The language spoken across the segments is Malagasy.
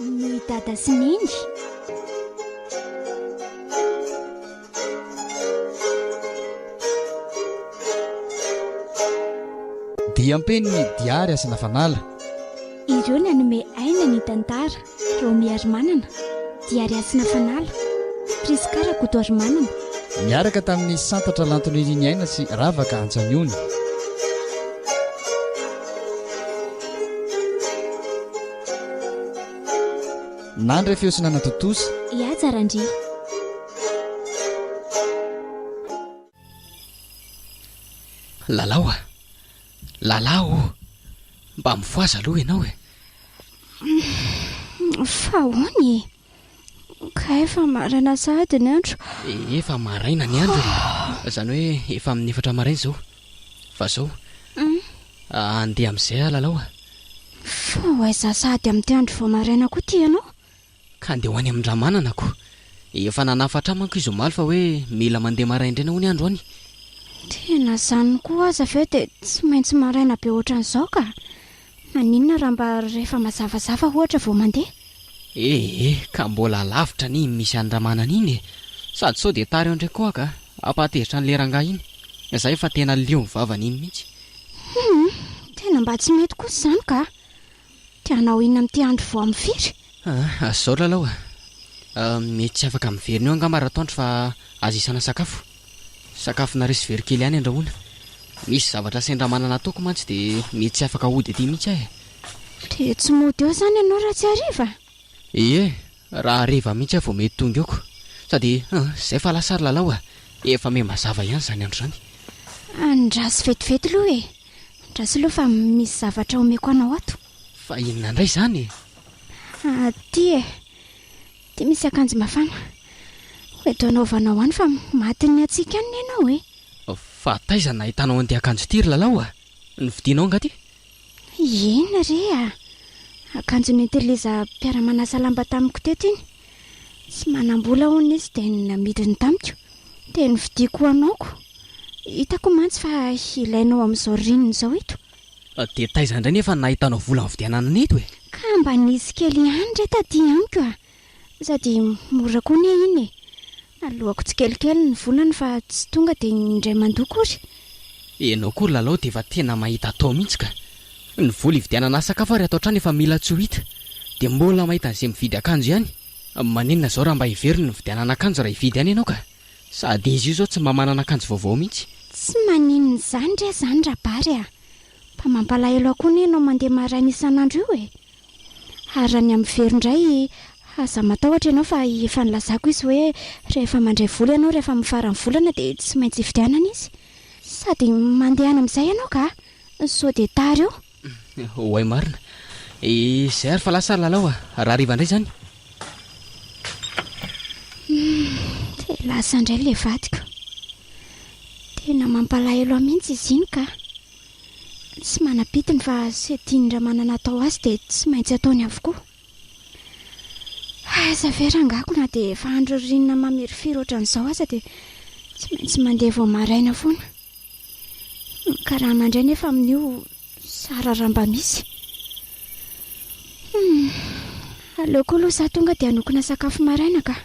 Noy dada sy neny. Dia ampeny ny diary asina fanala. Ireo nanome aina ny tantara. Romi Arimanana, diary asina fanala. Priskara Koto Arimanana. Miaraka tamin'ny santatra lanton'iriny aina sy ravaka Antsaniony. Nandre feosina natotosa. Iaja Randry. Lalao lalao mba mifoaza aloha ianao Fahoany ka efa marana sahady ny andro. Efa maraina ny andro zany hoe efa amin'ny efatra maraina zao. Fa zao andeha amin'izay lalao fa hoaiza sahady amin'ny andro vao maraina koa ty ianao. Ka andeha ho any amin-dramanana ko. Efa nanafatra manko izy omaly fa hoe mila mandeha maraindrena ho ny andro any. Tena zany koa aza fe dia tsy maintsy maraina be ohatran'izao ka. Naninona raha mba rehefa mazavazava ohatra vao mandeha. Ka mbola lavitra ny misy andramanana iny. Sady sao dia tary eo ndray koa ka ampateritra ny lerangah iny. Izay fa tena leo ny vavany iny mihitsy. Tena mba tsy mety kosa zany ka. Tianao ina amin'ity andro vao amin'ny firy. Zao lalao mety tsy afaka miverina eo angamba raha ataondro fa azo isana sakafo. Sakafo na resy very kely ihany andrahoana. Misy zavatra sen-dramanana ataoko mantsy dia mety tsy afaka hody aty mihitsy aho. Dia tsy mody eo zany ianao raha tsy hariva. Raha hariva mihitsy aho vao mety tonga eoko. Sady izay fa lasary lalao efa me mazava ihany zany andro zany. Andrasy vetivety aloha Andrasy aloha fa misy zavatra omeko anao ato. Fa inona indray zany? Ty misy akanjo mafana. Eto anaovanao any fa maty ny atsika any ianao Fa taizana hitanao an'ity akanjo ty ry lalao Novidinao angaty? Ina re akanjo nenteleza mpiara-manasa lamba tamiko teto iny. Tsy manam-bola hono izy dia namidiny tamiko. Dia novidiko anaoko. Hitako mantsy fa ilainao amin'izao rininy izao ito. Dia taizana indray nefa nahitanao vola vidianana neto Ka mba nisy kely ihany re taty amiko Sady mora koa ny iny Alohako tsikelikely ny volany fa tsy tonga dia indray mandokory. Ianao koa lalao dia efa tena mahita atao mihitsy ka. Ny vola hividianana sakafo ary atao trano efa mila tsy ho hita. Dia mbola mahita an'izay mividy akanjo ihany. Maninona zao raha mba hiverina ny vidianana akanjo raha hividy ihany ianao ka. Sady izy io zao tsy mba manana akanjo vaovao mihitsy. Tsy maninona zany re zany rabary Mba mampalahelo ako ny ianao mandeha maraina isan'andro io Ary ny amin'ny verindray aza matahotra ianao fa efa nilazako izy hoe rehefa mandray vola ianao rehefa mifarany volana dia tsy maintsy hividianana izy. Sady mandehana amin'izay ianao ka sao dia tary eo. Hoay marina. Izay ary fa lasary lalao raha hariva indray zany. Dia lasa indray ilay vadiko. Tena mampalahelo mihitsy izy iny ka. Tsy manam-pitiny fa sy tiany raha manana atao azy dia tsy maintsy ataony avokoa. Aiza ve rangako na dia efa andro rinina mamirifiry ohatran'izao aza dia tsy maintsy mandeha vao maraina foana. Ka raha mandray nefa amin'io sara raha mba misy. Aleoko aloha za tonga dia hanokona sakafo maraina ka.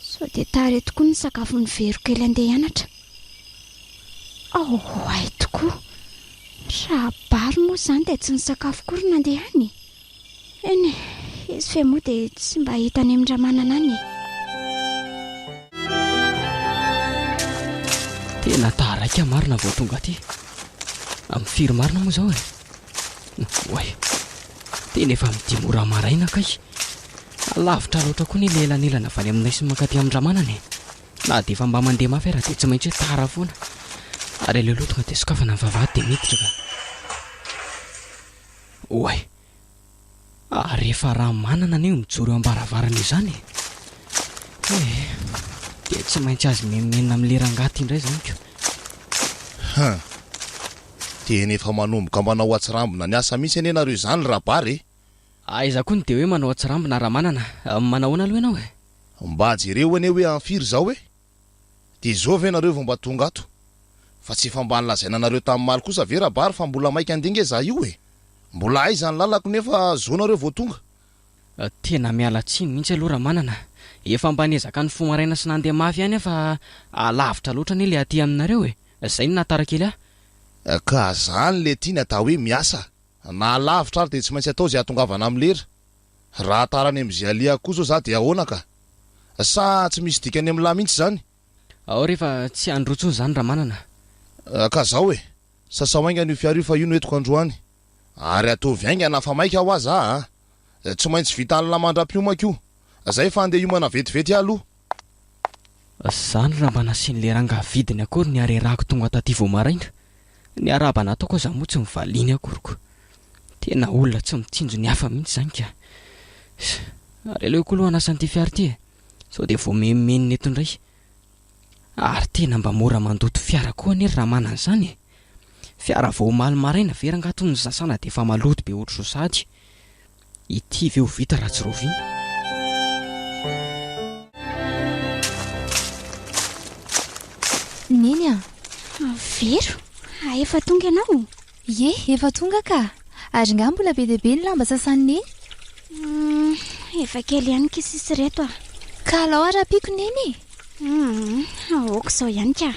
Sao dia tary tokoa ny sakafo ny vero kely andeha hianatra. Ay tokoa. Raha bary moa zany dia tsy ny sakafo kory nandeha any. Eny izy fe moa dia tsy mba hitany amin-dramanana any. Tena tarika marina vao tonga aty. Amin'ny firy marina moa zao Oay, tena efa midimy ora maraina kay. Lavitra loatra koa ny lelanelana avy any aminay sy mankaty amin-dramanana Na dia efa mba mandeha mafy raha dia tsy maintsy hoe tara foana. Ary aleo tonga dia sokafana ny vavahady dia miditra ka. Oay, rehefa raha manana ny mijoro eo ambaravarana io zany dia tsy maintsy azy menina amin'ny lerangaty indray zany ko. Tena efa manomboka manao atsirambina ny asa misy anenareo izany rabary Aiza koa ny dia hoe manao atsirambina raha manana. Manahoana aloha ianao Mba jereo ane hoe amfiry zao dia zao ve nareo vao mba tonga ato. Fa tsy efa mba nilazaina nareo tamin'ny maly kosa ve rabary fa mbola maika andinga za io Mbola aiza ny lalako nefa zao nareo vao tonga. Tena miala tsiny mihitsy aloha raha manana. Efa mbanezaka ny fomaraina sy nandeha mafy ihany fa alavitra loatra ny le aty aminareo zay ny natara kely ka zany le tiany atao hoe miasa na lavitra ary de tsy maintsy atao zay atongavana am'lera raha tarany am'izay alia koa zao za de ahoana ka sa tsy misy dikany am'lahy mihitsy zany ao rehefa tsy androtsony zany raha manana ka zao sasao aingany io fiara io fa io no etiko androany ary atovy aingana fa maika ho aza tsy maintsy vita ny lamandram-piomako io zay fa andeha iomana vetivety aloha zany raha mba nasiany le ranga vidiny akory ny arerahako tonga taty vo maraina ny araba nataoko za moa tsy mivaliny akoroko tena olona tsy mitsinjo ny hafa mihitsy zany ka ary aleo koa aloha anasan'ity fiara ty sao de vo memeniny eto indray ary tena mba mora mandoto fiara koa anery raha manana zany fiara vo maly maraina verangatony sasana de efa maloto be ohatro sady ity ve ho vita raha tsy roviana neny vero efa tonga ianao efa tonga ka ary nga mbola be deabe ny lamba sasany neny efa kely ihany kisisy reto ka lao ara-piko neny aoko zao ihany ka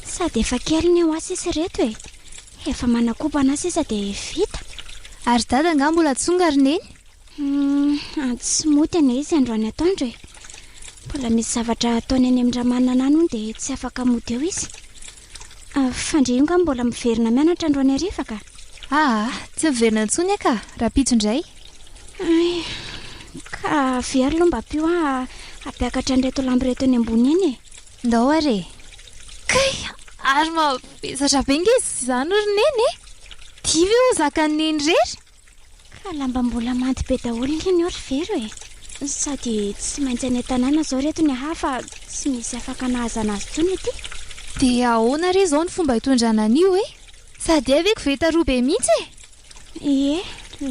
sady efa kely ny eo asisy reto efa manakobana sisa de vita ary dada nga mbola tsonga ry neny tsy moty ane izy androany atoandro mbola misy zavatra ataony any amin-dramanana any de tsy afaka mody eo izy fandreo nga mbola miverina mianatra androany arifa ka tsy miverina ntsony ka raha pitso indray ka very loha mba pio apiakatra nreto lamby reto any ambony eny ndao are kay ary mavesatra be ngizy zany ry neny divy io zaka ny neny rery ka lamba mbola manty be daholo iny ry vero sady tsy maintsy any tanàna zao reto ny hafa tsy misy afaka nahazana azy tsony ety de ahoana re zao ny fomba hitondrana an'io sady aveko veta roa be mihitsy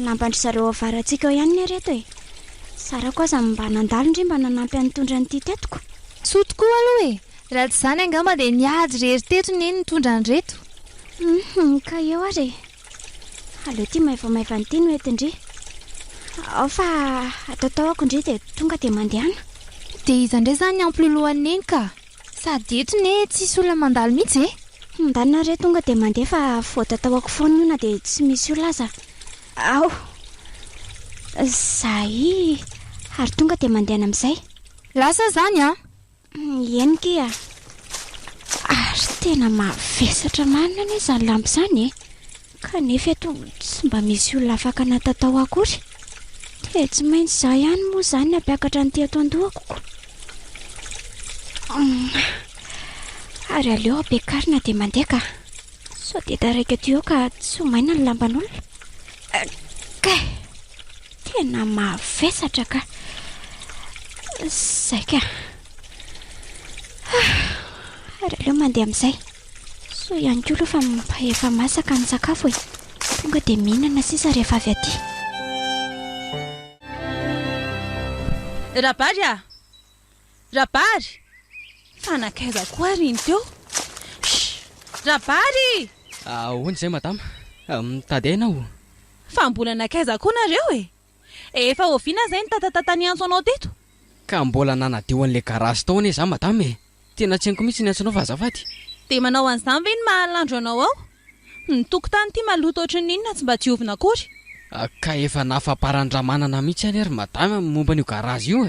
lambandry zareo avarantsika eo ihany ny reto sara koa za mba nandalo indry mba nanampy an'nytondra nyity tetoko soto koa aloha raha tsy zany angamba de niady rery teto neny nitondra ny reto ka eo ary aleo ty maivamaiva nyity no etindry ao fa ataotaoako indry de tonga de mandehana de iza indray zany ny ampilolohan'ny neny ka sady eto ne tsisy olona mandalo mihitsy mandalina re tonga de mandeha fa voatataoako foana io na de tsy misy olona aza ao zay ary tonga de mandehana amin'izay lasa zany eny kia ary tena mavesatra manina ane zany lamby zany kanefa eto tsy mba misy olona afaka natatao akory de tsy maintsy za ihany moa zany apiakatra nyty ato andohakoko ary aleo abekarina de mandeha ka sao de taraika ty eo ka tsy homaina ny lamban'olona kay tena mavesatra ka zay ka ary aleo mandeha amin'izay so ihany koa aloha fa efa masaka ny sakafo tonga de mihinana sisa rehefa avy aty rabary rabary fanakaiza koa riny teo rabary ahoana zay madama mitady ainao fa mbola nakaiza koa nareo efa oviana zay ny tatatatany antso anao teto ka mbola nanadio an'le garasy tao ane za madama tena tsy hainiko mihitsy ny antsanao fa azafady de manao an'izany ve ny mahalandro anao ao ny tokotany ty maloto ohatry ny inona tsy mba tiovina akory ka efa nafaparandramanana mihitsy any ary madama momba n'io garazy io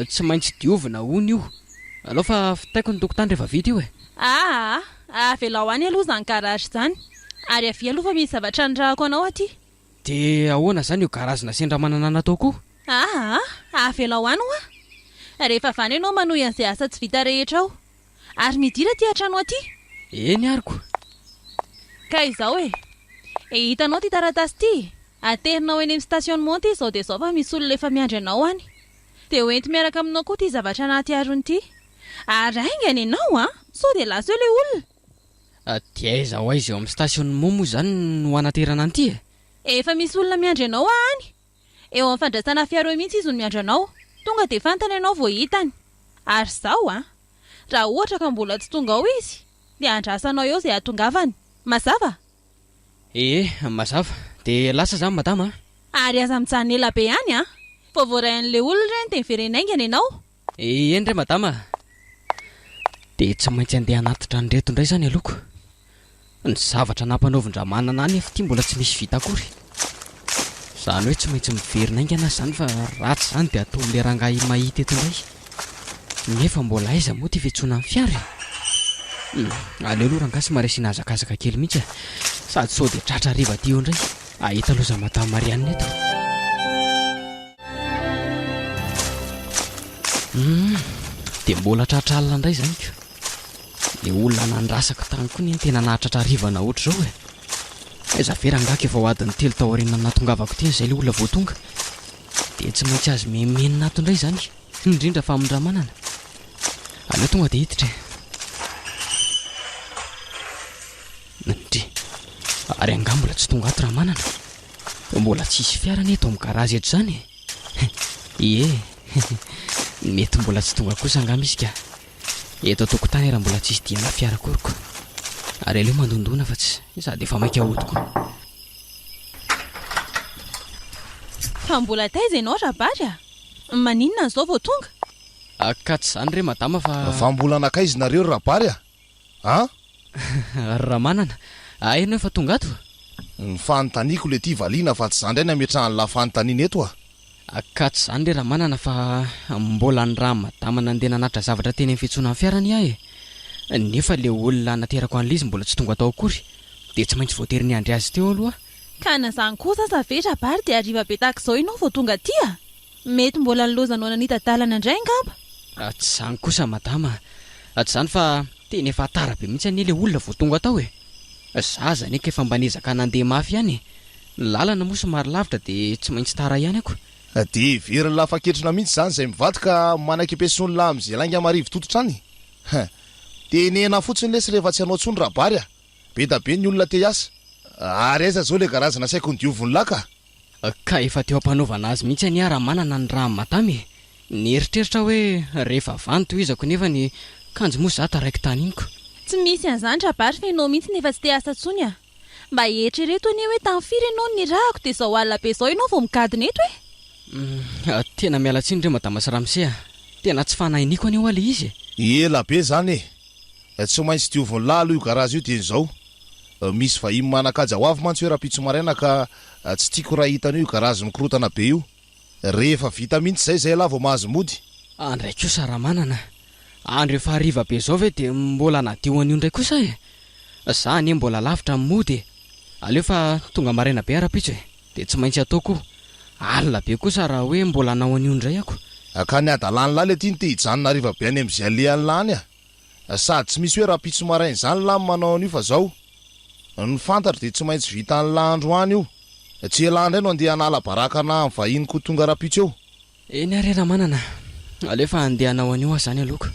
tsy maintsy diovina hony io alao fa fitaiko ny tokotany rehefa vita io avelao any aloha zany garage zany ary avy aloha fa misy zavatra nyrahako anao aty de ahoana zany io garazina sendramanana natao koa avelao any hoa rehefa vany ianao manohy an'izay asa tsy vita rehetra ao ary midira ty atrano aty eny ariko ka izao hitanao ty taratasy ty aterinao eny amin'ny stationnement ty zao de zao fa misy olona efa miandry anao any de hoenty miaraka aminao koa ty zavatra nahatsiarony ty ary aingany ianao sao de lasa eo le olona de aiza ho aiza eo amin'ny stationnement moa zany no anaterana an'ity efa misy olona miandry anao any eo amin'ny fandraisana fiaro mihitsy izy no miandry anao tonga de fantany ianao vao hitany ary zao raha ohatra ka mbola tsy tonga ao izy de andrasanao eo zay atongavany mazava mazava de lasa zany madama ary aza mijanona ela be ihany fa voaray an'ilay olona reny dia miverenaingana ianao. Endre madama, dia tsy maintsy andeha anaty ranoreto indray zany aloko. Ny zavatra nampanaovin-dramanana any efa ity mbola tsy misy vita akory. Zany hoe tsy maintsy miverinaingana zany fa ratsy zany dia ataon'ilay rangahy mahita eto indray. Nefa mbola aiza moa ty fiantsoana amin'ny fiara? Aleo aloha rangahy sy maresina hazakazaka kely mihitsy sady sao dia tratra riva ty eo indray. Ahita loza madama Marianina eto. Dia mbola tratra alina indray zany ka. Ilay olona nandrasaka tany koa ny tena nahatratra rivana ohatr' izao aiza ve rangahy efa ho adiny 3 taoriana natongavako ty izay ilay olona vao tonga. Dia tsy maintsy azy memenina ato indray zany, indrindra fa amin'ny ramanana. Aleo tonga dia hiditra. Ndry ary angamba mbola tsy tonga ato ramanana. Mbola tsisy fiara neto amin'ny garazy eto zany. Ie mety mbola tsy tonga kosa angamba izy ka. Eto tokotany raha mbola tsisy diana fiara koriko. Ary aleo mandondona fa tsy sady efa maika hodiko. Fa mbola taiza ianao rabary a? Maninona an'izao vao tonga? Ka tsy zany re madama fa mbola anakaizy nareo rabary a? Ramanana, hainao efa tonga ato? Ny fanontaniako le ty valiana fa tsy zany ndray nametrahan'ny lafanontaniana eto Ka tsy zany re ramanana fa mbola ny raha madama nandeha nanatra zavatra teny amin'ny fiantsoana amin'ny fiarany ahy. Nefa le olona naterako an'ilay izy mbola tsy tonga tao akory. Dia tsy maintsy voatery ny andry azy teo aloha. Ka nazany kosa sa ve rabary dia ariva be tahak'izao ianao vao tonga aty a? Mety mbola nilozanao nanita-dalana indray angamba? Tsy zany kosa madama. Tsy zany fa tena efa tara be mihitsy an'ilay olona vao tonga tao Zaza neka efa mba nezaka nandeha mafy ihany. Ny lalana moa somary lavitra dia tsy maintsy tara ihany ako. Dia very lafaketrona mihitsy zany izay mivadika manakam-piason'olona amin'izay lainga marivo tototra any. Dia nena fotsiny lesy rehefa tsy hanao tsony rabary be da be ny olona te hiasa. Ary aiza zao le karazana saiko ny diovony laka. Ka efa teo ampanaovana azy mihitsy any raha manana ny raha matamy. Nieritreritra hoe rehefa vanto izako nefa ny kanjo moa za taraiky tany iniko. Tsy misy an'izany rabary fa ianao mihitsy nefa tsy te hiasa tsony a. Mba eritrereto anie hoe tamin'ny firy ianao nirahako dia izao alina be izao ianao vao mikadina eto Tena miala tsiny re madama Ramsea. Tena tsy fanahiniko anio ale izy. Ela be zany tsy maintsy diovony lalo io garazy io dia izao. Misy vahiny manakaja ho avy mantsy hoe rapitso maraina ka tsy tiako raha hitan'io garazy mikorotana be io. Rehefa vita mihitsy zay laha vao mahazo mody. Andray kosa ramanana. Andro efa hariva be zao ve dia mbola nadio an'io indray kosa Za anie mbola lavitra mody. Aleo fa tonga maraina be rapitso dia tsy maintsy ataoko. Alina be kosa raha hoe mbola anao an'io indray ako. Ka ny adalany lahy le tia ny te hijanona hariva be any amin'izay alehan'ny lany sady tsy misy hoe rapitso maraina zany lahy manao an'io fa zao. Ny fantatra dia tsy maintsy vita ny landro any io. Tsy ela indray no andeha hanala barakana amin'ny vahiny ko tonga rapitso eo. Eny ary ramanana. Aleo fa andeha hanao an'io zany aloko.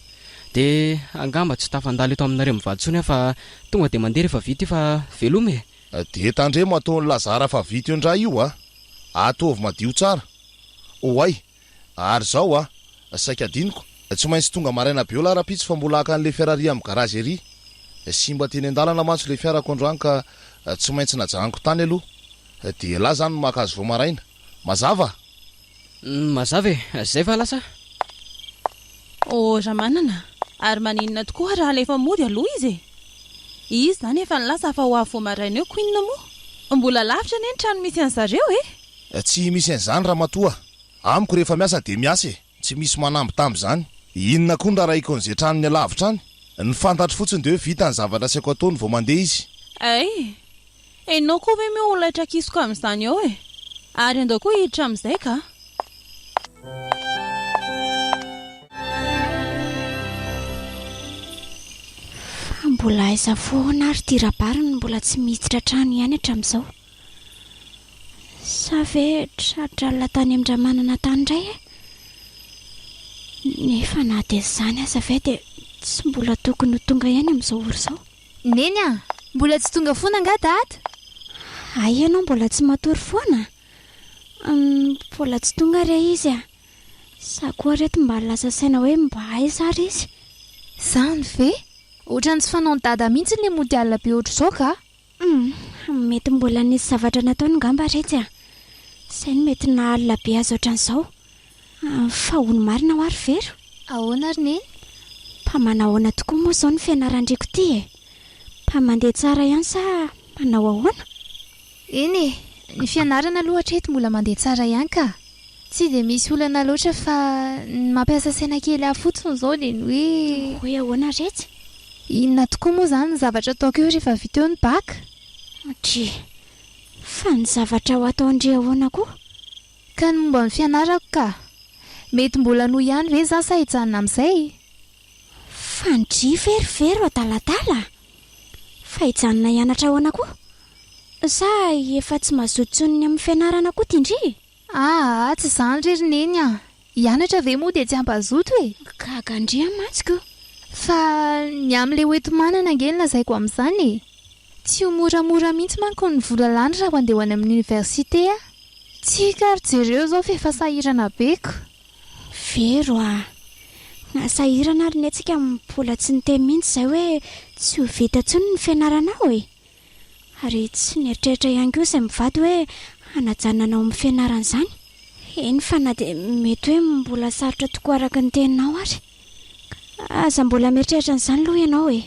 Dia angamba tsy tafandalo eto aminareo mivady tsony fa tonga dia mandeha rehefa vita fa velomy dia tandremo ataon'ny lazara fa vita io indray io ataovy madio tsara. Oay ary zao saika adiniko tsy maintsy tonga maraina be eo laha rapitso fa mbola haka an'ilay fiararia amin'ny garazy ery. Simba teny an-dalana mantsy ilay fiarako androany ka tsy maintsy najaniko tany aloha. Dia laha zany makazo vao maraina. Mazava? Mazava zay va lasa? Ramanana, ary maninona tokoa raha lefa mody aloha izy Izy zany efa nilasa fa ho avy vao maraina eo koinona moa. Mbola lavitra anie ny trano misy an'zareo Tsy misy an'izany raha matoa. Amiko rehefa miasa dia miasa tsy misy manamby tamby zany. Inona koa raha iko an'izay trano ny alavitra any. Ny fantatra fotsiny dia hoe vita ny zavatra saiko ataony vao mandeha izy. Enao koa ve meo olona trakisoko amin'izany ao Ary andao koa hiditra amin'izay ka. Mbola aiza foana ary ty rabariny mbola tsy miditra trano ihany hatramin'izao. Sa ve tradralina tany amin'ny-dramanana tany indray nefa na dia izany aza ve dia tsy mbola tokony ho tonga ihany amin'izao ora izao. Neny mbola tsy tonga foana nga data? Ay ianao mbola tsy matory foana. Mbola tsy tonga re izy sa koa reto mba lasa saina hoe mba aiza ary izy. Zany ve? Ohatran'ny tsy fanao ny dada mihitsy le mody alina be ohatr'izao ka? Mety mbola nisy zavatra nataony ngamba retsy Sainy mety na alina be azy ohatran'izao. Fa hony marina ho ary vero. Ahoana ry neny? Mpa manahoana tokoa moa izao ny fianarandriko ity e. Mpa mandeha tsara ihany sa manao ahoana? Eny e, ny fianarana aloha hatreto mbola mandeha tsara ihany ka. Tsy dia misy olana loatra fa ny mampiasa saina kely afotsiny izao dia ny Hoe ahoana retsy? inona tokoa moa izany ny zavatra ataoko eo rehefa vita eo ny baka? Dry, fa ny zavatra ho atao ndre ahoana koa? Ka ny momba ny fianarako ka. Mety mbola noho ihany ve za sa hijanona amin'izay? Fa ny dry verivero adaladala. Fa hijanona hianatra ahoana koa? Sa efa tsy mazotsoniny amin'ny fianarana koa tindry? Tsy izany rery neny a. Hianatra ve moa dia tsy ampazoto e? Gaga ndry amantsiko. Fa ny amin'ilay hoentomanana ange ny lazaiko amin'izany e. Tsy ho moramora mihitsy manko ny vola lany raha handeha ho any amin'ny oniversite a. Tsy kary jereo izao fa efa sahirana beko. Vero a. Nasahirana ary netsika mbola tsy niteny mihitsy izay hoe tsy ho vita intsony ny fianaranao e. Ary tsy nieritreritra ihany koa izay mivady hoe hanajanana ao amin'ny fianarana izany. Eny fa na dia mety hoe mbola sarotra tokoa araka ny teninao ary. Aza mbola mieritreritra an'izany aloha ianao e.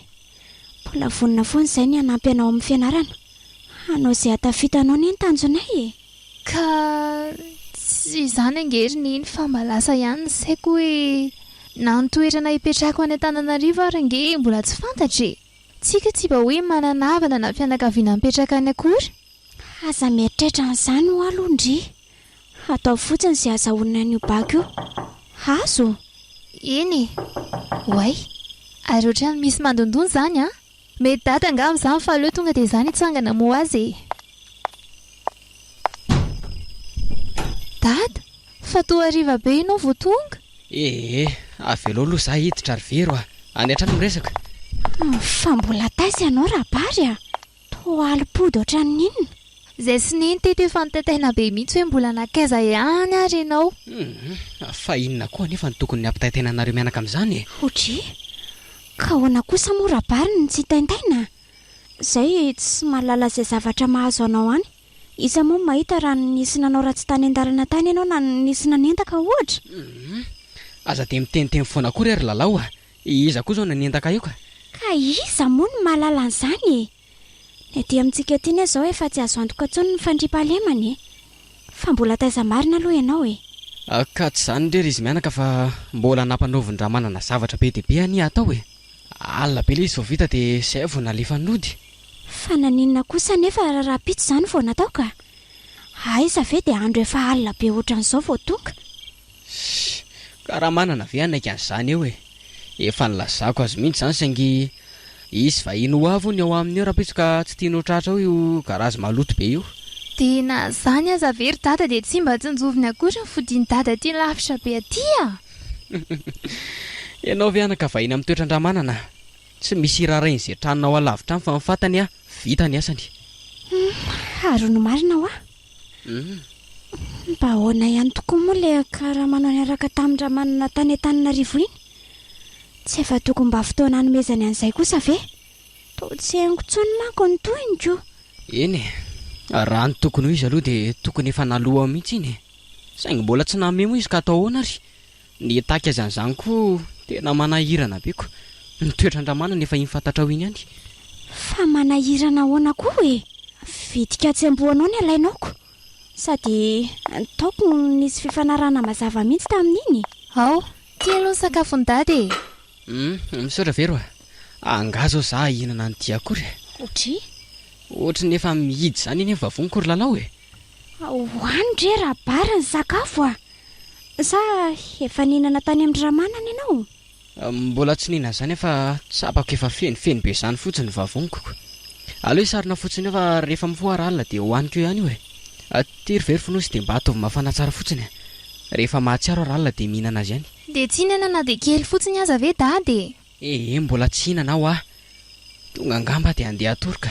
Mbola vonona foana izay ny hanampy anao amin'ny fianarana. Hanao izay hatafitanao ny tanjonay e. Ka tsy izany angery neny fa mba lasa ihany ny saiko hoe na ny toerana hipetrahako any Antananarivo ary ange mbola tsy fantatra e. Tsika tsy mba hoe mananavana na fianakaviana mipetraka any akory? Aza mieritreritra an'izany ho alondry. Atao fotsiny izay azahoana an'io baka io. Azo. Eny e. Oay, ary ohatrany misy mandondony izany a. Mety dada angamba izany fa aleo tonga dia izany hitsangana moa azy e. Dada, fa toa hariva be ianao vao tonga? Avelo aloha za hiditra ary vero a. Any hatrany miresaka. Fa mbola taiza ianao rabary a. Toa alipody ohatran'ny inona? Izay sy neny teto efa nitataina be mihitsy hoe mbola nakaiza ihany ary ianao. Fa inona koa nefa ny tokony ny ampitaitaina anareo mianaka amin'izany e. Hodry, ka ahoana kosa moa rabary ny tsy taintaina? Izay tsy mahalala izay zavatra mahazo anao any. Iza moa mahita raha nisy nanao ratsy tany an-dalana tany ianao na nisy nanentaka ohatra? Aza dia miteniteny foana kory ary lalao a. Iza koa izao nanentaka io ka? Ka iza moa ny mahalala an'izany e. Ny aty amintsika aty ny izao efa tsy azo antoka intsony ny fandriam-pahalemana e. Fa mbola taiza marina aloha ianao e. Ka tsy izany ndrery izy mianaka fa mbola nampanaovin-draha manana zavatra be dia be any atao e. Alina be ilay izy vao vita dia izay vao nalefa nody. Fa naninona kosa nefa raha pitsy izany vao natao ka? Aiza ve dia andro efa alina be ohatran'izao vao tonga? Ka raha manana ve anaika an'izany eo e. Efa nilazako azy mihitsy izany saingy izy vahiny ho avy ny ao amin'ny eo raha pitsy ka tsy tianao tratra ao io karazy maloto be io. Dia na izany aza very dada dia tsy mba tsinjoviny akory ny fodiany dada aty lavitra be aty a. Ianao ve anaka vahiny amin'ny toetran-draha manana? Tsy misy irarainy izay tranonao alavitra any fa mifantany a vita ny asany. Arono marina ho a. Mba ahoana ihany tokoa moa ilay karaha manao ny araka tamin-draha manana tany Antananarivo iny. Tsy efa tokony mba fotoana hanomezany an'izay kosa ve? Toa tsy haingo intsony manko ny tohiniko. Eny raha ny tokony ho izy aloha dia tokony efa naloha mihitsy iny e. Saingy mbola tsy namemo izy ka atao ahoana ary. Ny taky azy an'izany koa tena manahirana beko. Ny toetran-draha manana efa iny fantatra ao iny ihany. Fa manahirana ahoana koa e. Vidika atsembohanao ny alainaoko. Sady taoko nisy fifanarahana mazava mihitsy tamin'iny. Ao, tia aloha ny sakafony dady e. Misaotra vero a. Anga zao za hihinana ny dia akory. Otry? Ohatry ny efa mihidy izany iny efa voniko ry lalao e. Hoany ndre rabary ny sakafo a. Sa efa nihinana tany amin'ny ramanana ianao? Mbola tsy nihinana izany efa tsapako efa fenifeny be izany fotsiny vavoniko. Aleo isarona fotsiny efa rehefa mifoara alina dia hohaniko ihany io e. Tiry very fonosy dia mba ataovy mafana tsara fotsiny e. Rehefa mahatsiaro ary alina dia mihinana azy ihany. Dia tsy hinana na dia kely fotsiny aza ve dady? Mbola tsy hinana aho a. Tonga angamba dia handeha atoroka.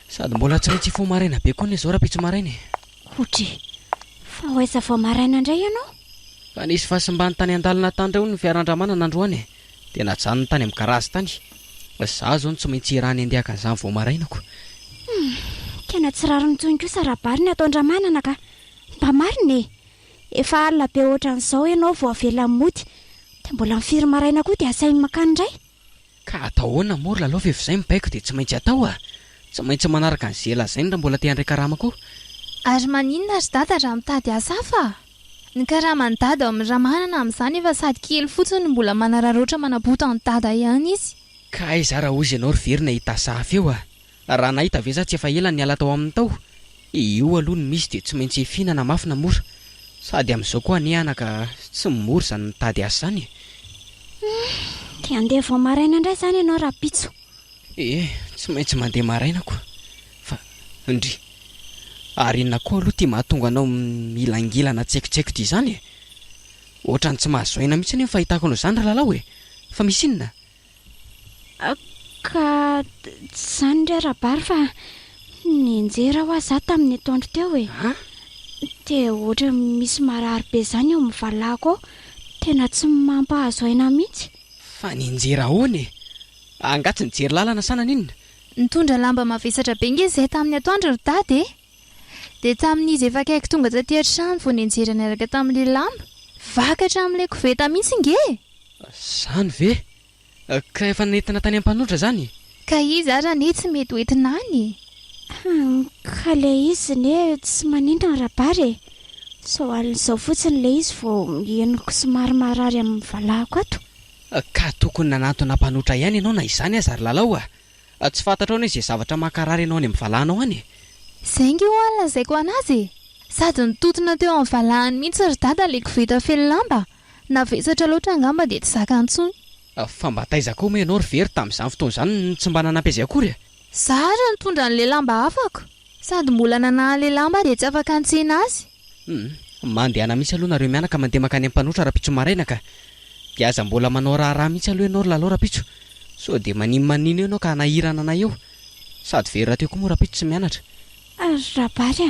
Sady mbola tsy maintsy hifoha maraina be koa ny izao raha pitsy maraina e. Otry, fa hoaiza vao maraina indray ianao? Fa nisy fahasimbany tany an-dalana tany reo ny fiaran-dramanana androany e. Dia najanony tany amin'ny garazy tany. Za zao tsy maintsy irany andehaka an'izany vao marainako. Tena tsy rariny tsony kosa rabary ny ataon-dramanana ka. Mba marina e. efa alina be ohatran'izao ianao vao avela mody de mbola mifiry maraina koa de asainy makany indray ka ataohoana mory lalao fa efa izay mibaiko dia tsy maintsy atao tsy maintsy manaraka ny zela zay raha mbola te handray karama koa Ary maninona ry dada raha mitady asa hafa ny karamany dada amin'ny raha manana amin'izany efa sady kely fotsiny mbola manararoatra manabota ny dada ihany izy ka iza raha ozy ianao ry verina hita safy eo raha nahita ve za tsy efa ela ny ala tao amin'ny tao io aloha ny misy dia tsy maintsy efinana mafina mora sady amin'izao koa ny anaka tsy mora zany mitady asa zany de andeha vao maraina indray zany ianao raha pitso tsy maintsy mandeha maraina koa fa indry ary inona koa aloha tia mahatonga anao milangilana tsaikitsaiko ty zany ohatrany tsy mahazoaina mihitsy ny fahitako anao zany rahalalao fa misy inona ka zany ndray rabary fa nienjera ho aho za tamin'ny atoandro teo de ohatra misy marary be zany eo mivalako ao tena tsy mampahazo aina mihitsy fa nienjera ahoana angatsy nijery lalana sana ninona nitondra lamba mavesatra be nge izay tamin'ny atoandro ry dady de tamin'izy efa akaiky tonga taty an-trano vao nienjera niaraka tamin'ilay lamba vakatra amin'ilay koveta mihitsy nge zany ve ka efa nentina tany am-panotra zany ka izy ary ane tsy mety hoentina any ka le izy ne tsy manindra ny rabary sao alin'izao fotsiny le izy vao mieniko somary marary amin'ny valahako ato ka tokony nanatona mpanotra ihany ianao na izany aza ry lalao tsy fantatrao ny izay zavatra makarary ianao any amin'ny valahanao any izay nge ho alina zaiko anazy sady nitotona teo amin'ny valahany mihitsy ry dada le koveta fely lamba navesatra loatra angamba de tsy zaka antsony fa mba taizako moa ianao ry very tamin'izany fotoana izany tsy mba nanampy azy akory zara nitondra n'lay lamba afako sady mbola nanahan'lay lamba de tsy afaka antsena azy mandehana mihitsy aloha nareo mianaka mandeha makany am-panotra raha pitso maraina ka de aza mbola manao raharaha mihitsy aloha ianao ry lalao raha pitso so de manino ianao ka nahirana anay eo sady very raha teo koa moa raha pitso tsy mianatra ary rabary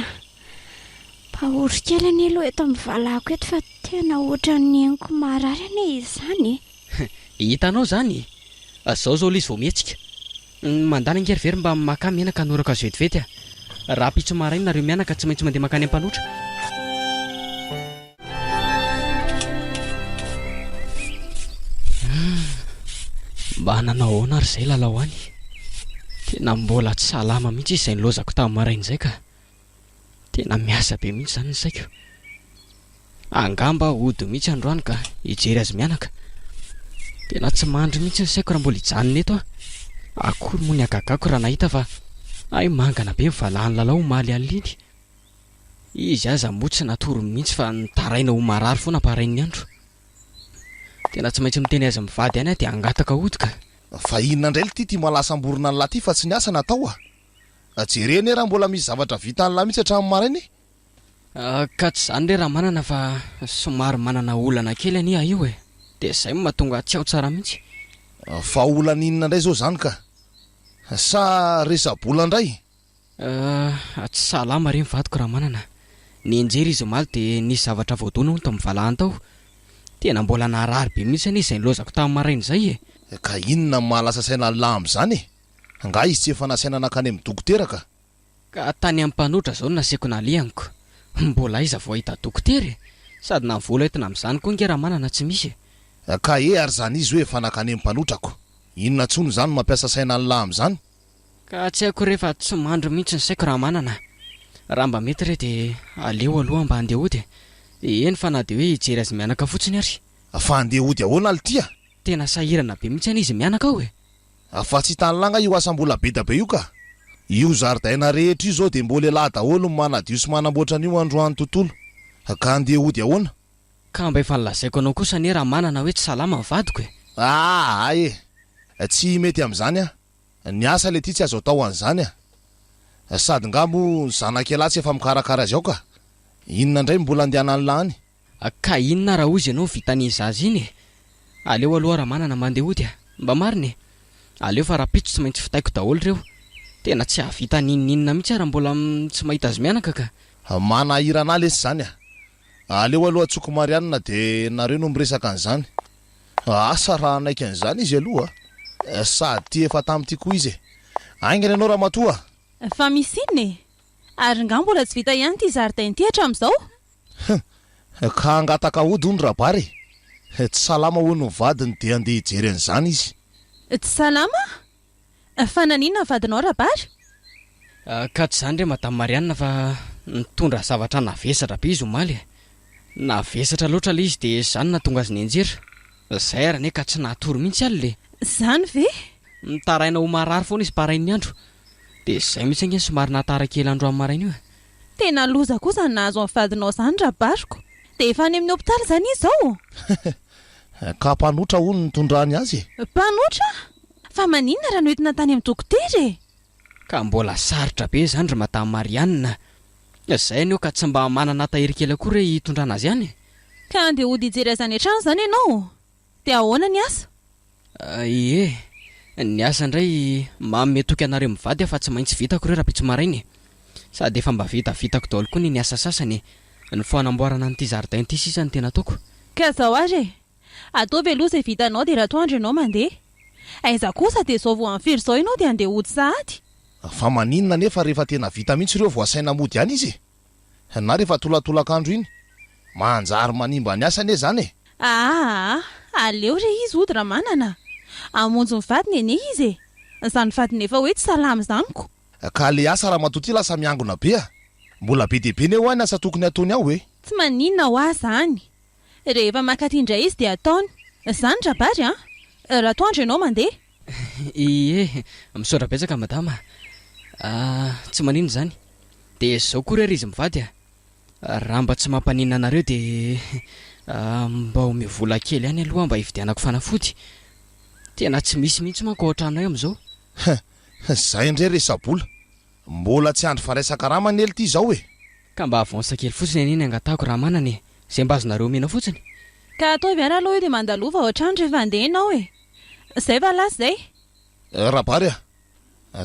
mpahory kely anie aloha eto amin'ny valahako eto fa tena ohatra ny eniko marary ane izany hitanao zany zao le izy vao mihetsika mandana ngery very mba maka mianaka anoraka azo vetivety raha pitso maraina nareo mianaka tsy maintsy mandeha makany am-panotra mba nanao ahoana ary izay lalao any tena mbola tsy salama mihitsy izay nilozako tamin'ny maraina izay ka tena miasa be mihitsy zany ny saiko angamba ody mihitsy androany ka hijery azy mianaka tena tsy mandry mihitsy ny saiko raha mbola hijanona eto akory moa ny agagako raha nahita fa ay mangana be mivalahany lalao maly aliny izy aza motsy natoro mihitsy fa nitaraina ho marary foana mparain'ny andro tena tsy maintsy miteny azy mivady any dia angataka odika fa inona indray ly ty malasamborona ny lahy ty fa tsy niasa natao jereny raha mbola misy zavatra vita ny lahy mihitsy hatramin'ny marainy ka tsy zany re raha manana fa somary manana olana kely any io de izay mahatonga tsy ao tsara mihitsy fa olana inona indray zao zany ka sa resa-bola indray tsy salama re mivadiko raha manana nienjery izy maly de nisy zavatra voadona ho to amin'ny valahany tao tena mbola naharary be mihitsy any izay nilozako tamin'ny maraina izay ka inona mahalasa saina ny lahy am'izany nga izy tsy efa nasaina nakany amin'ny dokotera ka tany amin'ny mpanotra zao nasiako nalihaniko mbola iza vao ahita dokotera sady na vola entina amin'izany koa nge raha manana tsy misy ka ary zany izy hoe efa nakany amin'ny mpanotrako inona tsony zany mampiasa saina ny lahy am'izany ka tsy haiko rehefa tsy mandro mihitsy ny saiko raha manana raha mba mety re de aleo aloha mba andeha ody eny fa na de hoe hijery azy mianaka fotsiny ary fa andeha ody ahoana alitya tena sahirana be mihitsy any izy mianaka ao fa tsy tany langa io asam-bola be da be io ka io zaridaina rehetra io zao de mbola lahy daholo ny manadio sy manamboatra an'io androany tontolo ka andeha ody ahoana ka mba efa nilazaiko anao kosa anie raha manana hoe tsy salama mivadiko ay tsy mety am'izany ny asa le ty tsy azo atao an'izany sady ngamo zanakelahy tsy efa mikarakara azy ao ka inona indray mbola andehana ny lahany ka inona raha ozy ianao vitanizazy iny aleo aloha raha manana mandeha ody mba mariny aleo fa raha pitso tsy maintsy fitaiko daholo reo tena tsy havita nininina mihitsy raha mbola tsy mahita azy mianaka ka manahirana lesy zany aleo aloha tsoko marianina de nareo no miresaka an'izany asa raha naiky an'izany izy aloha sady ty efa tamin'ity koa izy aingana ianao raha matoa fa misy inny ary nga mbola tsy vita ihany ty zaridainy ty hatramin'izao ka angataka ody hono rabary tsy salama ho no vadiny dia andeha hijery an'izany izy. Tsy salama fa nanina vadinao rabary? Ka tsy zany re madame Marianne fa nitondra zavatra navesatra be izy omaly. Navesatra loatra le izy dia izany nahatonga azy nianjera. Zay ary ane ka tsy nahatory mihitsy aly le. Zany ve? Nitaraina ho marary foana izy parain'ny andro. Dia izay mihitsy angeny somary nahatara kely andro amin'ny maraina io. Tena loza kosa ny nahazo amin'ny vadinao zany rabariko. Dia efa any amin'ny hôpitaly zany izy zao. Ka mpanotra hono nitondrany azy. Mpanotra? Fa maninona raha noentina tany amin'ny dokotera? Ka mbola sarotra be zany ry madame Marianne. Izay anio ka tsy mba manana tahiry kely akory hitondrana azy ihany. Ka andeha hody hijery azany hatrany zany ianao. Dia ahoana ny asa? Ie, ny asa indray manome toky anareo mivady fa tsy maintsy vitako ireo raha-pitso marainy. Sady efa mba vitako daholo koa ny asa sasany. Ny fanamboarana an'ity zaridaina ity sisa ny tena ataoko. Ka zao ary atao ve loza vitanao dia raha toandro ianao mandeha? Aiza kosa dia zao vao amin'ny firy zao ianao dia andeha hody sahady. Fa maninona nefa rehefa tena vita mihitsy ireo voasaina mody ihany izy. Na rehefa tolatolakandro iny manjary manimba ny asany zany e. Aleo re izy ody raha manana. Amonjy ny vadiny ene izy. Izany vadiny efa hoe tsy salama zaniko. Ka le asa raha matoty lasa miangona be a. Mbola be dia be ne ho any asa tokony ataony ao e. Tsy maninona ho azy zany. Rehefa makaty indray izy dia ataony. Zany rabary raha toandro ianao mandeha. Ie, misaotra betsaka madama. Tsy maninona zany. Dia zao koa ry izy mivady raha mba tsy mampaninana anareo dia mba omeo vola kely ihany aloha mba hividianako fanafody. Tena tsy misy mihitsy manko ao an-tranonay amin'izao. Zay indray resabola. Mbola tsy andro faraisaka raha manely ity zao e. Ka mba avansa kely fotsiny aniny angatahako raha manana zay mba azonareo omena fotsiny. Ka ataovy ary aloha io dia mandalova ao an-trano rehefa andeha ianao e. Zay va lasy zay? Rabary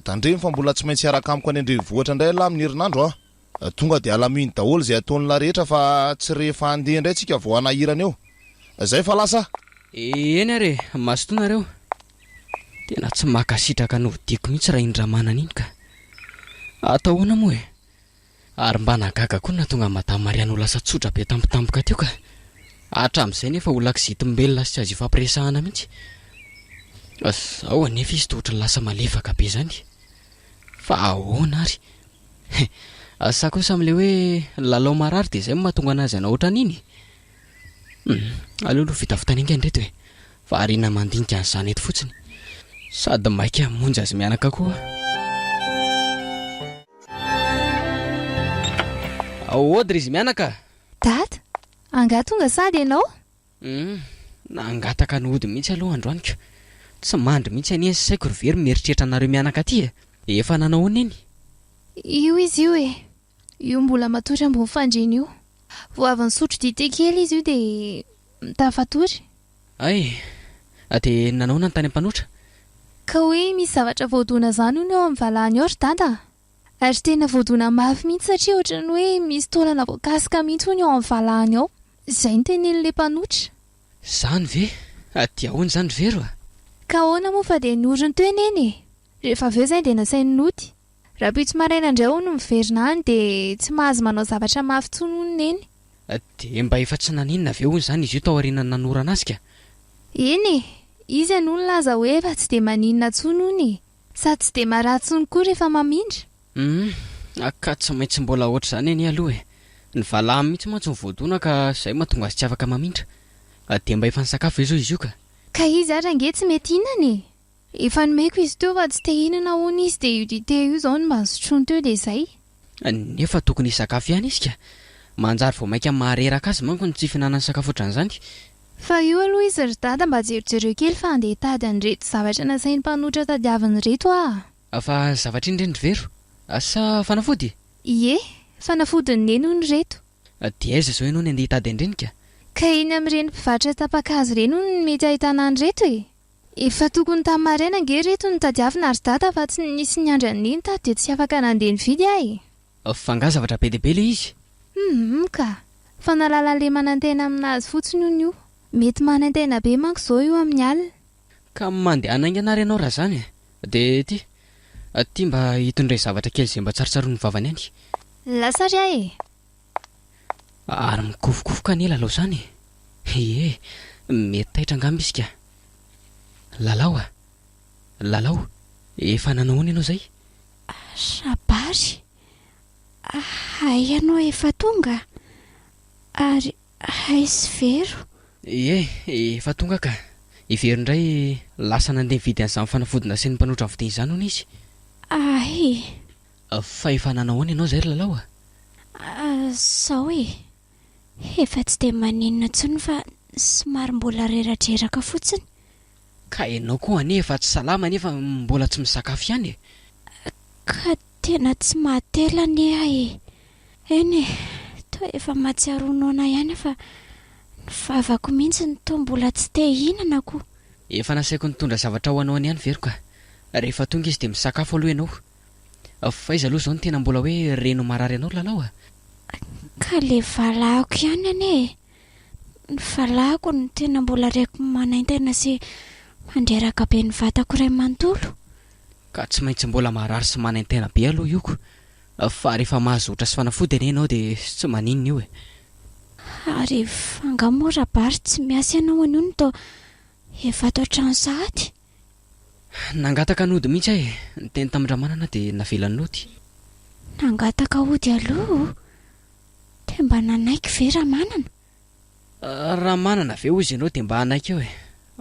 tandremy fa mbola tsy maintsy hiaraka amiko any andrenivohitra indray lahy amin'ny herinandro tonga dia alaminy daholo zay ataon'la rehetra fa tsy rehefa andeha indray tsika vao anahirana eo. Zay fa lasa. Eny ary masotonareo. Tena tsy makasitraka novidiko mihitsy raha indra manana iny ka. Atahoana moa e. Ary mba nagaga koa natonga madame Marianne ho lasa tsotra be tampotampoka teo ka. Hatramin'izay nefa olona kizitombelona sy tsy azo ifampiresahana mihitsy. Zao anefa izy tohatra lasa malefaka be zany. Fa ahoana ary? Asa kosa amin'ilay hoe lalao marary dia izay mahatonga anazy ana ohatran'iny. Aleolo vita fitaninga indreto e. Fa arina mandinika an'izany eto fotsiny. Sady maika hamonjy azy mianaka koa. Ahoadry izy mianaka? Dada, angatonga sady ianao? Nangataka ny hody mihitsy aloha androaniko. Tsy mandry mihitsy anie saiko ry very mieritreritra anareo mianaka aty e. Efa nanao ony. Io izy io e. Io mbola matory ambony fandriana io. Vao avy nisotro dite kely izy io dia mitafatory. Dia nanao ny tany am-panotra? Ka hoe misy zavatra voadona zany io ao amin'ny valahany ao ry dada. Ary tena voadona mafy mihitsy satria ohatrany hoe misy taolana voakasika mihitsy hono ao amin'ny valahany ao. Izay no tenenin'ilay mpanotra. Zany ve? Dia ahoana zany vero a? Ka ahoana moa fa dia norony teo eny e. Rehefa avy eo izay dia nasainy nody. Raha-pitso maraina indray hono miverina any dia tsy mahazo manao zavatra mafy intsony hono neny. Dia mba efa tsy naninona avy eo hono zany izy io tao aorianany nanorana azy ka? Eny e. Izy ano ny laza hoe efa tsy dia maninona intsony hono e. Sady tsy dia maharatsy ny koa rehefa mamindra. Ka tsy maintsy mbola ohatr' zany eny aloha e. Ny valahy mihitsy mantsy nivoadona ka izay mahatonga azy tsy afaka mamindra. Dia mba efa nisakafo izao izy io ka? Ka izy ary ange tsy mety hinana e. Efa nomeko izy teo fa tsy te hinana hono izy dia io dite io zao no mba nisotroiny teo dia izay. Nefa tokony hisakafo ihany izy ka. Manjary vao maika mahareraka azy manko ny tsy fihinanany sakafo ohatran'izany. Fa io aloha izy ry dada mba jerojereo kely fa andeha tady an'ireto zavatra nasainy mpanotra tadiaviny reto Fa zavatra iny indray vero? Asa fanafody? Ie, fanafodiny neny hono reto. Dia aiza zao ianao ny andeha hitady an'ireny ka? Ka eny amin'ireny mpivarotra tapakazo ireny hono mety ahitana an'ireto e. Efa tokony tamin'ny maraina ange reto no tadiavina ry dada fa tsy nisy ny andro an'iny tady dia tsy afaka nandeha nividy ahy. Fa nga zavatra be dia be ilay izy? Ka fa nalala le manantena aminazy fotsiny hono io. Mety manantena be manko izao io amin'ny alina. Ka mandeha anainganary ianao raha zany dia ty mba hitondray zavatra kely izay mba tsarotsaroan'ny vavany any. Lasary ahy e. ary mikofokofoka ny lalao zany. Ie, mety taitra angamba izy ka. Lalao efa nanao ny ianao zay? Rabary, ianao efa tonga ary aizy vero. Ie, efa tonga ka. Ivero indray lasa nandeha mividy an'izany fanafodina sy ny mpanotra vidiny izany hono izy. Fa efa nanao ny ianao zay ry lalao? Sao efa tsy dia maninona intsony fa somary mbola reratreraka fotsiny. Ka ianao koa anefa tsy salama nefa mbola tsy misakafo ihany. Ka tena tsy mahatela anie eny toa efa mahatsiaronao anay ihany fa ny vavako mihitsy ny toa mbola tsy te hihinana koa. Efa nasaiko nitondra zavatra ho anao any ihany vero ka. Rehefa tonga izy dia misakafo aloha ianao. Fa izy aloha zao ny tena mbola hoe reno marary anao lalao. Ka le valahako ihany anie. Ny valahako ny tena mbola reko manaintena sy mandreraka be ny vatako iray manontolo. Ka tsy maintsy mbola marary sy manaintena be aloha io ko. Fa rehefa mahazotra sy fanafody anie ianao dia tsy maninona io Ary fangamoa rabary tsy miasa ianao anio ny toa efa ato an-trano sahady. Nangataka nody mihitsy ny teny tamin-dramanana dia navelany nody. Nangataka ody aloha? Dia mba nanaiky ve raha manana? Raha manana ve ozy ianao dia mba hanaiky eo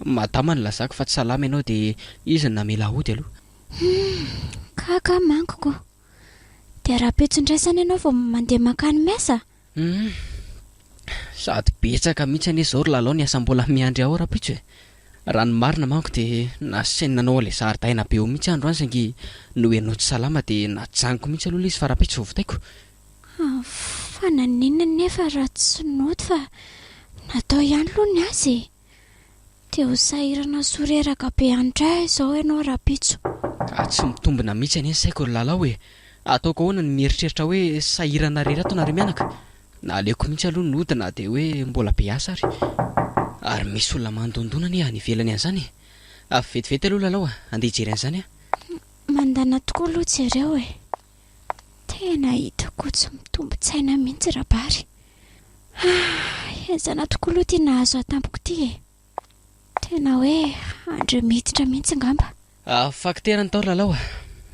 madama ny lazako fa tsy salama ianao dia izy namela ody aloha. Kaka mankoko. Dia raha petson-draisana ianao vao mandeha makany miasa? Sady betsaka mihitsy anie izao ry lalao ny asa mbola miandry ao raha pitso raha ny marina manko dia nasainy nanao ilay zaridaina be eo mihitsy andro any saingy no ianao tsy salama dia najaniko mihitsy aloha izy fa raha pitso vao vitaiko. Fa naninona nefa raha tsy nody fa natao ihany aloha ny azy. Dia ho sahirana soreraka be andray izao ianao raha pitso. Ka tsy mitombina mihitsy anie saiko ry lalao ataoko ahoana ny mieritreritra hoe sahirana rery ato nareo mianaka. Naleoko mihitsy aloha nodina dia hoe mbola be asa ary misy olona mandondona ny any ivelany an'izany. Vetivety aloha lalao andeha hijery an'izany mandana tokoa aloha jereo tena hitako tsy mitombo-tsaina mihitsy rabary. Ezana tokoa aloha tia nahazo atampoko ity tena hoe andro miditra mihitsy ngamba. Fakiterany tao lalao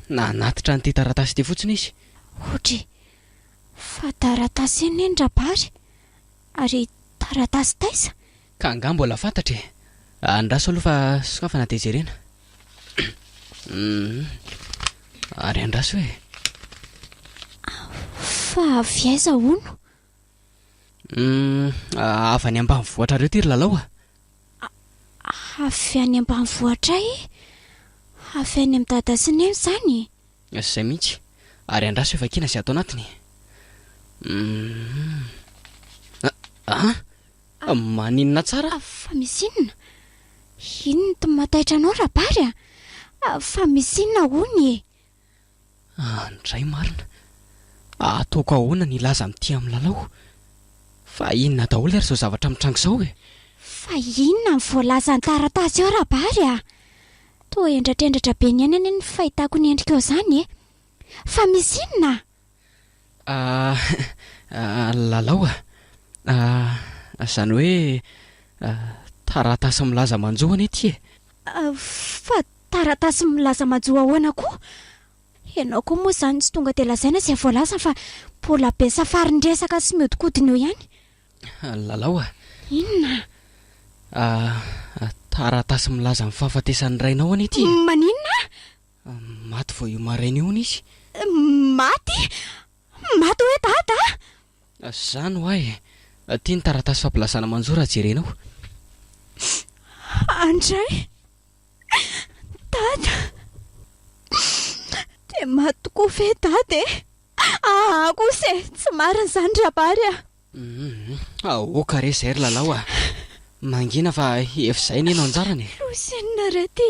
nanatitra n'ity taratasy ity fotsiny izy. Ohatra fa taratasy iny ny rabary ary taratasy taisa. Ka angamba mbola fantatra andraso aloha fa sokafana dia jerena. Ary andraso fa avy aiza hono? Avy any ambanivohitra ireo ty ry lalao Avy any ambanivohitra avy any amin'ny dada sy neny izany? Izay mihitsy. Ary andraso efa kina sy ato anatiny. Maninona tsara? Fa misy inona? Inona no mataitra anao rabary fa misy inona hony andray marina. Ataoko ahoana ny laza amin'ity amin'ny lalao? Fa inona daholo ary izao zavatra mitrango izao Fa inona ny voalaza ny taratasy eo rabary toa endratrendratra be ny any ny fahitako ny endrika eo izany Fa misy inona? Lalao izany hoe taratasy milaza manjoana ety fa taratasy milaza manjoa ahoana koa? Ianao koa moa izany tsy tonga dia lazaina izay voalaza fa mbola be safarin-dresaka sy miodikodina eo ihany. Lalao Inona? Taratasy milaza ny fahafatesan'ny rainao any ety. Maninona? Maty vao io maraina io izy. Maty? Maty hoe dada? Izany ho tia ny taratasy fampilasana manjora jerenao. Andray dada dia maty tokoa ve dada kosa tsy marina izany rabary Oka re izay ry lalao mangina fa efa izay ny enao anjarany. Losenina re ty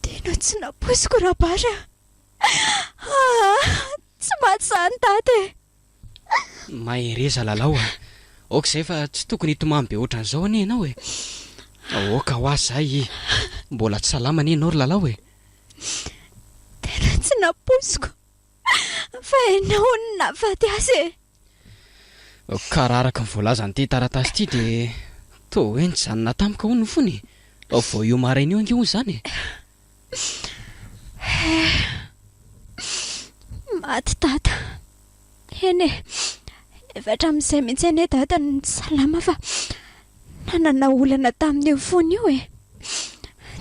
tena tsy naposiko rabary tsy maty izany dada Mahereza lalao oka izay fa tsy tokony hitomamy be ohatran'izao anie ianao oka ho azy zay mbola tsy salama anie ianao ry lalao tena tsy naposiko fa ianao ny navady azy Karaha araka ny voalazan'ity taratasy ity dia toa hoe nijanona tamika hono fony vao io maraina io ange hono izany. Maty dada. Eny efatra amin'izay mihitsy eny dada ny salama fa nanana olana tamin'io fony io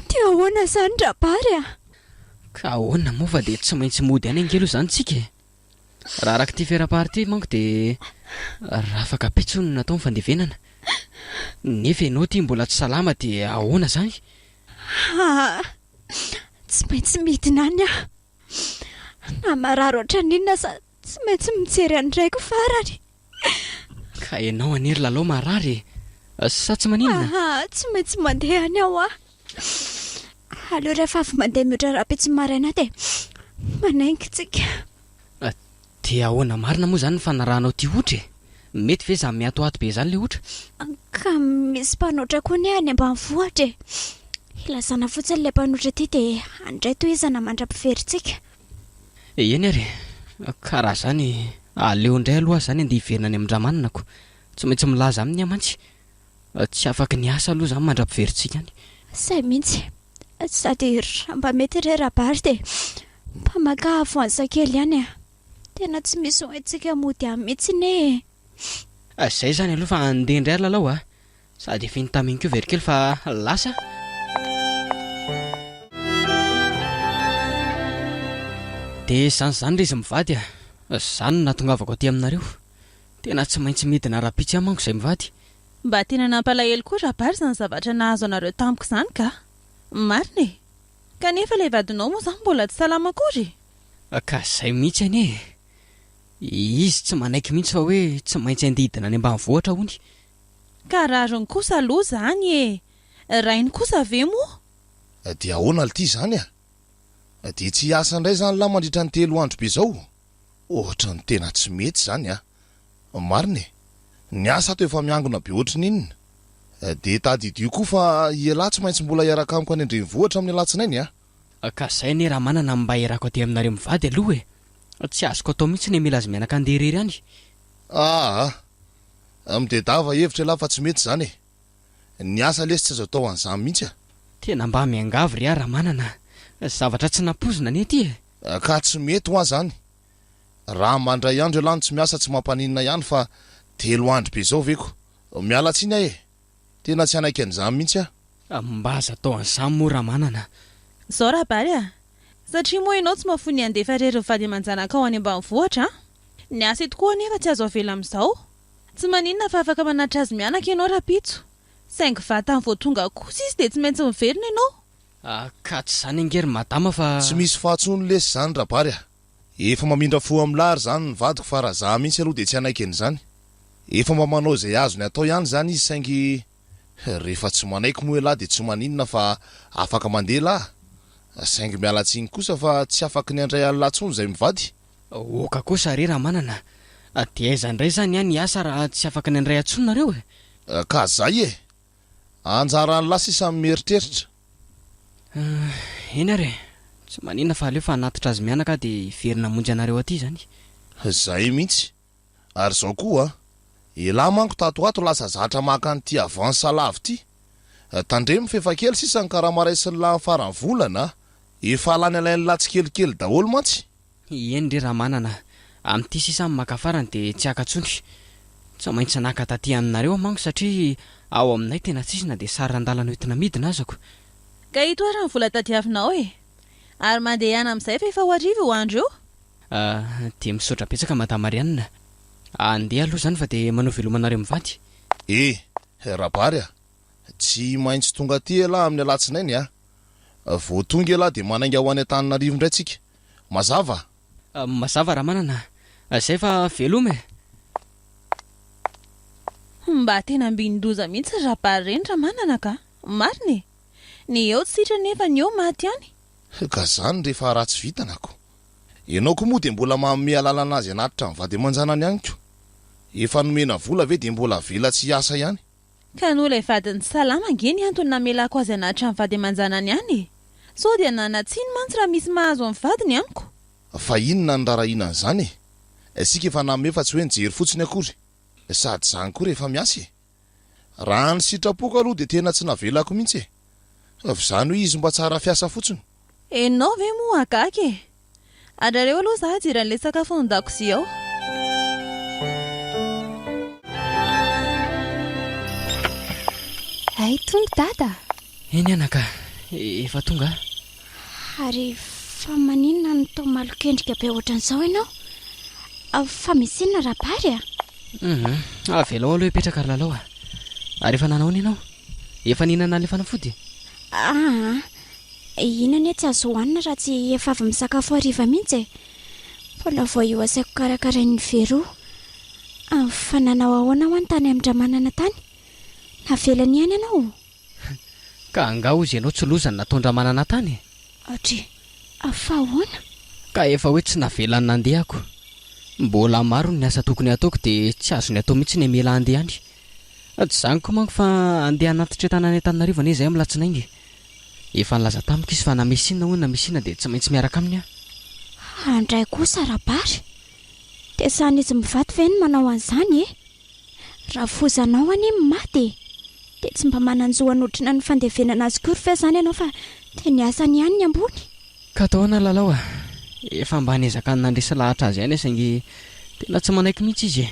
dia ahoana izany rabary a? Ka ahoana moa fa dia tsy maintsy mody any angelo izany tsika. Raha araka ity fiara-parity manko dia raha afaka pitsony no natao mifandevenana. Nefa ianao ity mbola tsy salama dia ahoana izany? Tsy maintsy midina any aho. Na marary ohatran'inona sa tsy maintsy mijery an'iraiko farany. Ka ianao anery lalao marary sa tsy maninona? Tsy maintsy mandeha any aho aho. Aleo rehefa avy mandeha mihoatra raha-pitsy maraina dia manainga tsika. Dia ahoana marina moa izany ny fanarahanao ity otra e? Mety ve izany miatoato be izany ilay otra? Ka misy mpanoatra koa ny any ambanivohitra e. Ilazana fotsiny ilay mpanoatra ity dia andray tohizana mandra-piferintsika. Eny ary, karaha izany aleo indray aloha izany andeha hiverina any amin-dramanonako. Tsy maintsy milaza amin'ny amantsy. Tsy afaka ny asa aloha izany mandra-piferintsika any. Izay mihitsy. Sady raha mba mety iray rabary dia mba maka voansa kely ihany a. Tena tsy misy hoentsika mody amin'ny mihitsiny e. Izay izany aloha fa andeha indray lalao a. Sady efa intamingiko very kely fa lasa. Dia izany izy mivady a. Izany no nahatongavako aty aminareo. Tena tsy maintsy midina raha-pitsy amanko izay mivady. Mba tena nampalahelo koa rabary izany zavatra nahazo anareo tamiko izany ka. Marina e. Kanefa ilay vadinao moa izany mbola tsy salama akory. Ka izay mihitsy anie. Izy tsy manaiky mihitsy fa hoe tsy maintsy andeha hidina any ambanivohitra hony. Ka rariny kosa aloha izany e. Rainy kosa ve moa? Dia ahoana ity izany a? Dia tsy hiasa indray izany lahy mandritra ny 3 andro be izao. Ohatra ny tena tsy mety izany a. Marina e. Ny asa to efa miangona be ohatriny inona. Dia tadidio koa fa ialahy tsy maintsy mbola hiaraka amiko any andrenivohitra amin'ny alatsinainy a. Ka izay anie raha manana mba hiarako aty aminareo mivady aloha e. Tsy azoko atao mihitsy ny mila azy mianaka andeha irery any. Midedava hevitra lahy fa tsy mety izany e. Ny asa lesy tsy azo atao an'izany mihitsy a. Tena mba miangavy ry raha manana. Zavatra tsy nampozina anie ity e. Ka tsy mety ho azany. Raha mandray andro ialany tsy miasa tsy mampaninina ihany fa 3 andro be izao veko. Miala tsiny ahe. Tena tsy anaiky an'izany mihitsy a. Mba aza atao an'izany moa raha manana. Zao rabary a. Satria moa ianao tsy mahafony andefa rery vady aman-janaka ao any ambanivohitra. Ny asa tokoa anefa tsy azo avela amin'izao. Tsy maninona fa afaka manatra azy mianaka ianao rapitso. Saingy vatany vao tonga kosa izy dia tsy maintsy miverina ianao. Ka tsy izany angery madama fa... Tsy misy fahatsony lesy izany rabary a. Efa mamindra fo amin'ny lary izany ny vadiko fa raha za mihitsy aloha dia tsy anaiky an'izany. Efa mba manao izay azony atao ihany izany izy saingy rehefa tsy manaiky moa lahy dia tsy maninona fa afaka mandeha lahy. Saingy miala tsiny kosa fa tsy afaka ny andray alina intsony izay mivady. Oka kosa ry raha manana. Dia aiza indray izany ihany asa raha tsy afaka ny andray intsony nareo e. Ka zay e. Anjara ny lasa isa mieritreritra. Eny ary. Tsy maninona fa aleo fa hanatitra azy mianaka dia verina monjy anareo aty izany. Zay mihitsy. Ary izao koa ilahy manko tatoato lasa zatra maka an'ity avansa lavo ity. Tandremo fefakely sisa ny karamaray sy ny lahy farany volana. Efa alany alainy latsikelikely daholo mantsy. Eny ry raha manana. Amin'ity sisa ny maka farany dia tsy akatsony. Tsy maintsy naka taty aminareo manko satria ao aminay tena tsisy na dia sary andalana hoentina midina azako. Ka ito ary ny vola tadiavinao e. Ary mandeha ihany amin'izay fa efa ho arivo ho andro eo. Dia misaotra betsaka madama Marianina. Andeha aloha izany fa dia manao velomanareo mivady. Rabary a. Tsy maintsy tonga aty lahy amin'ny alatsinainy a. Vao tonga lahy dia manainga ho any Antananarivo indray tsika. Mazava? Mazava raha manana. Izay fa veloma e. Mba tena ambin-doza mihitsy rabary reny raha manana ka. Marina e. Ny eo tsy sitra nefa ny eo maty ihany. Ka zany rehefa raha tsy vitanako. Ianao koa moa dia mbola manome alalana azy anatitra mivady aman-janany ihany ko. Efa nomena vola ve dia mbola vela tsy hiasa ihany. Ka no ilay vadiny salama angeny antony namelako azy anatitra mivady aman-janany ihany e. Sao dia nanatsiny mantsy raha misy mahazo amin'ny vadiny amiko. Fa inona ny rarahina an'izany e. Isika efa namefa tsy hoe nijery fotsiny akory. sady zany koa rehefa miasa raha ny sitrapoko aloha dia tena tsy navelako mihitsy zany hoe izy mba tsara fiasa fotsiny enao ve moa agaky adrareo aloha za jiran'ilay sakafo nondakozia ao ay tonga dada eny anaka efa tonga ary fa maninona ny tao malokendrika be ohatran'izao ianao fa misinna rabary avelao aloha hipetraka ry lalao ary efa nanaony ianao efa ninana le fanafody inany tsy azo hohanina raha tsy efa avy misakafo hariva mihitsy mbola vao io asaiko karakarain'ny veroa fa nanao ahoana ho any tany amin-dramanana tany navelany ihany ianao ka anga ozy ianao tsy lozany nataon-dramanana tany atry afa ahoana ka efa hoe tsy navelany nandehako mbola maro ny asa tokony ataoko dia tsy azony atao mihitsy ny mela andehany tsy zany koa manko fa andeha anatitra tanany Antananarivo anie izay milatsinaingy efa nilaza tamiko izy fa na mesinna hoy na mesinna dia tsy maintsy miaraka aminy andray kosa rabary dia sany izy mivady ve ny manao an'izany raha fozanao any maty dia tsy mba mananjoa anotrina ny fandevenana azy kory fe zany ianao fa dia niasany ihany ny ambony ka ataona lalao efa mba hanezaka ny nandresa lahatra azy ihany saingy tena tsy manaiky mihitsy izy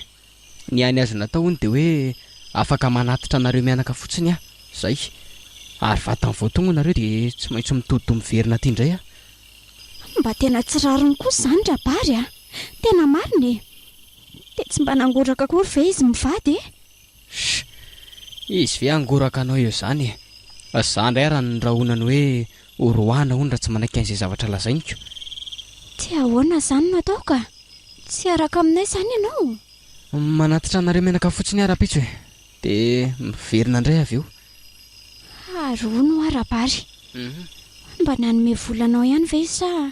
ny any azy natao hony dia hoe afaka manatitra anareo mianaka fotsiny zay ary vatany voatongo nareo dia tsy maintsy mitodito miverina ty indray mba tena tsy rariny kosa zany rabary tena mariny dia tsy mba nangoraka kory ve izy mivady izy ve angoraka anao eo zany zandray raha ny rahonany hoe oroana hono raha tsy manaiky an'izay zavatra lazainiko tsy ahoana zany no atao ka tsy araka aminay zany ianao manatitra anareo mianaka fotsiny ara-pitso dia miverina indray avy eo aroa no arabary mba nanome volanao ihany ve izy sa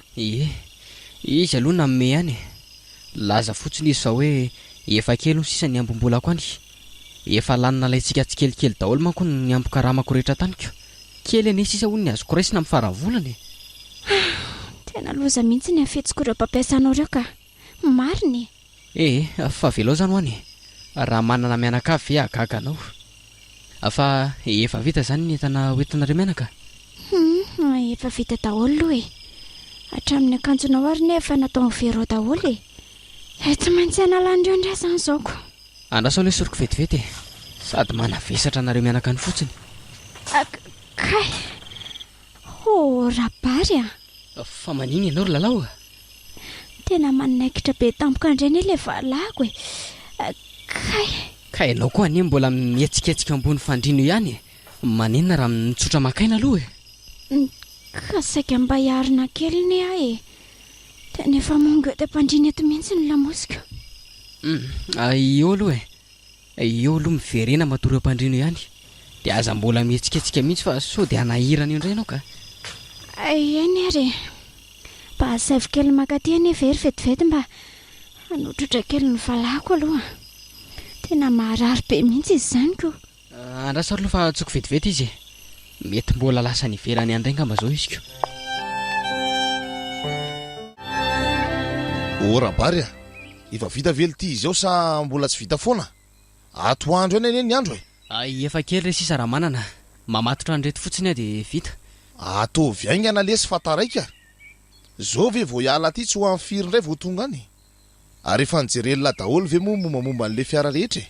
izy aloha nanome ihany laza fotsiny izy fa hoe efa kely no sisa ny ambombolako any efa lanina laitsika tsy kelikely daholo manko ny ampokaramako rehetra taniko kely ane sisa hono ny azoko raisina amin'ny farany volany tena loza mihitsy ny afetsiko ireo mpampiasanao reo ka mariny fa velao zany ho any raha manana mianaka avy ve agaga anao fa efa vita zany ny entana hoentinareo mianaka efa vita daholo aloha hatramin'ny akanjonao ary nefa natao vero daholo tsy maintsy analandreo indray zany zaoko andrasao le soroko vetivety sady manavesatra anareo mianaka ny fotsiny kay rabary fa maniny ianao ry lalao tena manaikitra be tampoka indray ny le valako ka ianao koa anie mbola mietsiketsika ambony fandrino ihany manina raha mitsotra makaina aloha ka saika mba hiarina kely ny tena efa mongo dia mpandriny eto mihitsy ny lamosika io aloha io aloha miverena matory eo mpandrino ihany dia aza mbola mietsiketsika mihitsy fa so dia anahirana io indray ianao ka eny ary mba asavy kely makaty ane very vetivety mba anotrotra kely ny valako aloha tena maharary be mihitsy izy zany ko andrasary aloha fa tsoko vetivety izy mety mbola lasa niverany andray ngamba zao izy ko rabary efa vita vely ty izy ao sa mbola tsy vita foana atoandro eny eny ny andro efa kely re sisa raha manana mamatotra andreto fotsiny dia vita atovy aingana lesy fataraika zao ve vo hiala ty tsy ho amin'ny firy indray vo tonga any ary efa nijerelona daholo ve moa mombamomba n'le fiara rehetra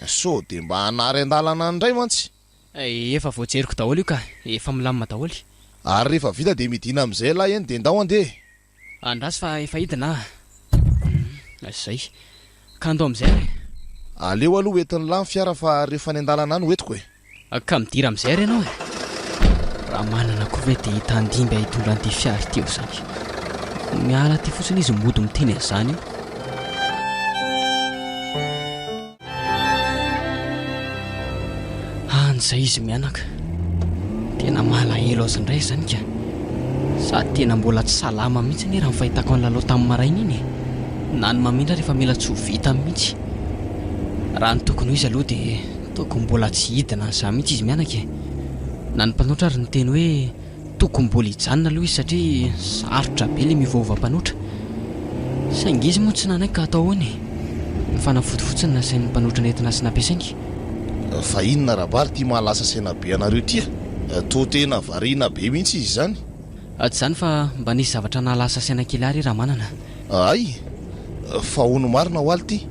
so dia mba hanary an-dalana indray mantsy efa voajeriko daholo io ka efa milamina daholo ary rehefa vita dia midina amin'izay lahy eny dia ndao andeha andrasy fa efa hidina zay ka andao amin'izay aleo aloha entin'ny lahy ny fiara fa rehefa ny an-dalana any hoentiko ka midira amin'izay ary ianao raha manana koa ve dia hitandimby hitondra an'ity fiara ty eo zany miala ty fotsiny izy mody miteny an'izany an'izay izy mianaka tena malahelo azy indray zany ka sady tena mbola tsy salama mihitsy ny raha mifahitako ny lalao tamin'ny maraina iny na ny mamindra rehefa mila tsy ho vita mihitsy raha ny tokony ho izy aloha dia tokony mbola tsy hidina n'izany mihitsy izy mianaka na ny mpanoatra ary ny teny hoe tokony mbola hijanona aloha izy satria sarotra be le mivaova mpanoatra saingy izy moa tsy nanaiky ka atao hoany ny fanafody fotsiny na sain'ny mpanotra nentina sy nampiasainy. Fa inona rabary tia mahalasa saina be anareo tia? To tena variana be mihitsy izy zany. Tsy zany fa mba nisy zavatra nahalasa saina kely ary raha manana. Ay, fa hono marina ho alty.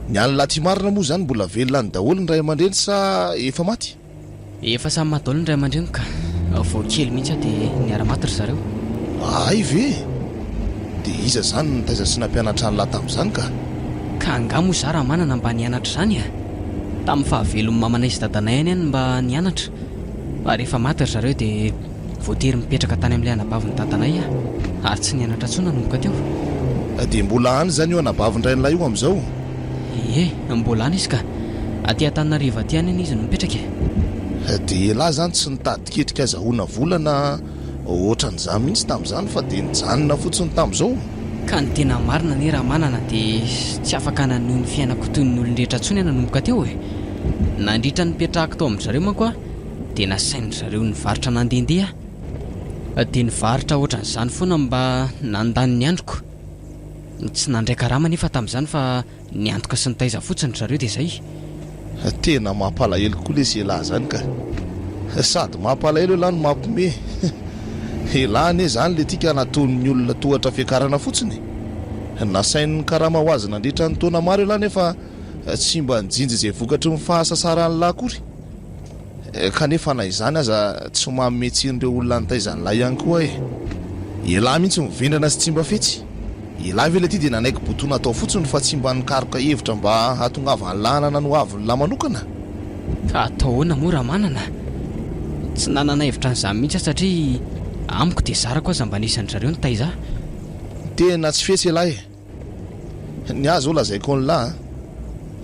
Ny an'laty marina moa zany mbola velona ny daholo ny ray aman-dreny sa efa maty? Efa samy maty daholo ny ray aman-dreny ka vao kely mihitsy dia niara-maty ry zareo. Ay ve? Dia iza zany ny taiza sy nampianatra an'lahy tamin'izany ka? Ka angamo za raha manana mba nianatra zany a. Tamin'ny fahavelon'ny mamanay sy dadanay any mba nianatra. Fa rehefa maty ry zareo dia voatery mipetraka tany amin'ilay anabavin'ny dadanay ary tsy nianatra tsona nomboka teo. Dia mbola any zany io anabavin-dray n'lahy io amin'izao? Mbola any izy ka aty Antananarivo aty any izy no mipetraka. Dia lahy zany tsy nitady ketrika azahoana volana ohatran'izany mihitsy tamin'izany fa dia nijanona fotsiny tamin'izao. Ka ny tena marina ny raha manana dia tsy afaka nanohy ny fiainako toy ny olon-drehetra tsony nanomboka teo nandritra ny petrahako tao amin'ny zareo manko dia nasainy zareo nivarotra nandehandeha dia nivarotra ohatran'izany foana mba nandany ny androko. Tsy nandray karama nefa tamin'izany fa niantoka sy nitaiza fotsiny zareo dia izay. Tena mampalahelo koa le zelahy zany ka. Sady mampalahelo lahy no mampime. Elany zany le tika nataon'ny olona tohatra fiakarana fotsiny. Nasain'ny karama ho azy nandritra ny taona maro lahy nefa tsy mba nijinjy izay vokatry ny fahasasaran'ny lahy akory. Kanefa na izany aza tsy mametsian'ireo olona nitaizany lahy ihany koa Elahy mihitsy mivendrana sy tsy mba fetsy. Elahy ve le ty dia nanaiky botona atao fotsiny fa tsy mba nikaroka hevitra mba hatongavany lahy nanoaviny lahy manokana. Ka atao hoana moa raha manana? Tsy nanana hevitra an'izany mihitsy satria amiko dia zarako aza mba nisan'ny zareo nitaiza. Tena tsy fetsy elahy. Ny azo lazaiko ny lahy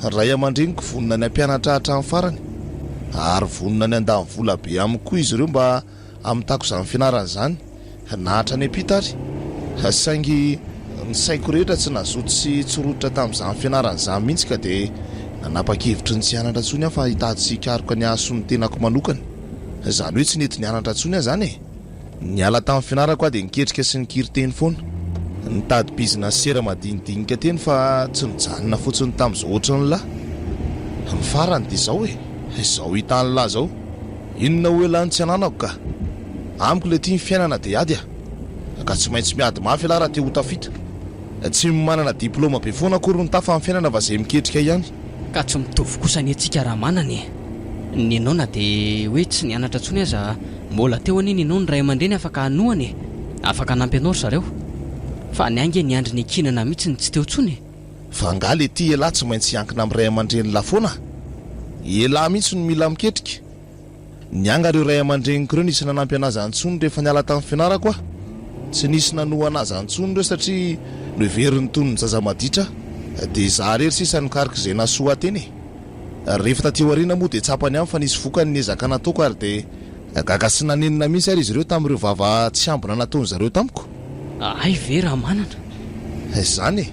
ray aman-dreniko vonona ny ampianatra hatramin'ny farany ary vonona ny andany vola be amiko koa izy ireo mba amitako izany fianarana izany nahatra ny ampita ary. Saingy ny saiko rehetra tsy nazoto sy tsorototra tamin'izany fianarana izany mihitsy ka dia nanapa-kevitry ny tsy hianatra ntsony aho fa hitady sy hikaroka ny asony tenako manokany. Izany hoe tsy nety nianatra ntsony aho zany niala tamin'ny fianarako dia niketrika sy nikiry teny foana. Nitady business sera madinidinika teny fa tsy nijanona fotsiny tamin'izao ohatran'ny lahy. Ny farany dia izao izao hitan'ny lahy izao. Inona ho elany tsy ananako ka? Amiko le tia ny fiainana dia ady ka tsy maintsy miady mafy lahy raha te ho tafita. Tsy manana diplôma be foana akory ny tafa amin'ny fiainana fa izay miketrika ihany. Ka tsy mitovy kosa ny antsika raha manana ny anao na dia hoe tsy nianatra ntsony aza mbola teo aniny ianao ny ray aman-dreny afaka hanohany afaka nampianao ry zareo. Fa ny ange ny andry ny akinana mihitsy ny tsy teo ntsony. Fa nga le ty elahy tsy maintsy hiankina amin'ny ray aman-dreny lafoana. Elahy mihitsy no mila miketrika. Nianga ireo ray aman-dreniko ireo nisy nanampy anazy antsony rehefa niala tamin'ny fianarako aho. Tsy nisy nanoha anazy antsony ireo satria noheveriny toy ny zaza maditra dia izaho rery sisa nikaroka izay nasoa teny. Rehefa taty aoriana moa dia tsapany aminy fa nisy vokany niezaka nataoko ary dia gaga sy nanenina mihitsy ary izy ireo tamin'ireo vava tsy ambina nataony zareo tamiko. Ay ve raha manana? Izany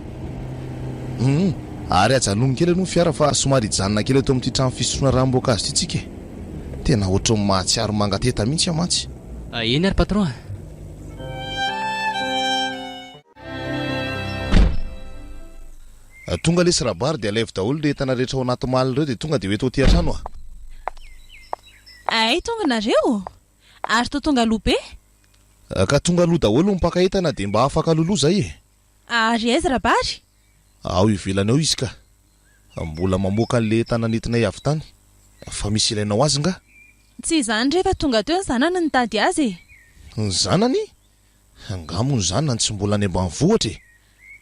ary ajanony kely aloha fiara fa somary hijanona kely eto amin'ity trano fisotroana ranom-boankazo ity tsika. Tena ohatran'ny mahatsiaro mangateta mihitsy amantsy. Eny ary patron. Tonga lesy rabary dia alaivo daholo le entana rehetra ao anaty malina ireo dia tonga dia hoeto aty an-trano Ay tonga nareo ary tonga aloha be. Ka tonga aloha daholo mipaka entana dia mba afaka loloha zay Ary aiza rabary? Ao ivelany ao izy ka. Mbola mamoaka an'le entana nentinay avy tany. Fa misy ilainao azy nga? Tsy izany rehefa tonga teo ny zanany nitady azy. Ny zanany? Angamo ny zanany tsy mbola any ambanivohitra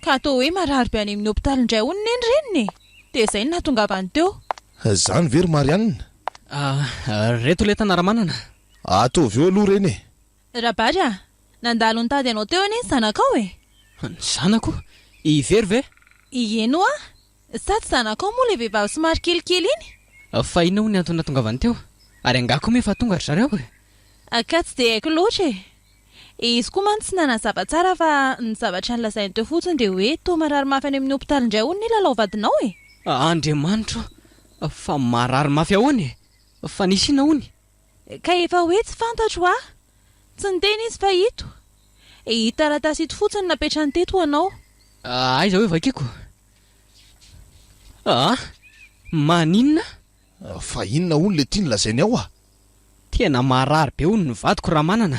Ka atao hoe marary be any amin'ny hopitaly indray hono ny reniny dia izay no nahatongavany teo. Zany very Marianina? Reto le tana raha manana. Ataovy eo aloha reny Rabary nandalo nitady anao teo anie ny zanakao Ny zanako? Ivery ve? Ieno sa tsy zanakao moa le vehivavy somary kelikely iny? Fa inona hono ny antony nahatongavany teo? Ary angako me fa tonga ry zareo Ka tsy dia haiko loatra izy koa man tsy nanazava tsara fa ny zavatra nilazainy teo fotsiny dia hoe toa marary mafy any amin'ny hopitaly indray hono ny lalao vadinao Andriamanitra, fa marary mafy ahoany? Fa nisy inona hony? Ka efa hoe tsy fantatro tsy niteny izy fa ito taratasy ito fotsiny napetrany teto anao. Aiza hoe vakiko? Maninona? Fa inona hono le tia nylazainy ao Tena marary be hono ny vadiko raha manana.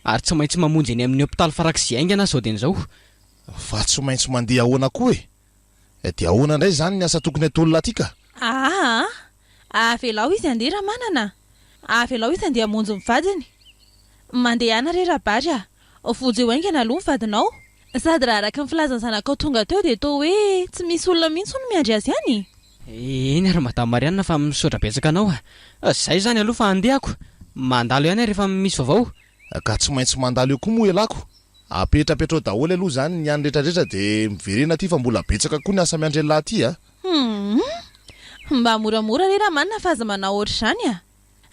Ary tsy maintsy mamonjy eny amin'ny hôpitaly farak'izay aingana sao dian'izao. fa tsy maintsy mandeha ahoana koa dia ahoana indray zany ny asa tokony atolona aty ka avelao izy andeha raha manana. Avelao izy andeha hamonjy ny vadiny. Mandeha ana re rabary vojo eo aingana aloha ny vadinao. Sady raha araka ny filazan'ny zanakao tonga teo dia toa hoe tsy misy olona mihitsy no miandry azy any. Eny ary Madame Marianina fa misaotra betsaka anao Zay zany aloha fa andehako. Mandalo ihany rehefa misy vaovao. Ka tsy maintsy mandalo eo koa moa elako. Apetrapetrao daholo aloha zany ny any rehetrarehetra dia miverena aty fa mbola betsaka koa ny asa miandry lahy aty Mba moramora re raha manana fa aza manao ohatr'izany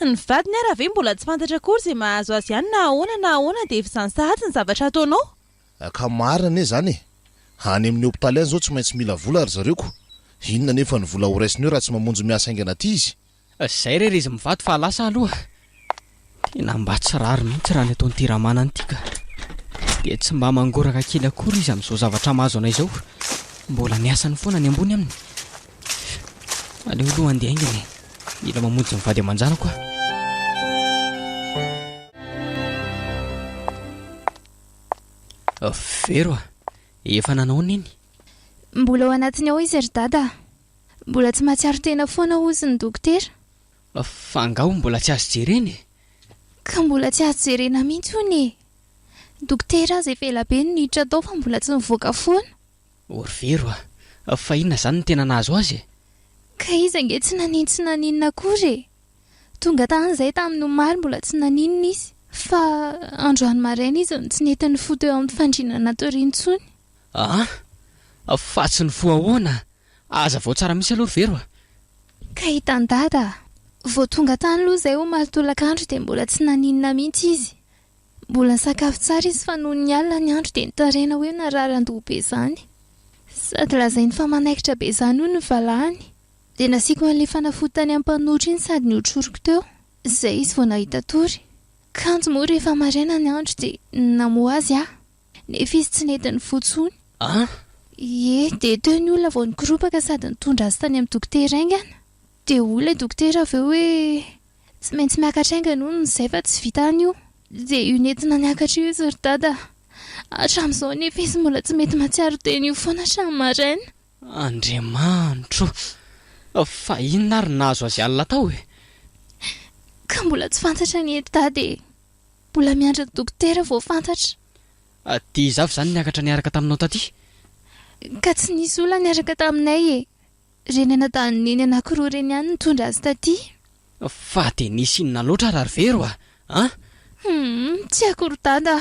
Ny vadiny raha ve mbola tsy fantatra akory izay mahazo azy ihany na ahoana dia efa izany sahatsy ny zavatra ataonao. Ka marina zany any amin'ny hôpitaly any zao tsy maintsy mila vola ry zareo ko. Inona nefa ny vola ho raisiny eo raha tsy mamonjy miasa aingana aty izy. Zay rery izy mivady fa lasa aloha. Tena mba tsy rary mihitsy raha ny ataon'ity ramanana ity ka. Dia tsy mba mangoraka kely akory izy amin'izao zavatra mahazo anay izao. Mbola niasany foana ny ambony aminy. Aleo aloha andeha aingana. Mila mamonjy mivady aman-jana koa. Vero efa nanao neny? Mbola ao anatiny ao izy ry dada. Mbola tsy mahatsiaro tena foana hozy ny dokotera. Fangao mbola tsy azo jereny. Ka mbola tsy azo jerena mihitsy hony. Dokotera azy efa ela be ny niditra tao fa mbola tsy mivoaka foana. Ory Vero fa inona zany ny tena nahazo azy? Ka izy ange tsy naninona akory. Tonga tany izay tamin'ny omaly mbola tsy naninona izy. Fa androany maraina izy no tsy nety ny fo teo amin'ny fandrinana torintsony. Fa tsy ny fo ahoana. Aza vao tsara misy aloha Vero Ka hitany dada. Vao tonga tany aloha izay omaly tolakandro dia mbola tsy naninona mihitsy izy. Mbola sakafo tsara izy fa noho ny alina ny andro dia nitarena hoe nararan-doha be izany. Sady lazainy fa manaikitra be izany hoy ny valahany. Dia nasiako an'ilay fanafody amin'ny mpanoatra iny sady niotroroko teo. Izay izy vao nahita tory. Kanto moa rehefa maraina ny andro dia namoa azy nefa izy tsy nety ny fotsony. Ie, dia teo ny olona vao nikoropaka sady nitondra azy tany amin'ny dokotera aingana. Dia olona dokotera avy eo hoe tsy maintsy miakatra aingana hono izay fa tsy vitany io. Dia io nentina niakatra io izy ry dada. Hatramin'izao nefa izy mbola tsy mety mahatsiaro teny io foana hatramin'ny maraina. Andriamanitro. Fa inona ary nahazo azy alina tao Ka mbola tsy fantatra ny ety dada mbola miandry ny dokotera vao fantatra. Dia izavy zany niakatra niaraka taminao taty? Ka tsy nisy olona niaraka taminay Reny anadany neny anankiroa reny ihany nitondra azy taty. Fa dia nisy inona loatra raha Vero Tsy akory dada.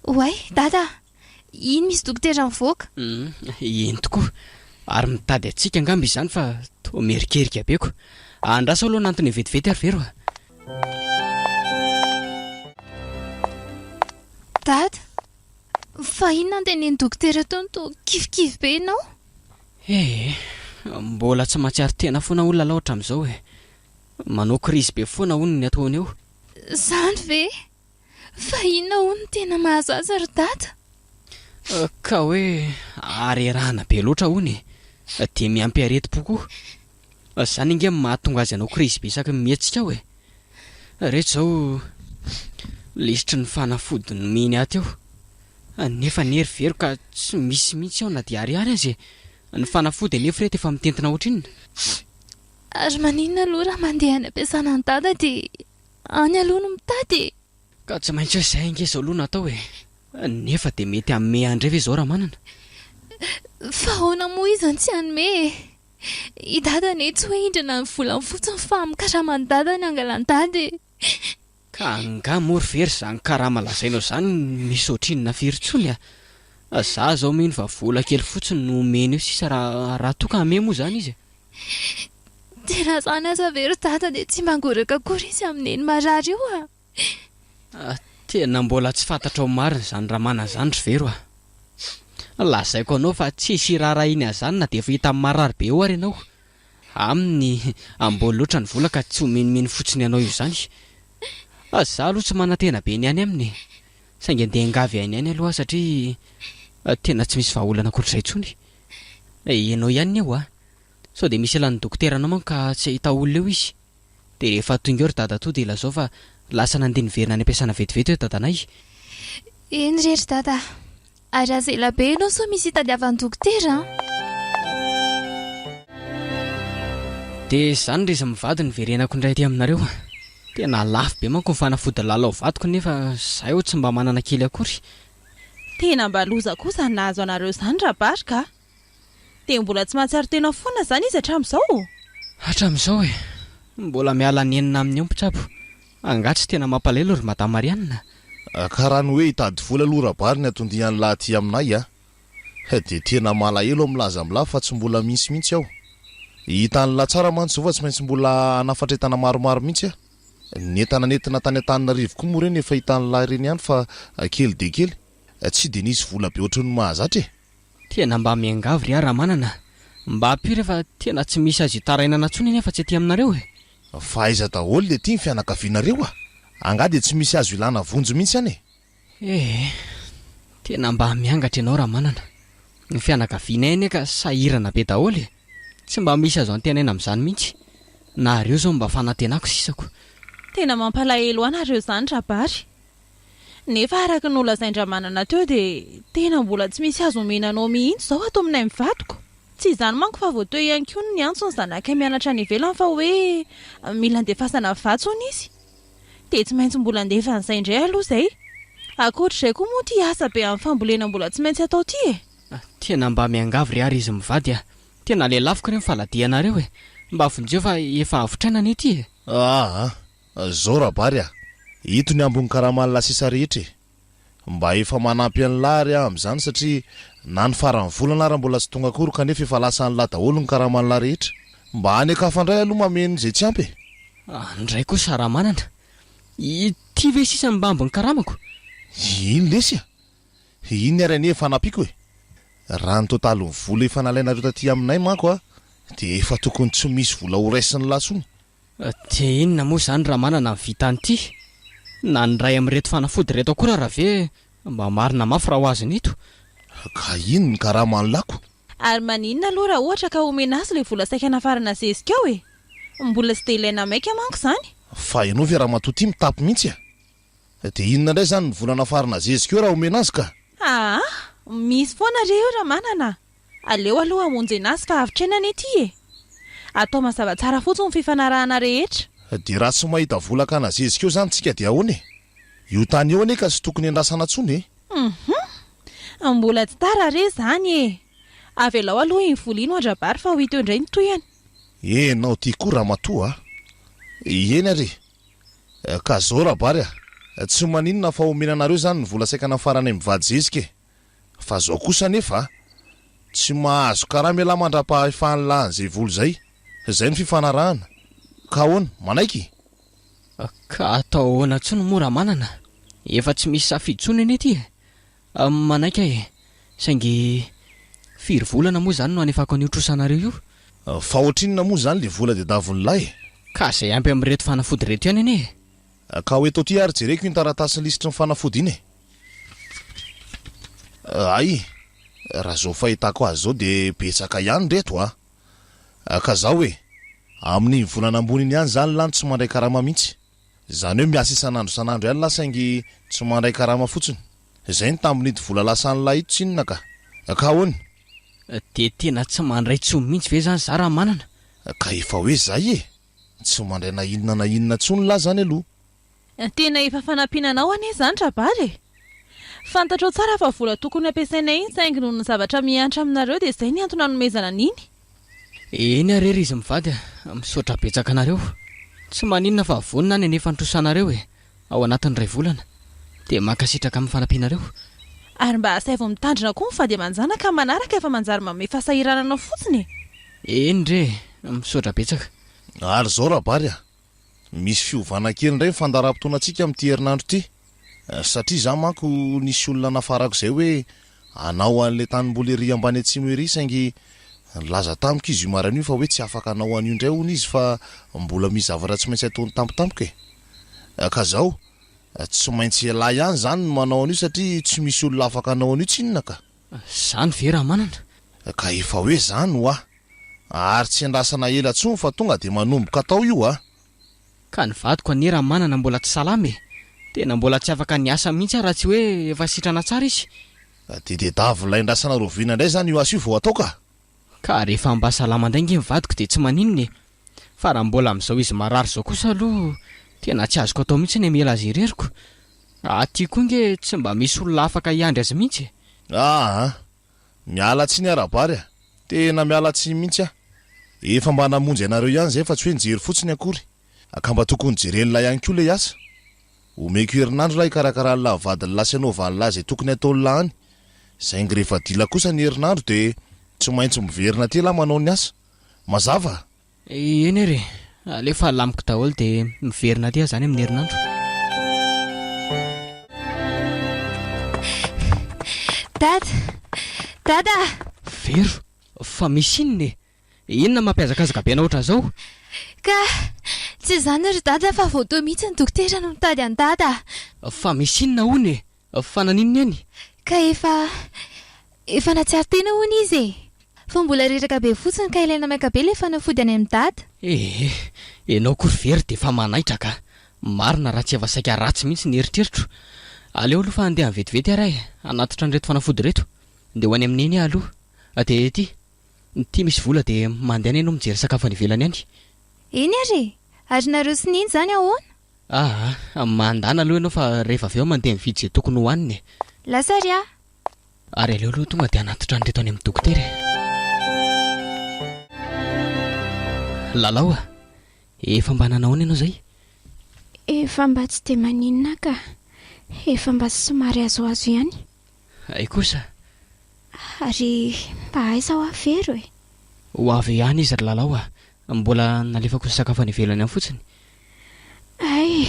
Oay dada, iny misy dokotera mivoaka. Eny tokoa. Ary mitady atsika angamba izany fa toa merikerika beko. Andrasa aloha nantony vetivety ary Vero Dada, fa inona antenen'ny dokotera tao toa kifikivy be ianao? Mbola tsy mahatsiaro tena foana olona laotra amin'izao manao krizy be foana hono ny ataony eo. Zany ve? Fa inona hono tena mahazo azy ry dada? Ka hoe arerahana be loatra hony dia miampy areti-po koa. Zany inge mahatonga azy anao krizy be isaky mihetsika rehetra zao lisitry ny fanafody nomeny aty eo. Nefa nery Vero ka tsy misy mihitsy ao na dia ariary azy. Ny fanafody nefa rehetra efa mitentina ohatr'inona. Ary maninona aloha raha mandeha any ampiasana ny dada dia any aloha no mitady. Ka tsy maintsy hoe izay inge izao aloha natao nefa dia mety hanome andray ve izao raha manana. Fa ahoana moa izy tsy hanome? I dada ane tsy hoe indrana ny volany fotsiny fa mikaramany dada ny angalany dada. Ka anga mory Vero izany karama lazainao izany misy ohatrinona firy-tsony Za zao mino fa vola kely fotsiny no omeny eo sisa raha toka hame moa zany izy. Tena zany aza Vero dada dia tsy mangoraka akory izy amin'eny marary io Tena mbola tsy fantatra ao marina izany raha manana izany ry Vero Lazaiko anao fa tsisy raharainy azany na dia efa hita amin'ny marary be eo ary ianao. Aminy amboly loatra ny vola ka tsy homenimeny fotsiny ianao io zany. Za aloha tsy manantena be ny any aminy. Saingy andeha angavy any aloha satria tena tsy misy vahaolana akoatr'izay intsony. Ianao ihany eo a sao dia misy elan'ny dokotera namao ka tsy ahita olona eo izy dia rehefa tonga eo ry dada to dia lazao fa lasa nandeha niverina any ampiasana vetivety eo dadanay. Eny rery dada, ary aza ela be ianao sao misy hitadiavan'ny dokotera. Dia izany reza mivady ny verenako indray aty aminareo. Tena lafo be manko ny fanafody lalao vadiko nefa zahay ho tsy mba manana kely akory. Tena mba loza kosa nahazo anareo izany rabary ka. Dia mbola tsy mahatsiaro tena foana izany izy hatramin'izao. Hatramin'izao mbola miala ny enina amin'ny ompitrabo. Angatsy tena mampalahelo ry Madame Marianina. Karaha ny hoe hitady vola aloha rabary ny atondiany lahatỳ aminay dia tena malahelo milaza milafa fa tsy mbola misy mihitsy aho. Hitan'la tsara mantsy fa tsy maintsy mbola anafatretana maromaro mihitsy netana netina tany Antananarivo koa moa reny efa hitan'la ireny ihany fa kely dia kely tsy dia nisy vola be ohatran'ny mahazatra Tena mba miangavy ry raha manana. Mba apiry fa tena tsy misy azy tarainana ntsony nefa tsy aty aminareo fa aiza daholo dia tia ny fianakavianareo anga dia tsy misy azo ilana vonjo mihitsy any tena mba miangatra ianao raha manana. Ny fianakavianay neka sahirana be daholo tsy mba misy azo antenaina amin'izany mihitsy. Na reo zao mba fanantenako sisako. Tena mampalahelo anareo izany rabary. Nefa araka ny olazain-dramanana teo dia tena mbola tsy misy azo omenanao mihitsy izao ato aminay mivadiko. Tsy izany manko fa voateo ihany koa ny antsony zanakay mianatra any ivelany fa hoe mila handefasana vatsony izy. Dia tsy maintsy mbola andefa an'izay indray aloha izay. Ankoatr'izay koa moa ty asa be amin'ny fambolena mbola tsy maintsy atao ty Tena mba miangavy ry izy mivady Tena lelafiko reny faladianareo mba afonjeo fa efa avotraina ny ety zao rabary ito ny ambony karamanla sisa rehetra mba efa manampy an'lary amin'izany satria na ny farany volana raha mbola tsy tonga akory kanefa efa lasa an'la daholo ny karamanla rehetra mba hanekafan indray aloha mameno izay tsy ampy ndray koa sara manana ity ve sisa mba ambony karamako iny lesy iny arany efa nampiako raha ny totaliny vola efa nalainareo taty aminay manko dia efa tokony tsy misy vola ho raisiny latsony dia inona moa izany raha manana vita an'ity na ny ray amin'reto fanafody reto akora raha ve mba marina mafy raha ho azy nito ka ino ny karaha manolako ary maninona aloha raha ohatra ka omena azy ilay vola saika nafarana zezika ao mbola tsy dia ilaina maika manko izany fa ianao ve raha matoty mitapy mihitsy dia inona indray izany ny vola nafarana zezika eo raha omena azy ka misy foana reo raha manana aleo aloha hamonjena azy fa avitraina ny ety atao mazava tsara fotsiny ny fifanarahana rehetra dia raha tsy mahita vola ka na zezika eo izany tsika dia ahoana io tany eo ane ka tsy tokony andrasana tsony mbola tsy tara re izany avy alao aloha iny vola iny andrabary fa ho hita eo indray ny toyany enao ty koa raha matoa eny ary ka zao rabary tsy maninona fa omenanareo izany ny vola saika nafarana mivady zezika fa zao kosa nefa tsy mahazo karaha miala mandra-pahafan'lan'izay volo zay ny fifanarahana ka ahoana manaiky ka atao ahoana ntsony moa raha manana efa tsy misy safidy tsony eny ety manaiky saingy firy volana moa izany no anefako ny otrosanareo io fa ohatrinona moa izany le vola dia davon'lahy ka izay ampy amin'reto fanafody rehetra ihany ene ka hoe tao ty ary jereko iny taratasiny lisitry ny fanafody iny ay raha zao fahitako azy zao dia betsaka ihany reto ka zaho hoe amin'ny volana ambony iny ihany izany lany tsy mandray karama mihitsy izany hoe miasa isan'andro san'andro ihany lasaingy tsy mandray karama fotsiny izay ny tamin'ity vola lasan'lahy ito tsy inona ka ahoana dia tena tsy mandray tsomy mihitsy ve izany za raha manana ka efa hoe zay tsy mandray na inona tsony lahy zany aloha tena efa fanampinanao ane izany rabary fantatrao tsara fa vola tokony ampiasaina iny saingy noho ny zavatra miantra aminareo dia izay ny antony hanomezana an'iny eny arery izy mivady misaotra betsaka anareo tsy maninona fa vonina any anefa nitrosanareo ao anatin'ny ray volana dia mankasitraka amin'ny fanampinareo ary mba asaivo mitandrina koa fa dia manjanaka manaraka efa manjary manome fahasahirananao fotsiny eny re misaotra betsaka ary zao rabary misy fiovana kely indray nyfandaram-potoanantsika amin'ity herinandro ity satria za manko nisy olona nafarako izay hoe anao an'ilay tanymbola ery ambany atsimo ery saingy laza tamiko izy io maran'io fa hoe tsy afaka anao an'io indray hono izy fa mbola misy zavatra tsy maintsy ataony tampotampoka ka zaho tsy maintsy lahy ihany izany no manao an'io satria tsy misy olona afaka anao an'io tsy inona ka izany ve raha manana Ka efa hoe zany ho ary tsy andrasana ela tsony fa tonga de manomboka atao io Ka ny vadiko any raha manana mbola tsy salamy tena mbola tsy afaka niasa mihitsy raha tsy hoe efa sitrana tsara izy de davolahy ndrasana roviana indray zany io asa io vao atao ka rehefa mba salama indray nge vadiko de tsy maninony fa raha mbola amin'izao izy marary zao kosa aloha tena tsy azoko atao mihitsy ny mela azy ireriko aty koa nge tsy mba misy olona afaka hiandry azy mihitsy miala tsy ny arabary tena miala tsy mihitsy efa mba namonjy anareo ihany zay fa tsy hoe nijery fotsiny akory aka mba tokony jeren'la ihany koa le asa omeko herinandro lahy ikarakarany la vadiny lasanao vanila zay tokony ataolona any zay ngy rehefa dila kosa ny herinandro de tsy maintsy miverina ty lahy manao ny asa mazava eny ery alefa lamiko daholo de miverina ty zany amin'ny herinandro Dada vero fa misy inona mampiazakazaka be anao oatra zao ka tsy zany ry dada fa voatoa mihitsy ny dokotera no mitady any dada fa misy inona hony fa naninona eny ka efa natsiary tena hony izy fa mbola reraka be fotsiny ka ilaina maika be le fanafody any amin'ny dada enao kory very de fa manaitra ka marina raha tsy ava saika ratsy mihitsy ny eritreritro aleo aloha fa andeha vetivety aray anatitra an'ireto fanafody reto de ho any amin'iny aloha de ty misy vola de mandeha any ianao mijery sakafo any ivelany any eny ary nareo sy niny zany ahoana mandana aloha ianao fa rehefa avy eo mandeha mividy zay tokony hohaniny lasa ry ary aleo aloha tonga de anatitra an'ireto any amin'ny dokotera lalao efa mba nanaona ianao zay efa mba tsy de maninona ka efa mba somary azoazo ihany ay kosa ary mba aiza ho avero ho avy ihany izy ry lalao mbola nalefako ny sakafo any ivelany any fotsiny ay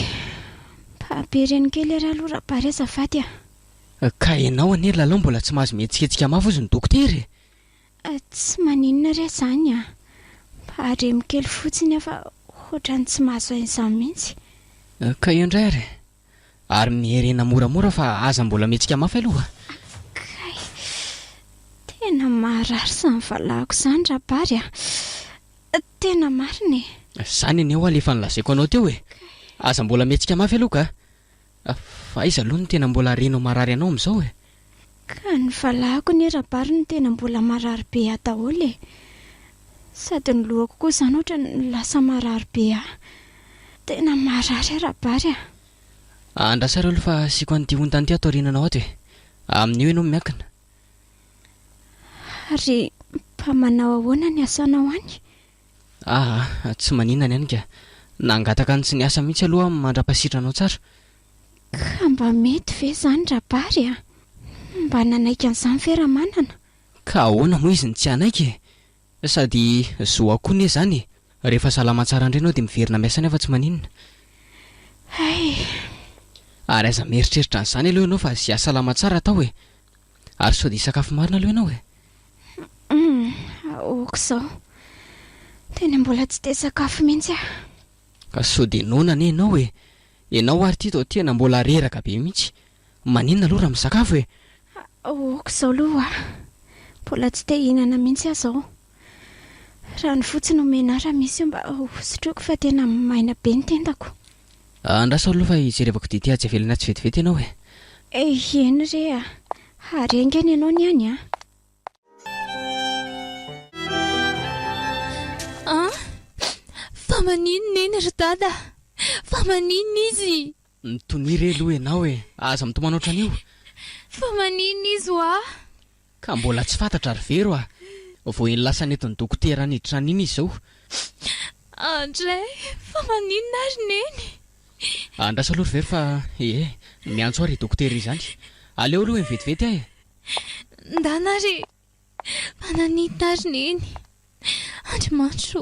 pabereny kely raha aloha raha bare azafady ka ianao anery lalao mbola tsy mahazo mihetsiketsika mafy ozy ny dokotera tsy maninona re zany paremy kely fotsiny fa ohatrany tsy mahazo ain'izany mihitsy ka indray ary mierena moramora fa aza mbola mihetsika mafy aloha kay tena marary sy nivalahako zany raha bary tena marina zany eny eo alefa nilazaiko anao teo aza mbola mihetsika mafy aloha ka fa izy aloha ny tena mbola renao marary anao amin'izao ka nivalahako ny raha bary ny tena mbola marary be daholo sady ny lohako koa zany ohatra ny lasa marary be tena marary raha bary andrasareo aloha fa siko an'ity ontany ty atao rinanao ato amin'io ianao miakina ary mba manao ahoana ny asanao any tsy maninana ihany ka nangataka ny tsy ny asa mihitsy aloha mandra-pasitranao tsara ka mba mety ve zany raha bary mba nanaika an'izany fiarahamanana ka ahoana moa izy ny tsy anaiky sady zoa koa ne zany rehefa salama tsara indray anao de miverina miasany afa tsy maninona ary aza mieritreritra n'izany aloha ianao fa zia salama tsara atao ary sao de sakafo marina aloha ianao aoko zao tena mbola tsy de sakafo mihitsy ka sao de nonana ianao ianao ary ty tao tena mbola reraka be mihitsy maninona aloha raha misakafo aoko zao aloha mbola tsy te hihinana mihitsy zao raha ny fotsiny omena raha misy mba sotroko fa tena maina be ny tentako andrasa aloha fa ijerevako dity atsy avelana tsy vetivety ianao eny re ary engany ianao ny any fa maninona eny ry dada fa maninona izy nitoniry aloha ianao aza mitomana ohatran'io fa maninona izy ka mbola tsy fantatra ry vero vao eny lasa netiny dokotera niditra n'iny izy zao andray fa maninona ary neny andrasa aloha ry vero fa miantso ary dokotera izany aleo aloha mivetivety ndanary mananidina ary neny andriamanitro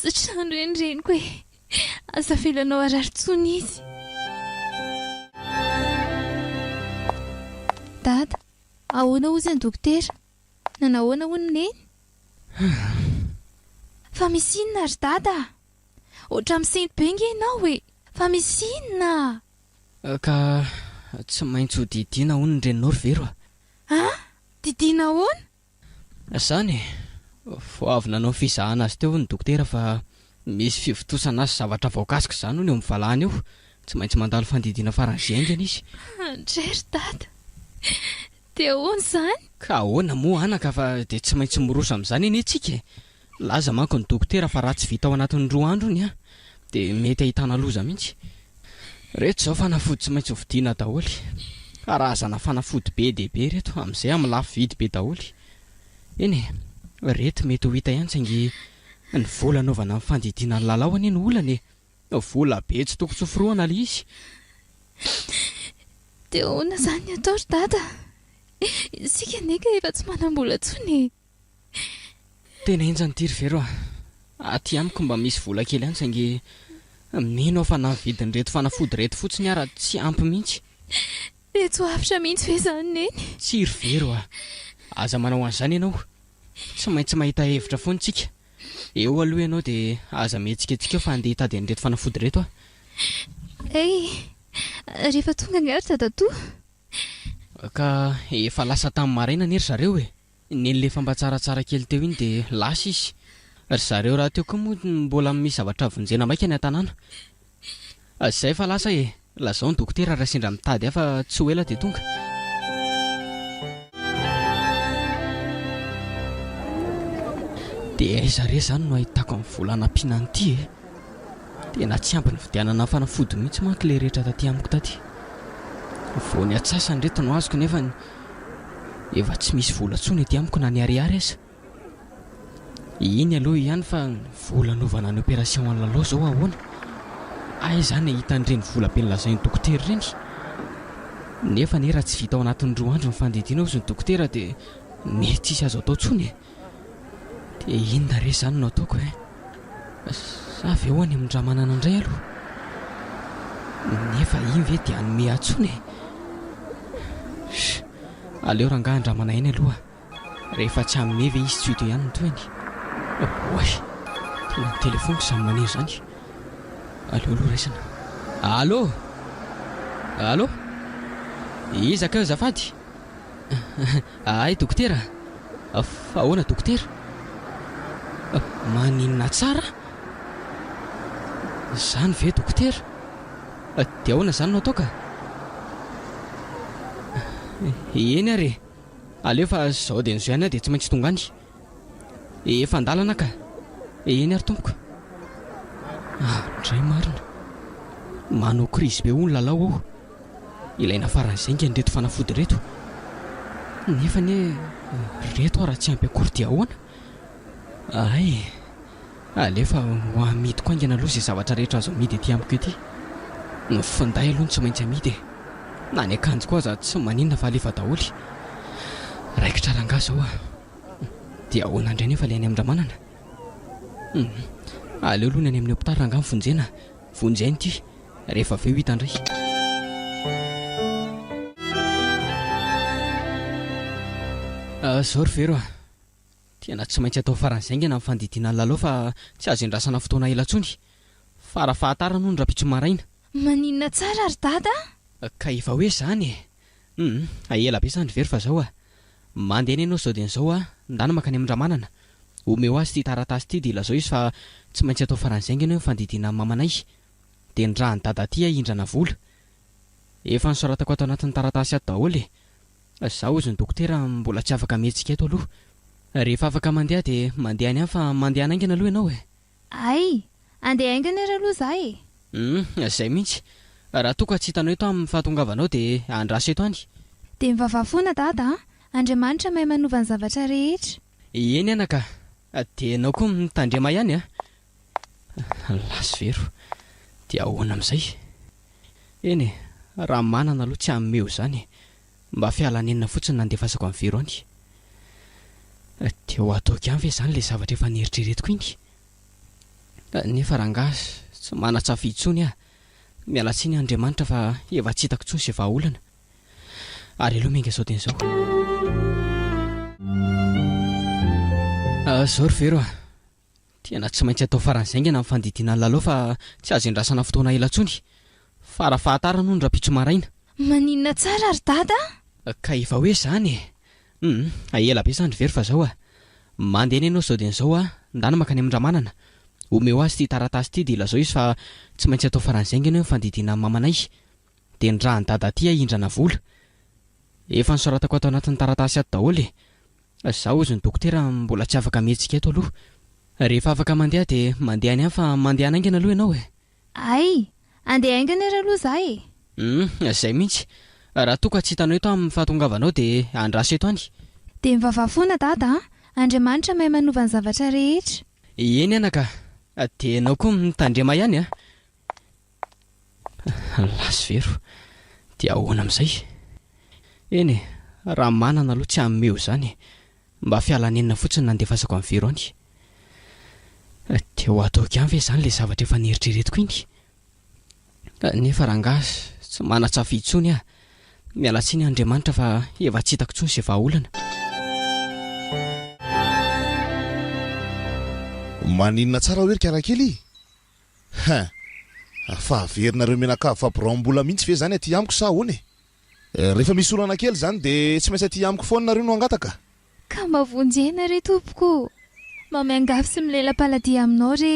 zatrano renireny aza velanao ararintsony izy dada ahoana ozy ny dokotera nanahoana hono neny fa misy inona ry dada ohatra misenty be nge ianao fa misy inona ka tsy maintsy ho didina hono ny reninao ry vero didina ahoana Zany vo avy nanao fizahana azy teo ny dokotera fa misy fivitosana azy zavatra voakasika izany no eo mivalahany eo, tsy maintsy mandalo fandidiana faran'zengana izy. Andrery dada, dia hoana izany? Ka ahoana moa anaka fa dia tsy maintsy miroso amin'izany eny antsika. Laza manko ny dokotera fa raha tsy vita ao anatin'ny 2 andro ny dia mety ahitana loza mihitsy. Reto izao fanafody tsy maintsy hovidiana daholy, karazana fanafody be dia be reto, amin'izay amin'ny lafo vidy be daholy. Eny reto mety ho hita ihany saingy ny vola anaovana amin'ny fandidiana ny lalao anie ny olana vola be tsy toko tsoforoana ilay izy. Dia hoana izany atao ry dada? Isika neka efa tsy manam-bola intsony. Tena enjany ity ry vero aty amiko mba misy vola kely ihany saingy mino fa na vidiny reto fanafody reto fotsiny ara tsy ampy mihitsy. Reto afitra mihitsy ve izany neny? Tsy ry vero aza manao an'izany ianao, tsy maintsy mahita hevitra foana tsika. Eo aloha ianao dia aza mihetsiketsika eo fa andeha hitady an'ireto fanafody reto rehefa tonga angary dadatoa. Ka efa lasa tamin'ny maraina nery zareo neny fa mba tsaratsara kely teo iny dia lasa izy. Ry zareo raha teo koa moa mbola misy zavatra vonjena maika ny an-tanàna. Izay fa lasa lazao ny dokotera raha sendra mitady afa tsy ho ela dia tonga. Dia aiza re izany no ahitako amin'ny volana am-pihinan'ity tena tsy ampy ny vidianana fanafody mihitsy manko ilay rehetra taty amiko taty. Vao ny atsasany reto no azoko nefa efa tsy misy vola intsony ety amiko na ny ariary aza. Iny aloha ihany fa vola anaovana ny opération ny lalao izao ahoana. Izany hitan'ireny vola be nilazain'ny dokotera ireny. Nefa raha tsy vita ao anatin'ny 2 andro ny fandidiana ozy ny dokotera dia mety tsisy azo atao intsony. Dia inona re izany no ataoko sa ve ho any amin'ny ramanana indray aloha? Nefa iny ve dia hanome atsony aleo rangahy andramana eny aloha, rehefa tsy hanome ve izy tsy hito ihany ny toeny. Oay, tena ny telefoniko izany maneho izany. Aleo aloha raisina. Allo? Iza ka azafady? Ay dokotera. Fa ahoana dokotera? Maninona tsara? Izany ve dokotera? Dia ahoana izany no atao ka? Eny ary, aleo fa izao dia nizo ihany dia tsy maintsy tonga any. Efa andalana ka? Eny ary tompoko. Indray marina, manao krizy be hono lalao aho. Ilaina faran'izay reto fanafody reto. Nefa reto raha tsy ampy akory dia ahoana? Aleo fa ho amidiko aingana aloha izay zavatra rehetra azo amidy ety amiko ety. Ny finday aloha tsy maintsy amidy. Na ny akanjo koa aza tsy maninona fa alefa daholy. Raikitra rangahy izao dia ahoana indray nefa ilay any amin-dramanana? Aleo aloha ny any amin'ny hopitaly rangahy mifonjena. Vonjeny ity rehefa avy eo hita indray. Zao ry vero tena tsy maintsy atao faran'zaingana amin'ny fandidiana ny lalao fa tsy azo endrasana fotoana ela intsony. Fara-fahatarana hono raha-pitso maraina. Maninona tsara ry dada? Ka efa hoe izany ela be izany vero fa izao mandeha eny ianao izao dia izao ndana makany amin-dramanana. Omeo azy ity taratasy ity dia ilazao izy fa tsy maintsy atao faran'zaingana eo fandidiana mamanay. Dia ny raha ny dada aty hindrana vola. Efa nisoratako ato anatin'ny taratasy ato daholy. Izaho ozy ny dokotera mbola tsy afaka mihetsika eto aloha. Rehefa afaka mandeha dia mandeha any fa mandeha anaingana aloha ianao Ay, andeha aingana ary aloha izaho izay mihitsy. Raha toa ka tsy hitanao eto amin'ny fahatongavanao dia andraso eto any. Dia mivavah foana dada, Andriamanitra mahay manova ny zavatra rehetra. Eny anaka, dia ianao koa mitandrema ihany lasy vero, dia ahoana amin'izay? Eny raha manana aloha tsy hameo izany, mba fialanenina fotsiny nandefasako amin'ny vero any. Dia ho ataoko ihany ve izany ilay zavatra efa nieritreretiko iny? Nefa rangahy tsy mana-tsafidy intsony miala tsiny Andriamanitra fa efa tsy hitako intsony sy vahaolana. Ary aloha menga izao dia izao. Izao ry vero tena tsy maintsy atao faran'zaingana amin'ny fandidiana ny lalao fa tsy azo endrasana fotoana ela intsony. Fara-fahatarana hono raha-pitso maraina. Maninona tsara ry dada? Ka efa hoe izany ela be izany vero fa izao mandeha ny ianao zao dia n'izao ndana makany amin'ny ramanana omeo azy ity taratasy ity dia ilazao izy fa tsy maintsy atao faran'izay ianao fandidiana mamanay dia ny raha ny dada aty ahindrana vola efa nisoratako ato anatin'ny taratasy ato daholo zaho ozy ny dokotera mbola tsy afaka mihetsika eto aloha rehefa afaka mandeha dia mandeha any fa mandeha anaingana aloha ianao ay andeha aingana ary aloha za zay mihitsy raha toka tsy hitanao eto amin'ny fahatongavanao dia andraso eto any dia mivavafoana dada Andriamanitra mahay manova ny zavatra rehetra eny anaka dia ianao koa mitandrema ihany lasy vero dia ahoana amin'izay eny raha manana aloha tsy hanomeo izany mba fialanenina fotsiny nandefasako amin'ny vero any dia ho ataoko ihany ve izany ilay zavatra efa nieritreretiko iny nefa rangazy tsy mana-tsafidy intsony miala tsiny Andriamanitra fa efa tsy hitako intsony izay vahaolana maninona tsara hoe karakely fa averinareo menakavy fampirambola mihitsy ve zany aty amiko sa ahoana rehefa misy olana kely zany dia tsy maintsy aty amiko foana nareo no angataka ka mavonjena re tompoko mamiangafy sy milela-palady aminao re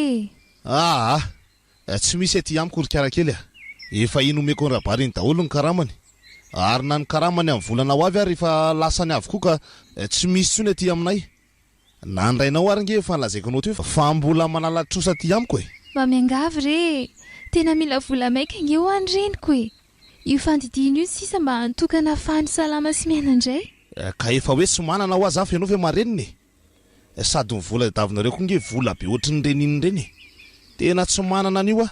tsy misy aty amiko ry karakely efa inomeko ny rabary ny daholo ny karamany ary na ny karamany amin'ny volana ho avy ary rehefa lasany avokoa ka tsy misy tsony aty aminay nandrainao ary nge efa nalazaiko anao teo fa mbola manalatrosa aty amiko mamiangavy re tena mila vola maika nge ho any reniko io fandidina io sisa mba hantokana fany salama sy miaina indray ka efa hoe tsy manana ho azy afy ianao fa mareniny sady mivola davinareo koa nge vola be ohatry ny reniny reny tena tsy manana an'io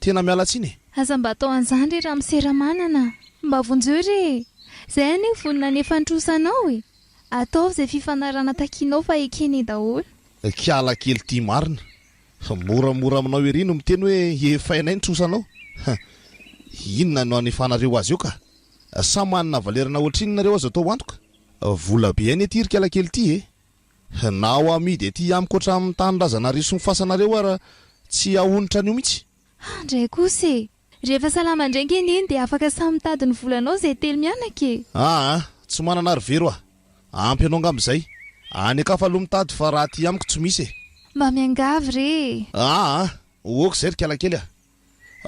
tena miala tsiny aza mba atao an'izany re raha miseramanana mba vonjeo re zay any vonina nefa nitrosanao ataovy izay fifanarana takinao fa ekeny daholo kiala kely ty marina moramora aminao ery no miteny hoe efainay nitrosanao inona no anefanareo azy io ka sa manana valerana ohatrinareo azy atao antoka vola be any aty ry kiala kely ty na ho amidy aty amiko oatra amin'ny tanindrazana riso ny fasanareo ara tsy ahonitra an'io mihitsy ndray kosa rehefa salama ndraingeny eny dia afaka samy mitady ny volanao zay telo mianaka tsy manana ry vero ampy anao ngambizay any akafa aloha mitady fa raha ty amiko tsy misy mba miangavy re oko zay ry kiala kely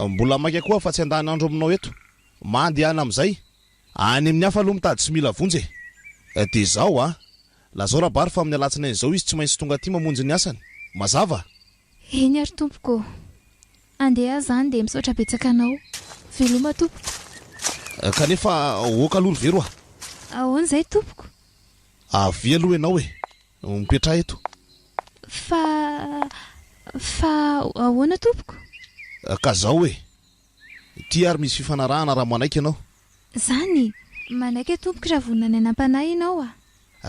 mbola maika koa fa tsy andahanandro aminao eto mandehana amin'izay any amin'ny hafa aloha mitady tsy mila vonjy dia zao lazao rabary fa amin'ny alatsinainy izao izy tsy maintsy tonga aty mamonjy ny asany mazava eny ary tompoko andeha zany dia misaotra betsaka anao veloma tompoko kanefa oka aloha ry vero ahoana izay tompoko avy aloha ianao mipetra eto fa ahoana tompoko ka zao ty ary misy fifanarahana raha manaiky ianao zany manaiky tompoko raha vonina ny anampanahy ianao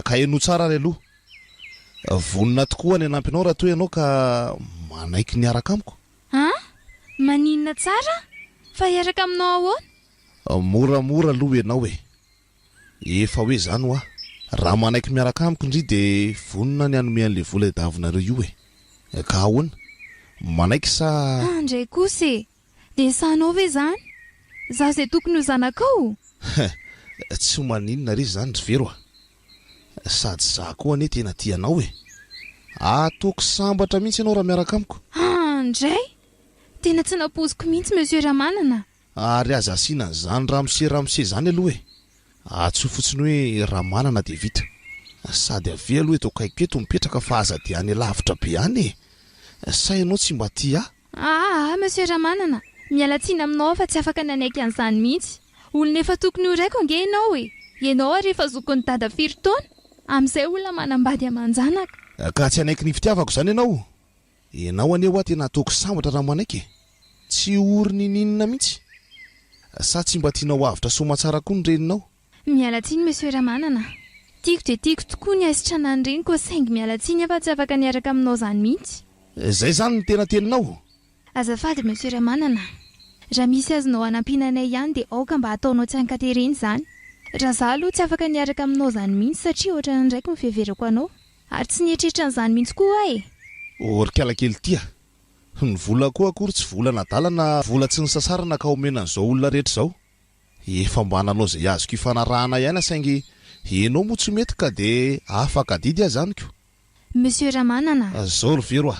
ka eno tsara ry aloha vonina tokoa ny anampinao raha toy ianao ka manaiky niaraka amiko maninona tsara fa hiaraka aminao ahoana moramora aloha ianao efa hoe zany raha manaiky miaraka amiko indri dia vonina ny anomean'le vola davinareo io ka ahoana manaiky sa ndray kosa dia sanao ve zany zaho izay tokony ho zanakao tsy maninona re zany ry vero sady za koa ane tena tianao ataoko sambatra mihitsy ianao raha miaraka amiko ndray tena tsy napoziko mihitsy monsieur ramanana ary aza asiana zany ramose zany aloha atso fotsiny hoe ramanana dia vita sady ave aloha eto kaiko eto mipetraka fa aza dia any lavitra be any sa ianao tsy mba ty monsieur ramanana miala tsiny aminao fa tsy afaka nanaiky an'izany mihitsy olona efa tokony ho raiko ange ianao ianao ary efa zokony dada firy taona amin'izay olona manambady aman-janaka ka tsy anaiky ny fitiavako izany ianao aneo tena ataoko sambatra raha manaiky tsy oriny ninona mihitsy sa tsy mba tianao avitra somatsara koa ny reninao miala tsiny monsieur ramanana tiako dia tiako tokoa ny asitrana ny reniko saingy miala tsiny fa tsy afaka niaraka aminao zany mihitsy zay zany ny tena teninao azafady monsieur ramanana raha misy azonao anampinanay ihany dia aoka mba ataonao tsy hankatereny zany raha za aloha tsy afaka niaraka aminao zany mihitsy satria ohatrany ndraiky mifeverako anao ary tsy nietrehitra n'izany mihitsy koa ory kiala kely tya ny vola koa akory tsy vola nadalana vola tsy ny sasarana ka omena n'izao olona rehetra izao efa mba nanao izay azoko ifanarahana ihany saingy ianao moa tsy mety ka dia afaka didy azy zaniko monsieur Ramanana. Zao ry vero a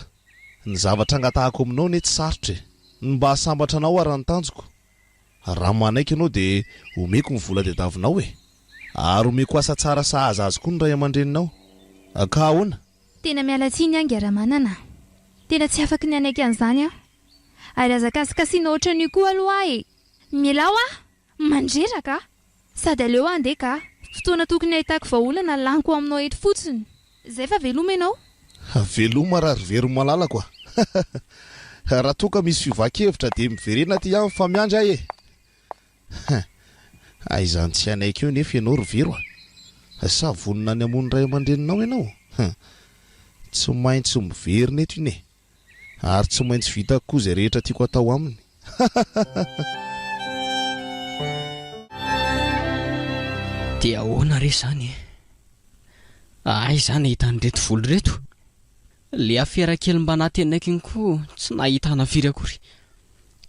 ny zavatra angatahako aminao ne tsy sarotra ny mba sambatra anao ary nytanjoko raha manaiky ianao dia omeko ny vola diadavinao ary omeko asa tsara sahaza azy koa ny ray aman-dreninao ka ahoana Tena miala tsiny angy Ramanana. Tena tsy afaka ny anaiky an'izany aho. Ary azakasikasiana ohatran'io koa aloha Milao mandreraka sady aleo andeha ka fotoana tokony ahitako vahaolana laniko aminao eto fotsiny. Zay fa veloma ianao? Veloma raha ry vero malalako raha toka misy fivakevitra dia miverena ty ihany fa miandry ahy aizany tsy anaiky eo nefa ianao ry vero sa vonona ny amony ray aman-dreninao ianao tsy maintsy miverina eto iny ary tsy maintsy vitako koa izay rehetra tiako atao aminy dia ahoana re zany zany hitany reto volo reto le afiara kely mba natenaiky iny koa tsy nahitana firy akory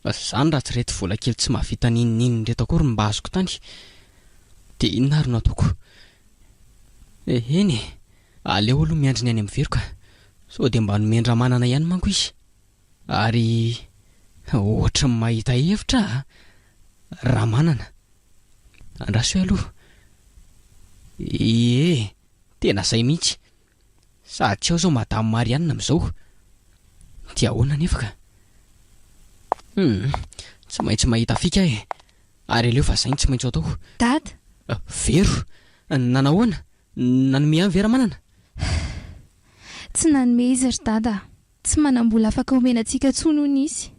zany raha tsy reto vola kely tsy mahavita nininy reto akory mba azoko tany dia inona ary no ataoko eny aleo aloha miandry ny any amin'ny veroka sao dia mba nomendra manana ihany manko izy ary ohatra ny mahita hevitra raha manana andraso aloha tena zay mihitsy sady tsy ao zao madamo Marianina amin'izao dia ahoana nefa ka tsy maintsy mahita fika ary aleo fa zay tsy maintsy atao Dada vero nanahoana nanome any vera manana tsy nanome izy ry dada tsy manam-bola afaka omenantsika tsony hono izy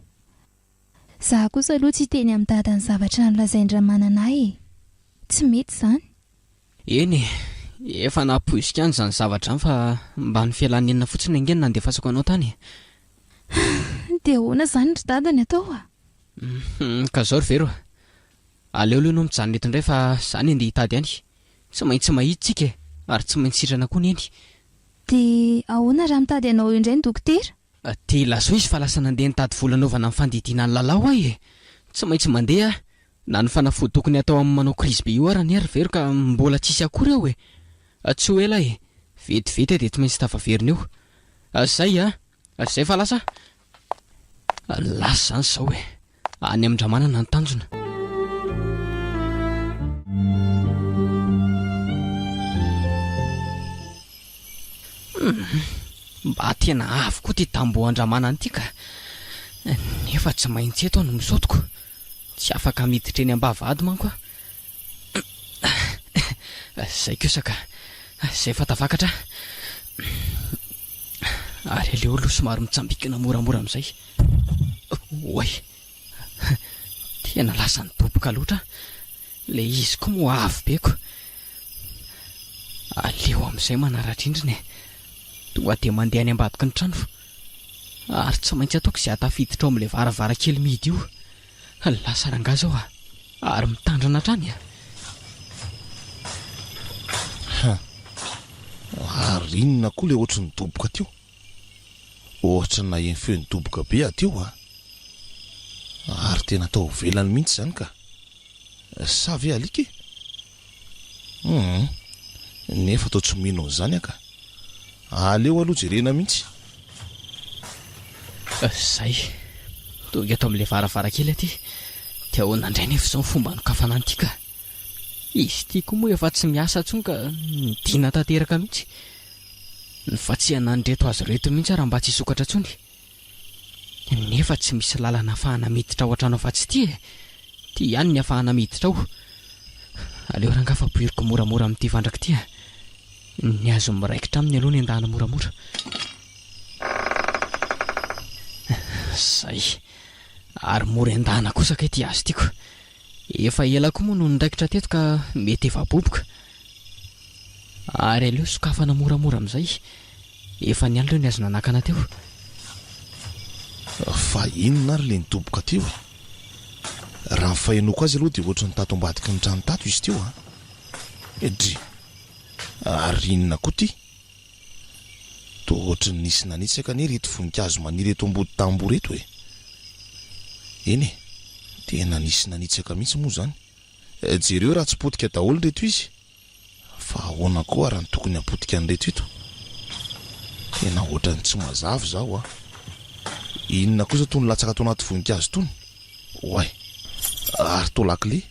za kosa aloha tsy teny amin'ny dada ny zavatra nolazaindra manana tsy mety zany eny efa napoizika any zany zavatra any fa mba ny fialanenina fotsiny angeny nandefasako anao tany dia ahoana zany ry dada ny atao ka zao ry vero aleo aloha no mijanona eto indray fa zany andeha hitady any tsy maintsy mahitsika ary tsy maintsy sitrana koa ny eny dia ahoana raha mitady anao indray ny dokotera dia laso izy fa lasa nandeha nitady volanaovana amin'ny fandidiana ny lalao tsy maintsy mandeha na ny fanafody tokony atao amin'ny manao krizy be io ary ny ary vero ka mbola tsisy akory eo tsy ho ela vetivety dia tsy maintsy tafaverina eo zay fa lasa zany zao any amin-dramanana ny tanjona mba tena avy koa ty tambohan-dramanana ity ka nefa tsy maintsy eto no misotoko tsy afaka miditra eny ambavady manko zay kosaka zay fa tafakatra ary aleo aloha somary mitsambikina moramora amin'izay tena lasa nidoboka loatra le izy koa mo avy beko aleo amin'izay manaratrindriny tonga dia mandeha any ambadika ny trano ary tsy maintsy ataoko izay atafiditra ao amin'ilay varavarankely mihidy io lasa rangaza aho ary mitandrina trany ary inona koa le ohatra ny doboka teo ohatra na eny feo ny doboka be ateo ary tena atao velany mihitsy zany ka sa ve alika nefa atao tsy mino n'izany ka aleo aloha jerena mihitsy zay tonga ato amin'ilay varavarankely aty dia ahoana indray nefa izao ny fomba nokafana an'ity ka izy tia koa moa efa tsy miasa tsony ka nidina tanteraka mihitsy ny fatsiana ny reto azy reto mihitsy raha mba tsy hisokatra tsony nefa tsy misy lalana ahafahana miditra ao an-trano afa-tsy ty ihany ny ahafahana miditra ao aleo ranga fa poiriko moramora amin'ity vandraka ity ny azo miraikitra aminy aloha ny andahana moramora zay ary mora andahana kosaka ity azo tiako efa ela koa moa no niraikitra teto ka mety efa boboka ary aleo sokafana moramora amin'izay efa ny andro eo ny azo nanakana teo fa inona ary le nidoboka teo raha nyfahenoko azy aloha dia ohatra ny tato ambadiky ny trano tato izy teo edry ary inona koa ty to ohatra ny nisy nanitsaka ny reto voninkazo maniry eto ambody tambo reto eny tena nisy nanitsaka mihitsy moa zany jereo raha tsy potika daholo reto izy fa ahoana koa raha ny tokony apotika ny reto eto tena ohatrany tsy mazava zaho a. Inona kosa tony latsaka tao anaty voninkazo tony? Oay, ary to lakle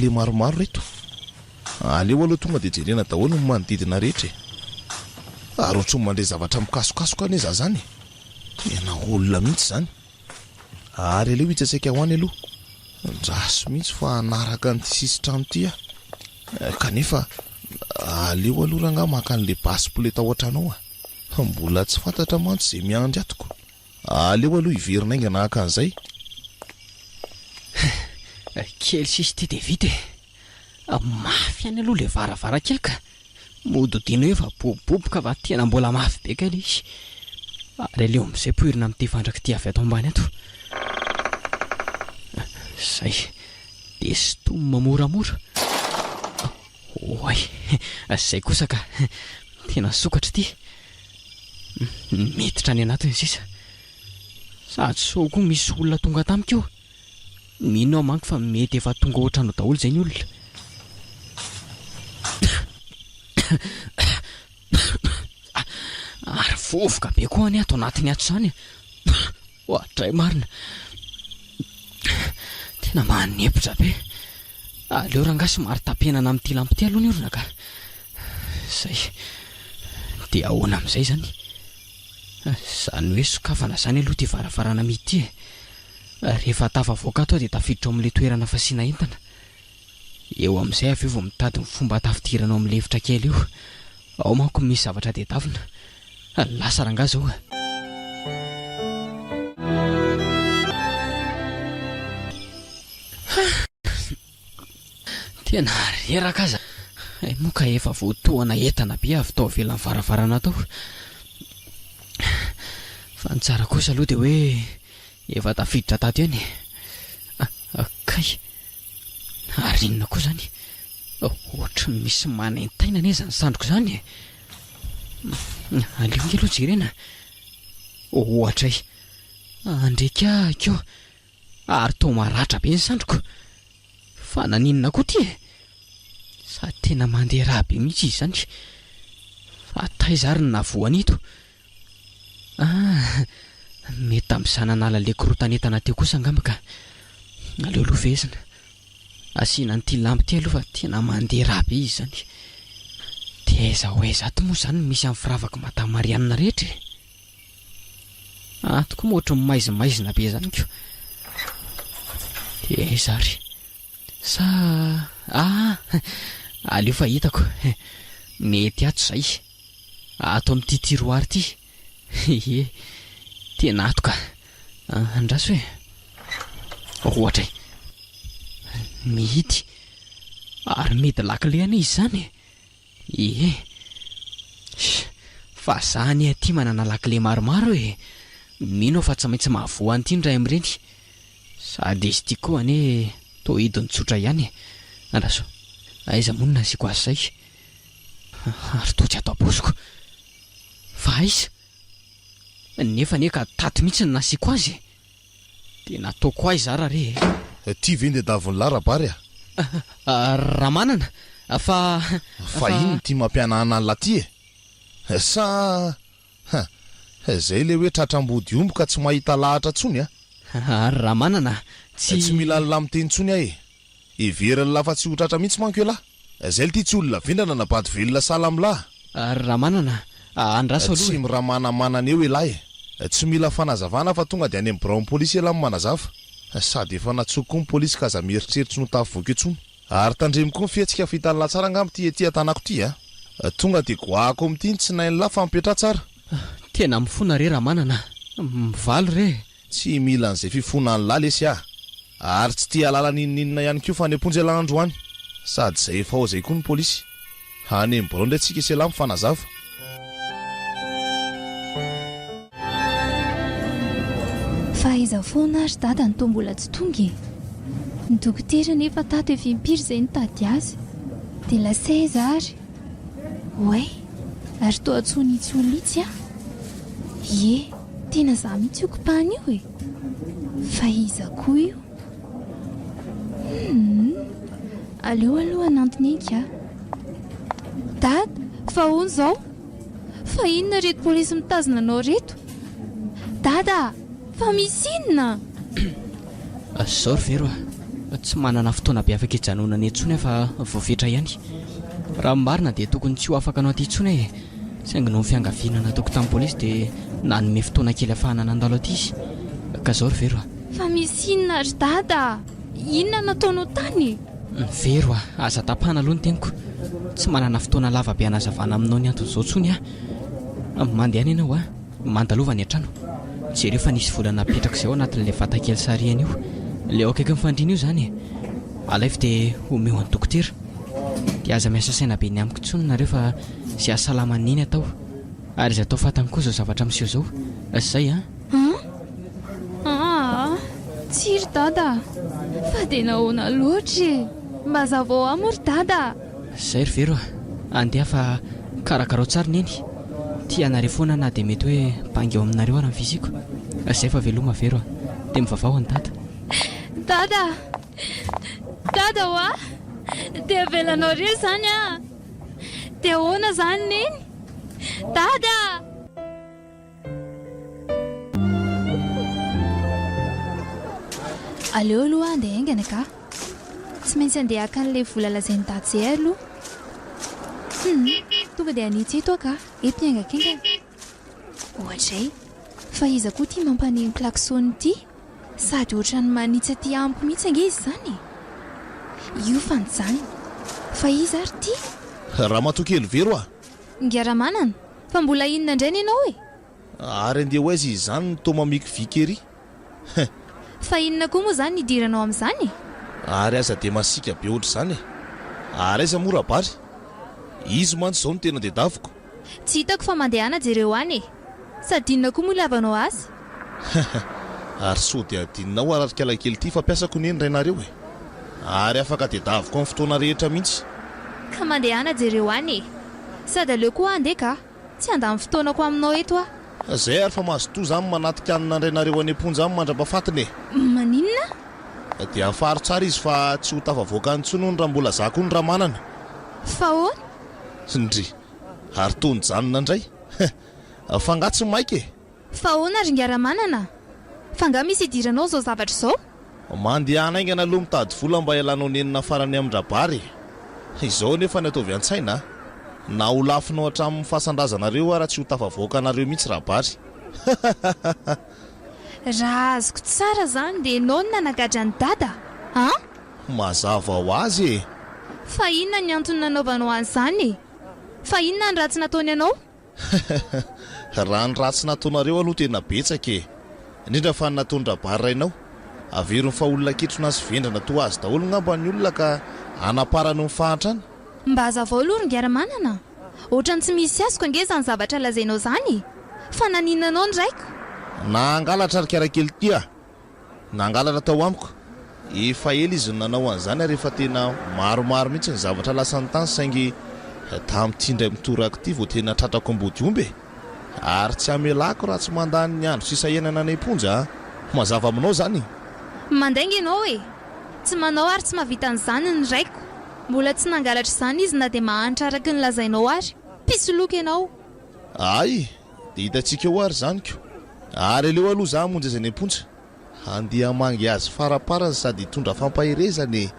maromaro reto. Aleo aloha tonga dia jerena daholo ny manodidina rehetra e. Ary ohatrany mandray zavatra mikasokasoka ane za zany. Tena olona mihitsy zany. Ary aleo hitsasaika ho any aloha. Ndraso mihitsy fa anaraka ny sisitrano ty a. Kanefa aleo aloha ranga maka an'le basipleta ao an-trano ao a. Mbola tsy fantatra mantsy izay miandry atoko. Aleo aloha iverina aingana nahaka an'izay. Kely sisy ty dia vita e. Mafy any aloha le varavarankely ka. Mododina hoe fa boboboboka va tena mbola mafy be kely izy. Ary aleo amin'izay poirina amin'ity vandraka ty avy ato ambany ato. Zay dia sitoma moramora. Oay, zay kosa ka tena sokatra ty. Miditra any anatiny sisa. Sady so koa misy olona tonga tamiko eo. Mino aho manko fa mety efa tonga ohatranao daholo zay ny olona. Ary vovoka be koa any ato anatiny ato zany. Ohatray marina. Tena manepotra be. Aleo rangahy somary tapenana amin'ity lampy ty aloha ny olona ka. Zay dia ahoana amin'izay zany. Zany hoe sokafana zany aloha ty varavarana mity e. Rehefa tafavoaka ato dia tafiditra ao amin'ilay toerana fasiana entana. Eo amin'izay avy eo vao mitady ny fomba tafidirana ao amin'ilay efitra kely io. Ao manko misy zavatra tedavina. Lasa rangahy zao a. Tena reraka aza. Moka efa voatohana entana be avy tao avelan'ny varavarana tao. Fa ny tsara kosa aloha dia hoe efa tafiditra tato ihany. Kay. Ary inona koa zany? Ohatry ny misy manaintaina anie zany sandroko zany. Aleo nge aloha jerena. Ohatray. Andreka keo. Ary toa maratra be ny sandroko. Fa naninona koa ty e? Sa tena mandeha raha be mihitsy izy zany. Fa taiza ary ny navoany ito. Mety amin'izany anala le korotanetana teo kosa angamba ka. Aleo aloha vezina. Asiana n'ity lampy ty aloha fa tena mandeha raha be izy zany. Dia aiza ho aiza ato moa zany misy amin'ny firavaka Madame Marianina rehetra. Ato koa moa ohatran'ny maizimaizina be zany keo. Dia aiza ary? Sa aleo fa hitako. Mety ato zay. Ato amin'ity tiroary ty. Tena ato ka. Andraso hoe ohatra mihidy. Ary mety lakile ane izy zany. Fa zany aty manana lakile maromaro e. Mino fa tsy maintsy mahavoa an'ity ndray amin'ireny. Sady izy ty koa ane toa hidiny tsotra ihany. Andraso, aiza monina asiako azy zay. Ary toa tsy atao bosiko. Fa aiza? Nefa ka tato mihitsy ny nasiako azy. Dia nataoko aiza raha re? Ty vende davony larabary a. Ramanana. Fa ino ty mampianana an'la ty e? Sa zay le hoe tratram-body ombo ka tsy mahita lahatra tsony a. Ramanana. Tsy mila ny miteny tsony ahe. Iveriny lafa tsy ho tratra mihitsy manko ela. Zay le ty tsy olona vendrana nabady velona salamlahy. Ramanana. Andraso aloha. Tsy miramanamana eo elahy. Tsy mila fanazavana fa tonga dia any amin'ny braon polisy ela amin'ny manazava. Sady efa natsoko koa ny polisy ka aza mieritreritra no tafavoaka etsony. Ary tandremo koa ny fihetsika fitanana tsara angamba ty ety atanako ty a. Tonga dia goako amin'ity tsy nain'la fa mipetra tsara. Tena mifona re Ramanana. Mivaly re. Tsy mila an'izay fifona ny lahy lesy a. Ary tsy tia alala ninina ihany koa fa any am-ponjy alandro any. Sady zay efa ao zay koa ny polisy. Any amin'ny braon ndray tsika isela mifanazava. Fa iza foana ary dada ny toa mbola tsy tonga. Ny dokotera nefa tato efa impiry izay nitady azy. Dia lasa aiza ary? Oay, ary toa antsony itsy olona itsy a. Ie, tena za mihitsy okopany io e. Fa iza koa io? Aleo aloha anantony eka. Dada, fa hono zao? fa inona reto polisy mitazona anao reto? Dada, fa misy inona? Zao ry vero tsy manana fotoana be afaka hijanonana etsony fa voafetra ihany. Raha marina dia tokony tsy ho afaka anao aty intsony e. Saingy no fiangaviana nataoko tamin'ny polisy dia nanome fotoana kely ahafahana nandalo aty izy. Ka zao ry vero Fa misy inona ry dada? Inona nataonao tany? Vero aza tapahana aloha ny teniko. Tsy manana fotoana lava be hanazavana aminao ny anton'izao tsony mandehana ianao mandalova ny an-trano. Jereo fa nisy volana napetraka izay ao anatin'ilay vatakely sariana io. Ilay ao akaiky mifandriana io zany. Alaivo dia omeo an'ny dokotera. Dia aza miasa saina be ny amiko tsony nareo fa izay ahasalamana atao. Ary izay atao fatany koa izao zavatra miseho izao. Zay tsy ry dada, fa dia nahoana loatra. Mba zavao amo ry dada. Zay ry vero andeha fa karakarao tsara neny. Tia anareo foana na dia mety hoe mpangy eo aminareo raha ny fiziko. Zay fa veloma vero dia mivavao any dada. Dada ho dia avelanao re zany dia ahoana zany neny? Dada! Aleo aloha andeha haingana ka. Tsy maintsy andeha haka an'ilay vola lazainy dady zay aloha. Tonga dia anitsy eto ka eto ny haingakaingana. Ohatray fa iza koa tia mampaneny klaksony ity? Sady ohatrany manitsy aty amiko mihitsy ange izy zany. Io fanjany fa iza ary ty? Raha matokely vero Ngaramanana, fa mbola inona indray ianao e? Ary andeha ho aiza izany no tao mamiky vikery. Fa inona koa moa zany nidiranao amin'izany? Ary aza dia masika be ohatr' izany ary aiza mora bary. Izy mantsy izao no tena dedaviko. Tsy hitako fa mandehana jereo any sady inona koa moa ilavanao azy? Ary so dia adinonao ararikala kely ity fampiasako neny rainareo ary afaka dedaviko amin'ny fotoana rehetra mihitsy. Ka mandehana jereo any sady aleo koa andeha ka tsy andamy fotoanako aminao eto Zay ary fa mazotoa zany manatika anina rainareo any am-ponja any mandrapafatiny. Maninona? Dia afaro tsara izy fa tsy ho tafavoaka antsony raha mbola zako ny raha manana. Fa ahoana? Ndry ary tony janona indray. Fangatsy maika Fa ahoana ry ngaramanana? Fa nga misy idiranao zao zavatra zao? Mandeha anaingana aloha mitady vola mba ialanao nenina farany amin-drabary. Izao nefa ny ataovy an-tsaina na ho lafinao hatramin'ny fahasandrazanareo raha tsy ho tafavoaka anareo mihitsy rabary. Raha azoko tsara zany dia ianao no nanagadra ny dada Mazava ho azy Fa inona ny antony nanaovanao an'izany? Fa inona ny ratsy nataony ianao? Raha ny ratsy nataonareo aloha tena betsaka indrindra fa nataony rabary rainao. Averony fa olona ketrona azy vendrana toa azy daholo ngamba ny olona ka anaparany mifahatrany. Mba hazavao aloha ry ngaramanana. Ohatrany tsy misy azoko ange zany zavatra lazainao zany. Fa naninanao ny raiko? Nangalatra rikarakely tia. Nangalatra tao amiko. Efa ela izy nanao an'izany ary efa tena maromaro mihitsy ny zavatra lasany tany saingy tamin'ity indray mitorako ity vao tena tratrako ambody omby. Ary tsy amelako raha tsy mandany ny andro fisahenana any am-ponja. Mazava aminao zany. Mandainga ianao tsy manao ary tsy mahavita an'izany ny raiko. Mbola tsy nangalatra izany izy na dia mahantra araka ny lazainao ary. Pisoloka ianao. Ay, dia hitantsika eo ary zany ko. Ary aleo aloha za monja izay ny am-ponja. Andeha mangy azy faraparany sady hitondra fampahirezany.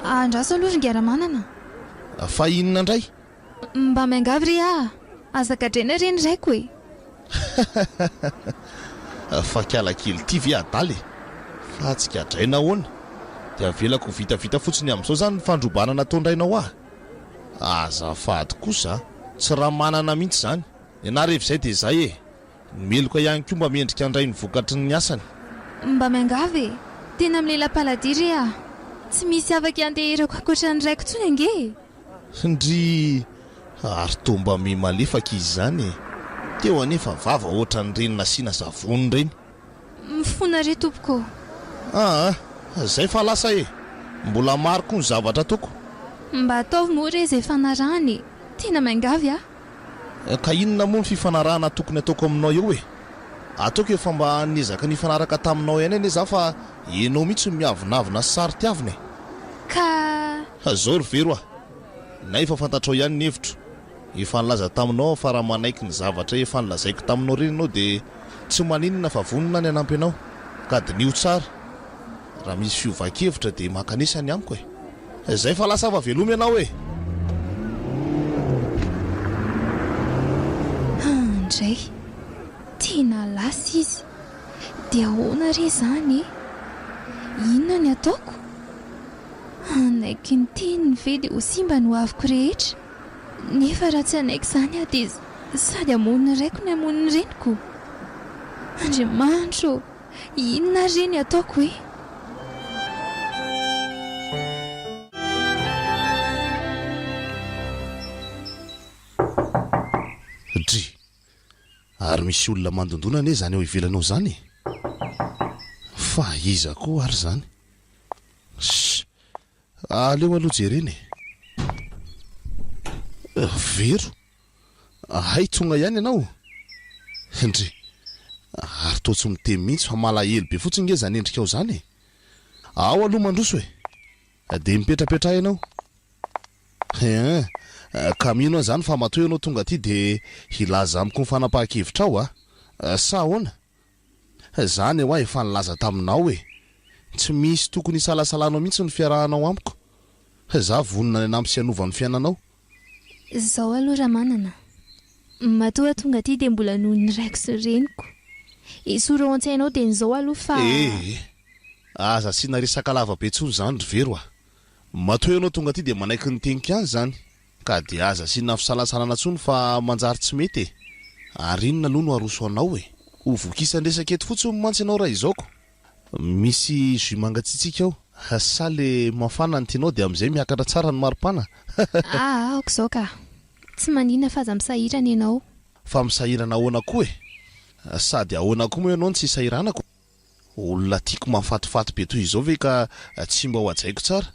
Andraso aloha ry ngaramanana. Fa inona indray? Mba miangavy ry azakadraina reny raiko Fa kialakely ity ve adaly fa tsy kadraina ahoana dia avelako vitavita fotsiny amin'izao zany ny fandrobana nataondrainao azafady kosa tsy raha manana mihitsy zany na rehefa izay dia izay meloka ihany koa mba mendrika andray ny vokatry ny asany. Mba miangavy tena amin'ny lela-paladiry tsy misy afaka andeherako ankoatra ny raiko tsony ange. Ndry ary toa mba mimalefaka izy zany teo anefa vava ohatra ny reny nasiana savony reny. Mifona re tompoko. Zay fa lasa mbola maro koa ny zavatra toko. Mba ataovy moa re izay fanarahany tena miangavy Ka inona moa ny fifanarahana tokony ataoko aminao eo ataoko efa mba niezaka nifanaraka taminao ihany ane za fa enao mihitsy miavinavina sy sary tiavina ka zao ry vero na efa fantatrao ihany ny hevitro efa nilaza taminao fa raha manaiky ny zavatra efa nilazaiko taminao reny ianao dia tsy maninona fa vonona ny anampy anao ka dinio tsara raha misy fiovan-kevitra dia makanesany amiko e izay fa lasa vavelomy ianao e andray tena lasa izy dia ahoana re izany inona ny ataoko anaiky ny teniny ve dia ho simba no aviko rehetra nefa raha tsy anaiky izany aho dia sady amoniny raiko ny amoniny reniko andriamanitro inona re ny ataoko hoe dry ary misy olona mandondona ane zany eo ivelanao zany fa iza koa ary zany aleo aloha jereny vero hay tsonga ihany ianao ndry ary toa tsy mitemy mihitsy fa malahelo be fotsiny nge zany endrika ao zany ao aloha mandroso e de mipetrapetraha ianao ka mino a zany fa matoy ianao tonga aty de hilaza amiko ny fanapahan-kevitra ao sa ahoana zany ho a efa nilaza taminao e tsy misy tokony isalasalanao mihitsy ny fiarahanao amiko za vonona ny anampy sy anovan'ny fiainanao zao aloha raha manana matoa tonga aty dia mbola noho ny raiko sy reniko isoro ao an-tsainao dia nyzao aloha fa aza sina resaka lavabe tsony zany ry vero matoa ianao tonga aty dia manaiky ny tenika any zany ka dia aza sina fisalasalana tsony fa manjary tsy mety ary inona aloha no aroso anao ho vokisan-dresaka eto fotsiny mantsy ianao raha izaoko misy jus mangatsitsika ao sa le mafana ny tianao dia amin'izay miakatra tsara ny maripana aoko izao ka tsy manina fa aza misahirana ianao fa misahirana ahoana koa sady ahoana koa moa ianao ny tsy sahiranako olona tiako mahafatifaty be toy izao ve ka tsy mba ho ajaiko tsara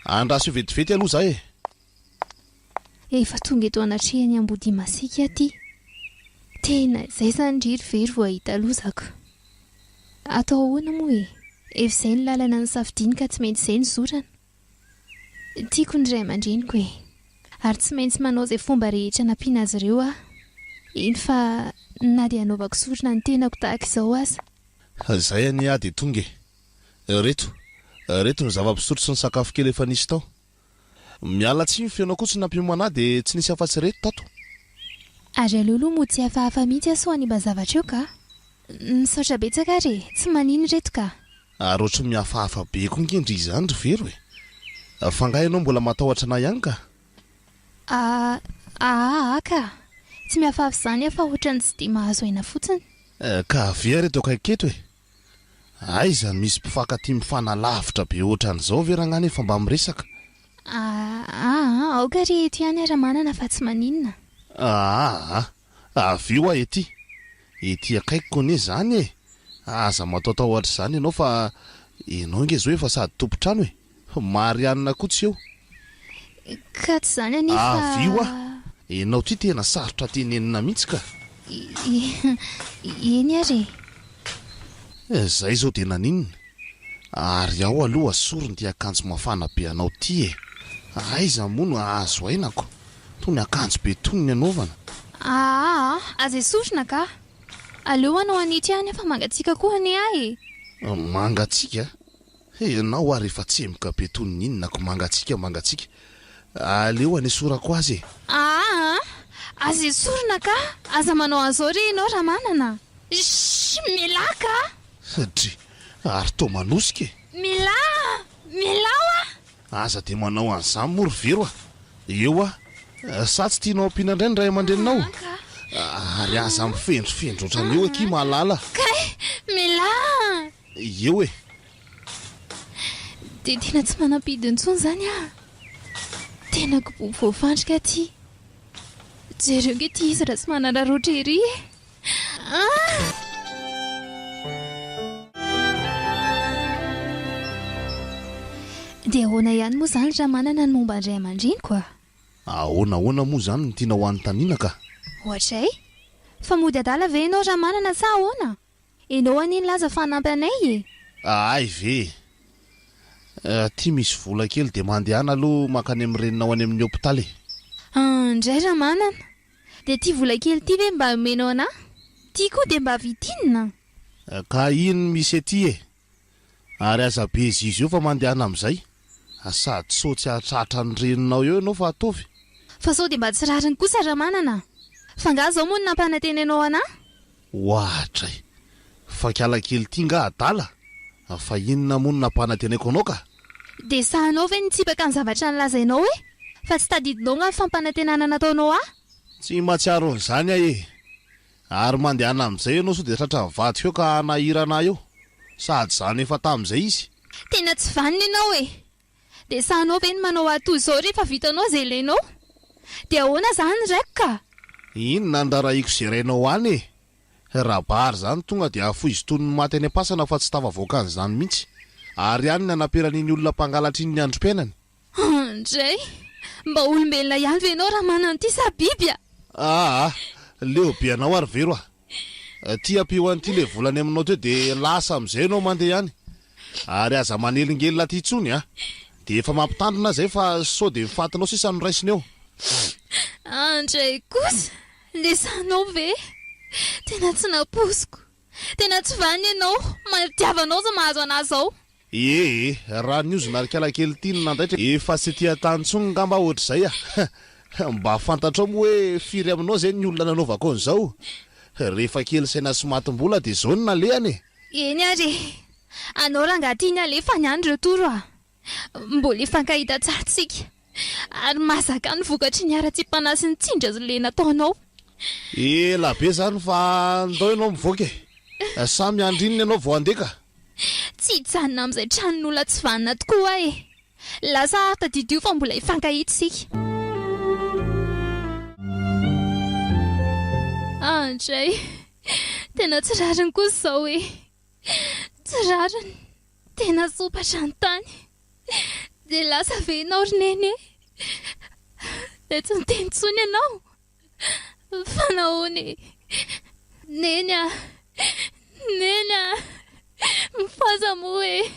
andraso vetivety aloha zay efa tonga eto anatrehany ambody masika aty tena izay zany riry very vo ahita alozako atao ahoana moa efa izay ny lalana ny safidiny ka tsy maintsy izay ny zorana tiako ny ray aman-dreniko ary tsy maintsy manao izay fomba rehetra nampiana azy ireo iny fa na dia anaovako sorona ny tenako tahaka izao aza zay any a dia tonga reto ny zava-pisotro sy ny sakafo kely efa nisy tao miala tsy ny fiainao koa tsy nampiomanay dia tsy nisy afa-tsy reto tato ary aleoloha moa tsy hafahafa mihitsy aso anymba zavatra eo ka misaotra betsaka re tsy manino reto ka ary ohatry mihafahafa be koa ngendry izany ry vero fangah ianao mbola matahotra anay ihany ka ka tsy mihafahafa izany afa ohatra ny tsy dia mahazo aina fotsiny ka avea reto akaiky keto aiza misy mpifankaty mifanalavitra be ohatran'izao veragnany efa mba miresaka aoka re eto ihany ara manana fa tsy maninona avio a ety akaiky kone zany aza mataotao ohatra izany ianao fa ianao nge zao efa sady tompotrano mary anina kotsy eo ka tsy zany anefa avio ianao ty tena sarotra tenenina mihitsy ka eny ary zay zao dia naninona ary ao aloha sorony dia akanjo mafana be anao ty aiza moa no azo ainako tony akanjo be tony ny anaovana aza sorona ka aleo anao anity ihany efa mangatsika koa any mangatsika ianao ary efa tsemboka be tony ninonako mangatsika aleo any sorako azy aza sorona ka aza manao an'izao re ianao raha manana milaka dry ary to manosika milao aza dia manao an'izany mory vero eo sa tsy tianao ampiana indray ny ray aman-dreninao ary aza mifendrofendro ohatrany eo aky mahalala kay mila eo dia tena tsy manampidiny tsony zany tena kobobo voafandrika ty jereo nge ty izy raha tsy manana roatra ery dia ahoana ihany moa zany raha manana ny momba ndray aman-dreniko ahoana moa zany ny tiana ho an'ny taniana ka ohatray fa mody adala ve ianao raha manana sa ahoana ianao aniny laza fanampy anay ay ve ty misy vola kely dia mandehana aloha makany amin'nyreninao any amin'ny hopitaly Ndray raha manana dia tia vola kely ity ve mba omenao anahy? Tia koa dia mba vitinina. Ka ino misy ety e? Ary aza be izy io fa mandehana amin'izay. Sady sotsy atratra ny reninao eo ianao fa ataovy. Fa sao dia mba tsy rariny kosa raha manana. Fa nga zao moa no nampanantenanao anahy? Ohatra e. Fa kiala kely ity nga adala. Fa inona moa no nampanantenako anao ka? Dia sahanao ve nitsipaka ny zavatra nolazainao e? Fa tsy tadidinao nga ny fampanantenana nataonao ahy? Tsy matsiaro an'izany ahy e. Ary mandehana amin'izay ianao sao dia tratra mivady feo ka nahirana eo. Sady zany efa tamin'izay izy. Tena tsy vanina ianao e. Dia sahanao ve ny manao atoy izao rehefa vitanao izay ilainao? Dia ahoana zany raiko ka? Inona ny rarahiako izay rainao any e? Raha bary zany tonga dia afoy izy tony ny maty any am-pasana fa tsy tafavoaka an'izany mihitsy. Ary ihany ny anamperan'iny olona mpangalatra iny ny androm-piainany. Ndray, mba olombelona ihany ve ianao raha manana ity sa biby a? Leo be anao ary vero tia ampio an'ity le volany aminao teo dia lasa amin'izay ianao mandeha ihany. Ary aza manelingelina ty tsony dia efa mampitandrina zay fa sao dia mifatinao sisa no raisiny eo. Ndray kosa, lesanao ve? Tena tsy naposiko. Tena tsy vanina ianao. Madiavanao za mahazo anazy zao. Raha niozona ary kialakely ity ny nandaitra efa sy tia tany tsony ngamba ohatr'izay mba fantatrao moa hoe firy aminao zay ny olona nanaovako an'izao. Rehefa kely saina somatim-bola dia zao ny nalehany e. Eny ary, anao raha ngatiany alefa ny andro toro mbola ifankahita tsara tsika. Ary mazaka ny vokatry ny ara-tsim-panasy ny tsindra le nataonao. Ela be zany fa ndao ianao mivoaka e. Samy andrininy ianao vao andeka. Tsy hijanona amin'izay tranon'olona tsy vanina tokoa e. Lasa tadidio fa mbola ifankahita sika. Ndray, tena tsy rariny kosa izao e. Tsy rariny. Tena sopatra ny tany. Dia lasa ve ianao roneny e? Dia tsy miteny tsony ianao. Fa nahoana e? Neny mifaza moa e.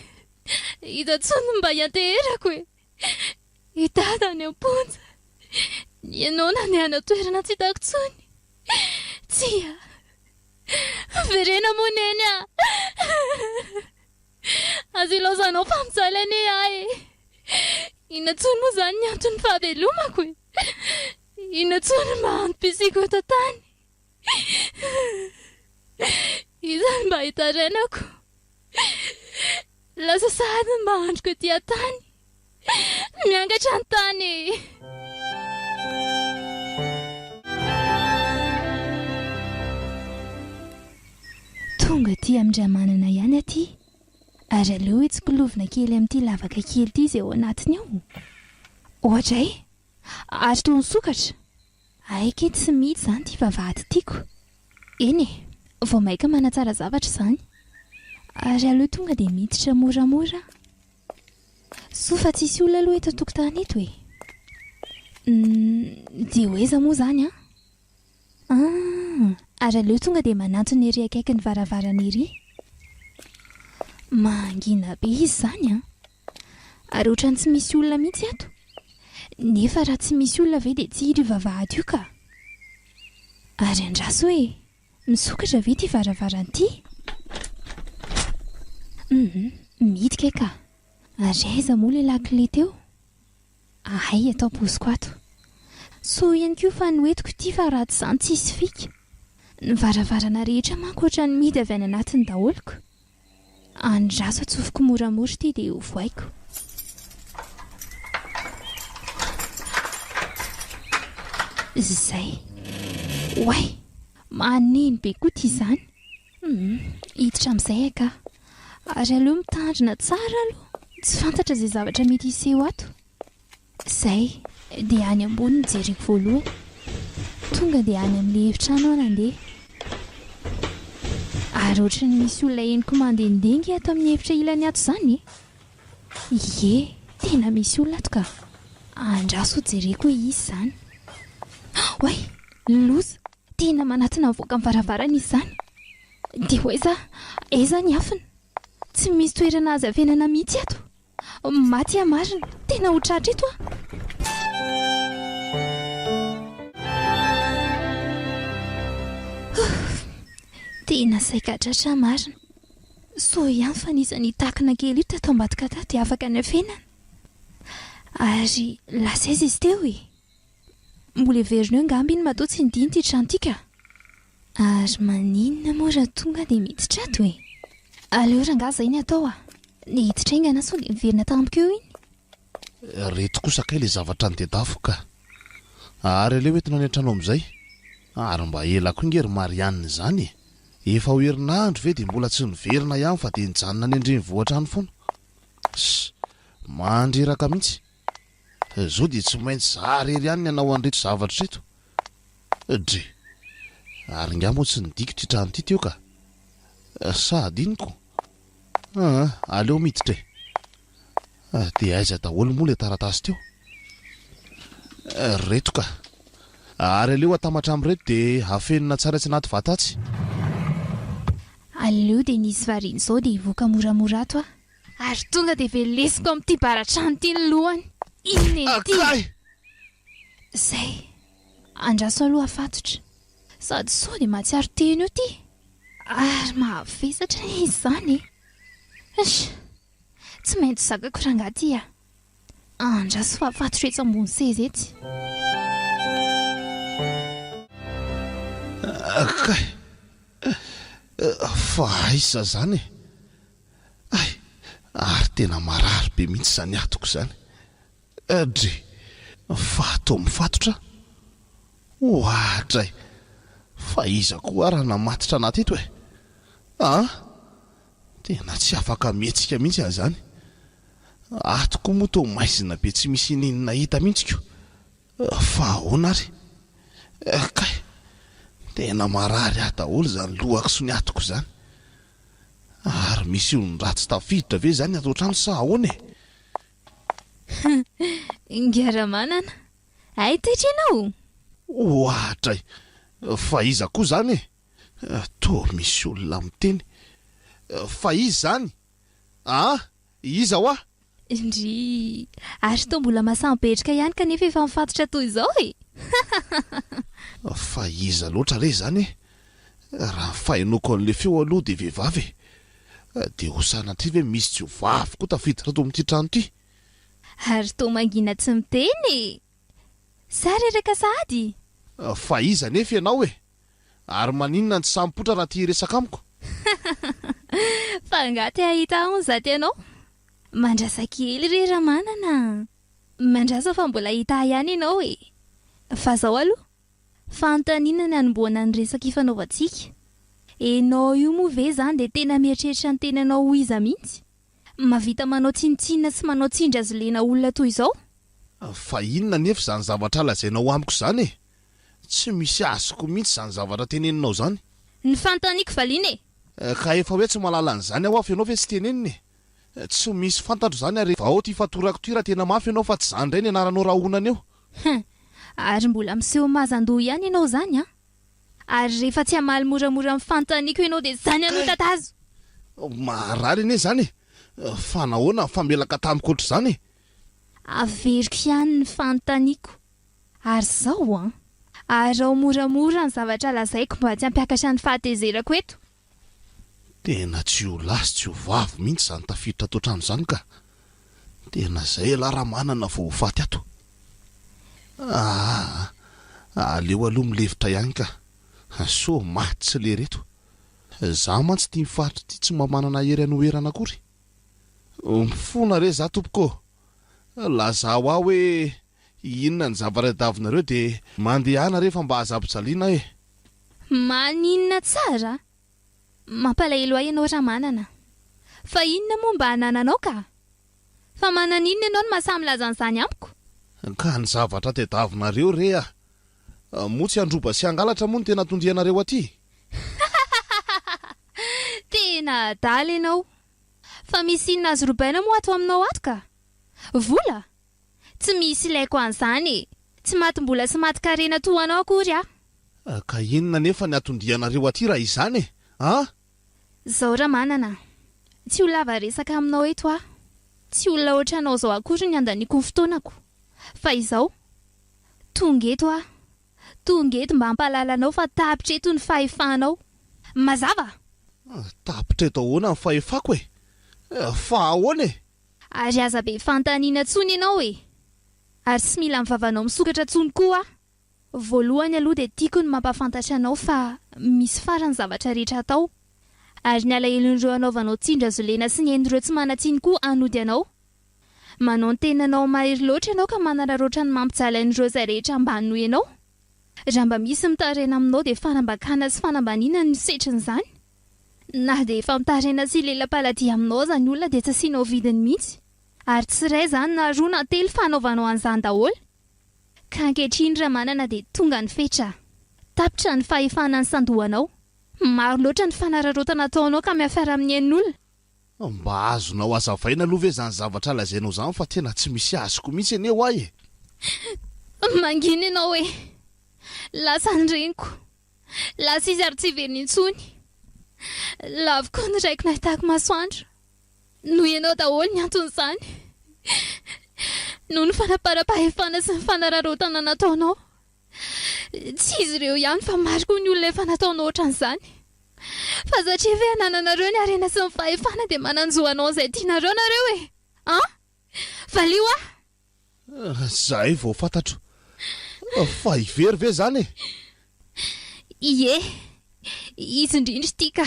Hita tsony mba hianteherako e. Hidada any am-ponja. Ianao nandeha toerana tsy hitako tsony. Tsia, verena moa neny azo ilaozanao fa mijaly ane e. Inona tsony moa zany ny antony fahavelomako e. Inona tsony mba antom-pisiko eto tany. Izany mba hitarenako. Lasa sady mba androko etỳ tany. Miangatra ny tany. Tonga ty amin-dramanana ihany aty. Ary aleo hitsokolovina kely amin'ity lavaka kely ity izay ao anatiny ao. Ohatra e, ary toy ny sokatra. Aika tsy mihitsy zany ty vavahady tiako. Eny e, vao maika manatsara zavatra zany. Ary aleo tonga dia miditra moramora. So fa tsisy olona aloha eto an-tokotany eto e. Dia hoeza moa zany ary aleo tonga dia manantona ery akaiky ny varavarana ery. Mangina be izy zany ary ohatrany tsy misy olona mihitsy ato. Nefa raha tsy misy olona ve dia tsy hiry vavahady io ka. Ary andraso hoe misokatra ve ty varavarana ity? Midika ka. Ary aiza moa le lakile teo? Ay, atao posiko ato. So ihany koa fa noetiko ity fa raha tsy zany tsisy fika. Ny varavarana rehetra manko ohatrany midy avy any anatiny daholiko. Andraso atsofoko moramora ity dia hovoaiko. Zay. Oay, maneny be koa ty zany. Hiditra amin'izay aka. Ary aleo mitandrina tsara aloha. Tsy fantatra izay zavatra mety hiseho ato. Zay, dia any ambony jereko voalohany. Tonga dia any amin'ilay efitrano nandeha. Ary ohatrany misy olona henoko mandendengy ato amin'ny efitra ilany ato zany e. Tena misy olona ato ka. Andraso jereko hoe izy zany. Oay, loza. Tena manatona mivoaka amin'ny varavarana izy zany. Dia aiza ny afiny? Tsy misy toerana azo avenana mihitsy ato. Maty marina. Tena ho tratra eto tena saikadratra marina. So ihany fa nisany takina kely io tatao ambadika taty afaka ny afenana. Ary lasa izy teo e. Mbola verina eo angamba iny matoa tsy nidiny ty trano tika. Ary maninona moa raha tonga dia miditra ato e. Aleo rangaza iny atao niditra ingana sao dia miverina tampoka eo iny. Reto kosa kay ilay zavatra nitedafo ka. Ary aleo entina any an-trano amin'izay. Ary mba ela koa ingery marianina izany e. Efa ho herinandro ve dia mbola tsy niverina ihany fa dia nijanona any andrenivohitra any foana. Mandreraka mihitsy. Zao dia tsy maintsy zarery ihany ny anao an'reto zavatra reto. Dre. Ary ngamba tsy nidikitra trano ity teo ka. Sady iniko. Aleo miditra e. Dia aiza daholo moa ilay taratasy teo. Reto ka. Ary aleo atamatra amin'reto dia hafenina tsara tsy anaty vatatsy. Aleo dia nisy variana izao dia hivoaka moramora ato Ary tonga dia velesiko amin'ity baratrano ity ny lohany. Inona ity? Zay. Andraso aloha afatotra. Sady sao dia mahatsiaro teny io ity. Ary mahavesatra izy izany e. Tsy maintsy zakako rangaty andraso fa afatotra etsy ambony seza etsy. Fa aiza zany ary tena marary be mihitsy izany atoko izany. Dre, fa atao mifatotra? Ohatray, fa iza koa raha namatitra anaty eto e? Tena tsy afaka mihetsika mihitsy azany. Atoko moa toa maizina be tsy misy ninona hita mihitsy ko. Fa ahoana ary? Kay, tena marary daholo izany lohako sy ny atoko izany. Ary misy olon-dratsy tafiditra ve izany ato an-trano sa ahoana e? Ngaramanana, ay taitra ianao? Ohatray, fa iza koa izany e? Toa misy olona miteny. Fa izy izany? Iza hoa? Ndry, ary toa mbola masampetrika ihany kanefa efa mifatotra toy izao e. Fa iza loatra re izany e? Raha fahinoko an'ilay feo aloha dia vehivavy e. Dia ho sanatria ve misy tsy ho vavy koa tafiditra ato amin'ity trano ity? Ary toa mangina tsy miteny. Sary reka sady. Fa iza nefa ianao e? Ary maninona tsy sampotra raha tia resaka amiko? Fa angaty ahita ho zaty ianao. Mandrasa kely re Ramanana. Mandrasa fa mbola hita ihany ianao e. Fa zao aloha, fanontaniana ny anomboana ny resaka ifanaovantsika. Enao io moa ve zany dia tena mieritreritra ny tenanao ho iza mihitsy? Mavita manao tsinitsinina sy manao tsindra azo lena olona toy izao? Fa inona nefa izany zavatra lazainao amiko izany e? Tsy misy azoko mihitsy izany zavatra teneninao izany. Ny fanontaniako valiana e. Ka efa hoe tsy malala an'izany aho afy ianao ve tsy teneniny e? Tsy misy fantatro izany ary vao ty fatorako ty raha tena mafy ianao fa tsy izany indray ny anaranao raha honana eo. Ary mbola miseho mazan-doha ihany ianao izany Ary rehefa tsy hamaly moramora amin'ny fanontaniako ianao dia izany ianao tatazo. Marary ane izany e. Fa nahoana famelaka tamiko ohatr'izany e? Averiko ihany ny fanontaniako. Ary zao ary ao moramora ny zavatra lazaiko mba tsy hampiakatra ny fahatezerako eto. Tena tsy ho lasy tsy ho vavy mihitsy izany tafiditra ato an-trano izany ka. Tena izay Ramanana vao ho faty ato. Aleo aloha milevitra ihany ka. So maty tsy le reto. Za mantsy tia mifaritra ty tsy mamanana hery anoherana akory. Mifona re za tompoko. Lazao aho hoe inona ny zava-radavinareo dia mandehana rehefa mba azapo-jaliana e. Maninona tsara? Mampalahelo ahy ianao Ramanana. Fa inona moa mba hanananao ka? Fa mananinona ianao no mahasamilaza an'izany amiko? Ka ny zavatra tediavinareo re moa tsy androba sy angalatra moa ny tena tondrianareo aty. Tena adaly ianao. Fa misy inona azo robaina moa ato aminao ato ka? Vola? Tsy misy ilaiko an'izany. Tsy maty mbola sy maty karena toanao akory Ka inona nefa ny atondrianareo aty raha izany e? Zao Ramanana, tsy ho lava resaka aminao eto Tsy olona ohatranao zao akory ny andaniako ny fotoanako. Fa izao, tonga eto mba hampalalana anao fa tapitra eto ny fahefanao. mazava tapitra eto ahoana ny fahefako e fa ahoana e ary aza be fantaniana tsony ianao e ary sy mila mivavanao misokatra tsony koa voalohany aloha dia tiako ny mampafantatra anao fa misy farany zavatra rehetra atao ary ny alahelon'ireo anaovanao tsindra zolena sy ny endreo tsy manatsiny koa anody anao manao ny tenanao mahery loatra ianao ka manararoatra ny mampijaly an'ireo izay rehetra ambany noho ianao raha mba misy mitarena aminao dia fanambakana sy fanambaniana ny setrin'izany na dia efa mitarena sy lela-paladia aminao zany olona dia tsy asianao vidiny mihitsy ary tsy ray izany na roa na telo fanaovanao an'izany daholo ka ankehitriny raha manana dia tonga ny fetra tapitra ny fahefana ny sandohanao maro loatra ny fanararotana ataonao ka miafara amin'ny ain'olona mba azonao azavaina aloha ve zany zavatra lazainao zany fa tena tsy misy azoko mihitsy eneo ahy e mangina ianao hoe lasa ny reniko lasa izy ary tsy veriny intsony lavoko ny raiko nahitako masoandro noho ianao daholo ny anton'izany noho ny fanaparam-pahefana sy ny fanararotana nataonao tsy izy ireo ihany fa maro koa ny olona efa nataonao ohatran'izany fa satria ve anananareo ny arena sy ny fahefana dia mananjoanao izay tianareo nareo e valio zahay vao fantatro fa ivery ve zany e ie izy indrindra tika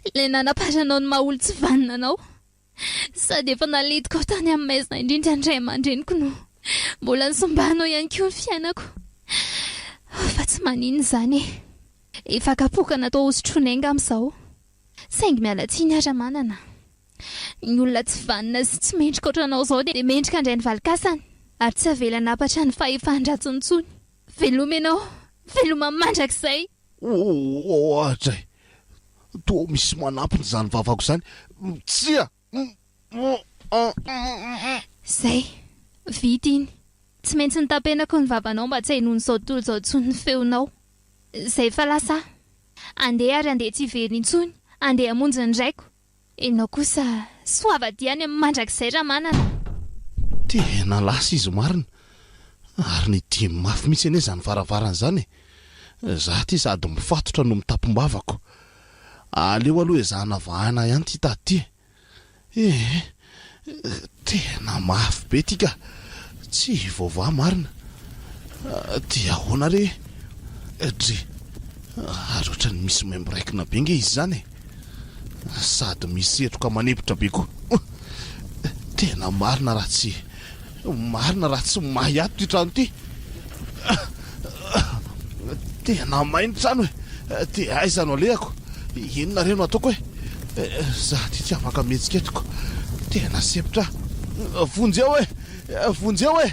ilay nanaparanao ny maha olo tsy vanina anao sady efa nalediko ao tany amin'ny maizina indrindra ny ray aman-dreniko no mbola nisombanao ihany koa ny fiainako fa tsy manino izany e efa kapoka natao osotronainga amin'izao saingy miala tsiny ara-manana ny olona tsy vanina sy tsy mendrika ohatranao izao dia mendrika andray ny valikasany ary tsy avela napatra ny fahefandratsiny tsony veloma ianao veloma mandrakizay ohatra to misy manampiny zany vavako zany tsia zay vita iny tsy maintsy ny tapenako ny vavanao mba tsy hainony izao tontolo izao tsony ny feonao zay fa lasa andeha ary andeha tsy veriny intsony andeha hamonjy ny raiko ianao kosa soavadiany amin'ny mandrakizay raha manana tena lasa izy marina ary ny dimy mafy mihitsy ane zany varavarana zany e za ty sady mifatotra no mitapombavako aleo aloha ezahana vahana ihany ty tady ty tena mafy be ty ka tsy vaovao marina dia ahoana re dre ary ohatrany misy membraikina be nge izy zany e sady misy etroka manepotra be koa tena marina raha tsy mahay ato ty trano ty tena mainy trano e te aizano alehako inona reno ataoko hoe za ty tsy afaka mihetsika etoko tena sepitra vonjeo e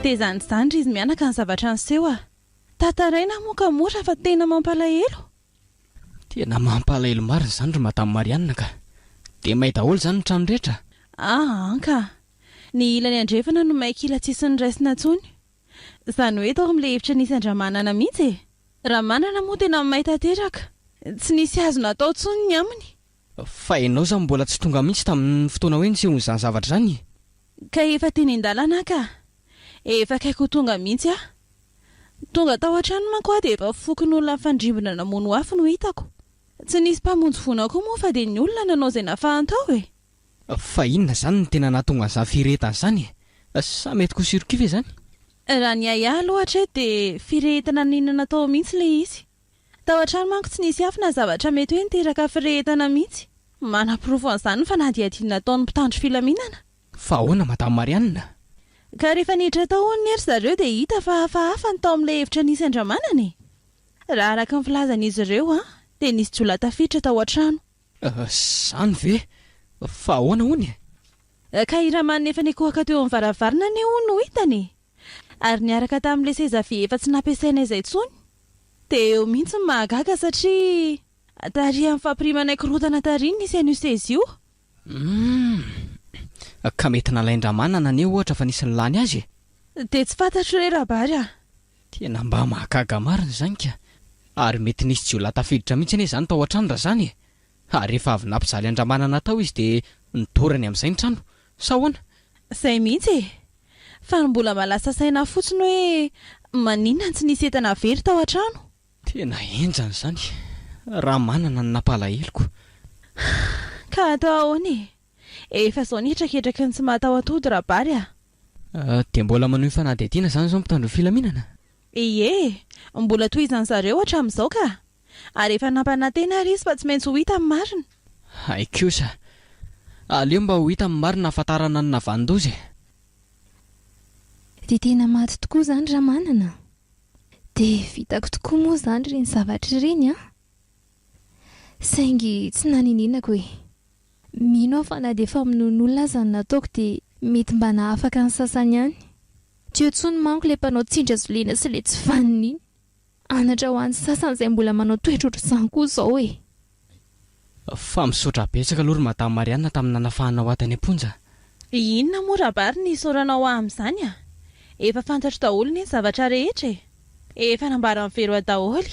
tezany zandry izy mianaka ny zavatra nyseho a tataraina moa ka mora fa tena mampalahelo tena mampalahelo marina zany ry madamo Marianina ka dia may daholo zany ny trano rehetra anka ny ilany andrefana no maikila tsisy ny raisina tsony izany hoe tao amin'ilay hevitra nisy andramanana mihitsy e raha manana moa tena mahita teraka tsy nisy azo natao tsony ny aminy fa ianao zany mbola tsy tonga mihitsy tamin'ny fotoana hoe nisehon'izany zavatra zany ka efa teny indalana ka efa kaiko tonga mihitsy tonga tao an-trano manko dia efa fokony olona fandrimbona namono afo no hitako tsy nisy mpamonjy vona koa moa fa dia ny olona nanao izay nafahantao e fa inona zany ny tena nahatonga an'izany firehetana zany sa mety kosirokivy zany raha ny aya ohatra dia firehetana ninona natao mihitsy le izy tao an-trano manko tsy nisy afo na zavatra mety hoe niteraka firehetana mihitsy manam-pirofo an'izany fa nadiadina nataon'ny mpitandro filaminana fa ahoana madamo Marianina ka rehefa niditra tao ny ery zareo dia hita fa hafahafa ny tao amin'ilay hevitra nisy andramanana raha araka ny filazan'izy ireo dia nisy jola tafiditra tao an-trano zany ve fa ahoana hony ka iramanina efa nikohaka teo amin'ny varavarana ny hono no hitany ary niaraka tamin'ilay seza vy efa tsy nampiasaina izay tsony dia eo mihitsy ny mahagaga satria tary amin'ny fampirimana korotana tary nisy an'io seza io ka mety nalain-dramanana ane ohatra fa nisy nilany azy dia tsy fantatro hoe rabary tena mba mahagaga marina zany ka ary mety nisy jiola tafiditra mihitsy ane zany tao an-trano raha zany ary rehefa avy nampizaly andramanana tao izy dia nidorany amin'izay ny trano sa ahoana izay mihitsy fa mbola malasa saina fotsiny hoe maninona tsy nisy entana very tao an-trano. Tena enjany izany raha manana ny nampalahelo ka atao ahoana efa izao nihetraketraka ny tsy mahataho-atody rabary dia mbola manohy fanadihadiana izany izao mpitandro filaminana. Ie, mbola tohizany zareo hatramin'izao ka ary efa nampanantena ary izy fa tsy maintsy ho hita amin'ny marina. Hay kosa aleo mba ho hita amin'ny marina ahafantarana ny navandozy. dia tena maty tokoa izany raha manana dia vitako tokoa moa izany ireny zavatra ireny saingy tsy nanininako hoe mino aho fa na dia efa minon'olona azany nataoko dia mety mba nahafaka ny sasany ihany. Teo tsony manko ilay mpanao tsindra zolena sy ilay tsy vaniny iny anatra ho an'ny sasany izay mbola manao toetra ohatr'izany koa izao fa misaotra betsaka aloha ry madame Marianina tamin'ny nanafahana ho atany amponja. Inona moa rabary ny isaoranao amin'izany efa fantatro daholo ny zavatra rehetra efa nambara amin'ny vero daholy.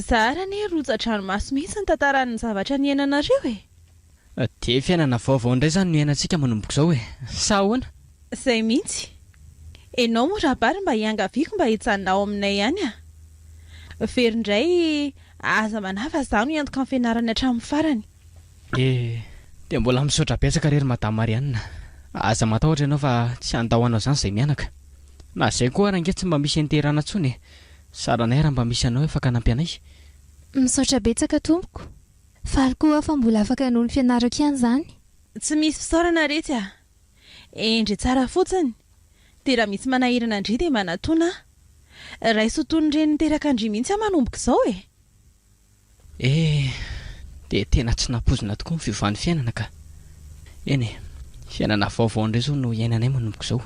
Zara ny rotsa-dranomaso mihitsy ny tantaran'ny zavatra niainanareo dia fiainana vaovao indray izany no iainantsika manomboka izao sa ahoana? Izay mihitsy ianao moa rabary mba hiangaviako mba hijanonao aminay ihany very indray aza manafa izany ho antoka amin'ny fianarany hatramin'ny farany. Dia mbola misaotra betsaka rery madame Marianina. Aza matahotra ianao fa tsy andahoanao izany izay mianaka. Na izay koa raha nge tsy mba misy enterana intsony saranay raha mba misy anao afaka nampianay. Misaotra betsaka tompoko faly koa fa mbola afaka noho ny fianarako ihany izany. Tsy misy fisaorana rehetra endry tsara fotsiny dia raha misy manahirana indri dia manatona ray soton'ireny niteraka andry mihitsy manomboka izao dia tena tsy nampozina tokoa ny fiovahan'ny fiainana ka. Eny fiainana vaovao indray izao no iainanay manomboka izao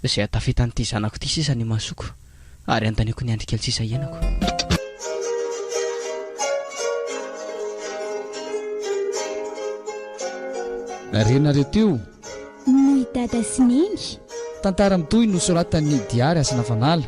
izay hatafitan'ity zanako ity sisa ny masoko ary andaniako ny andrikely sisa iainako. Renareo teo Nohy dada sy neny tantara mitohy nosoratan'ny diary asina fanala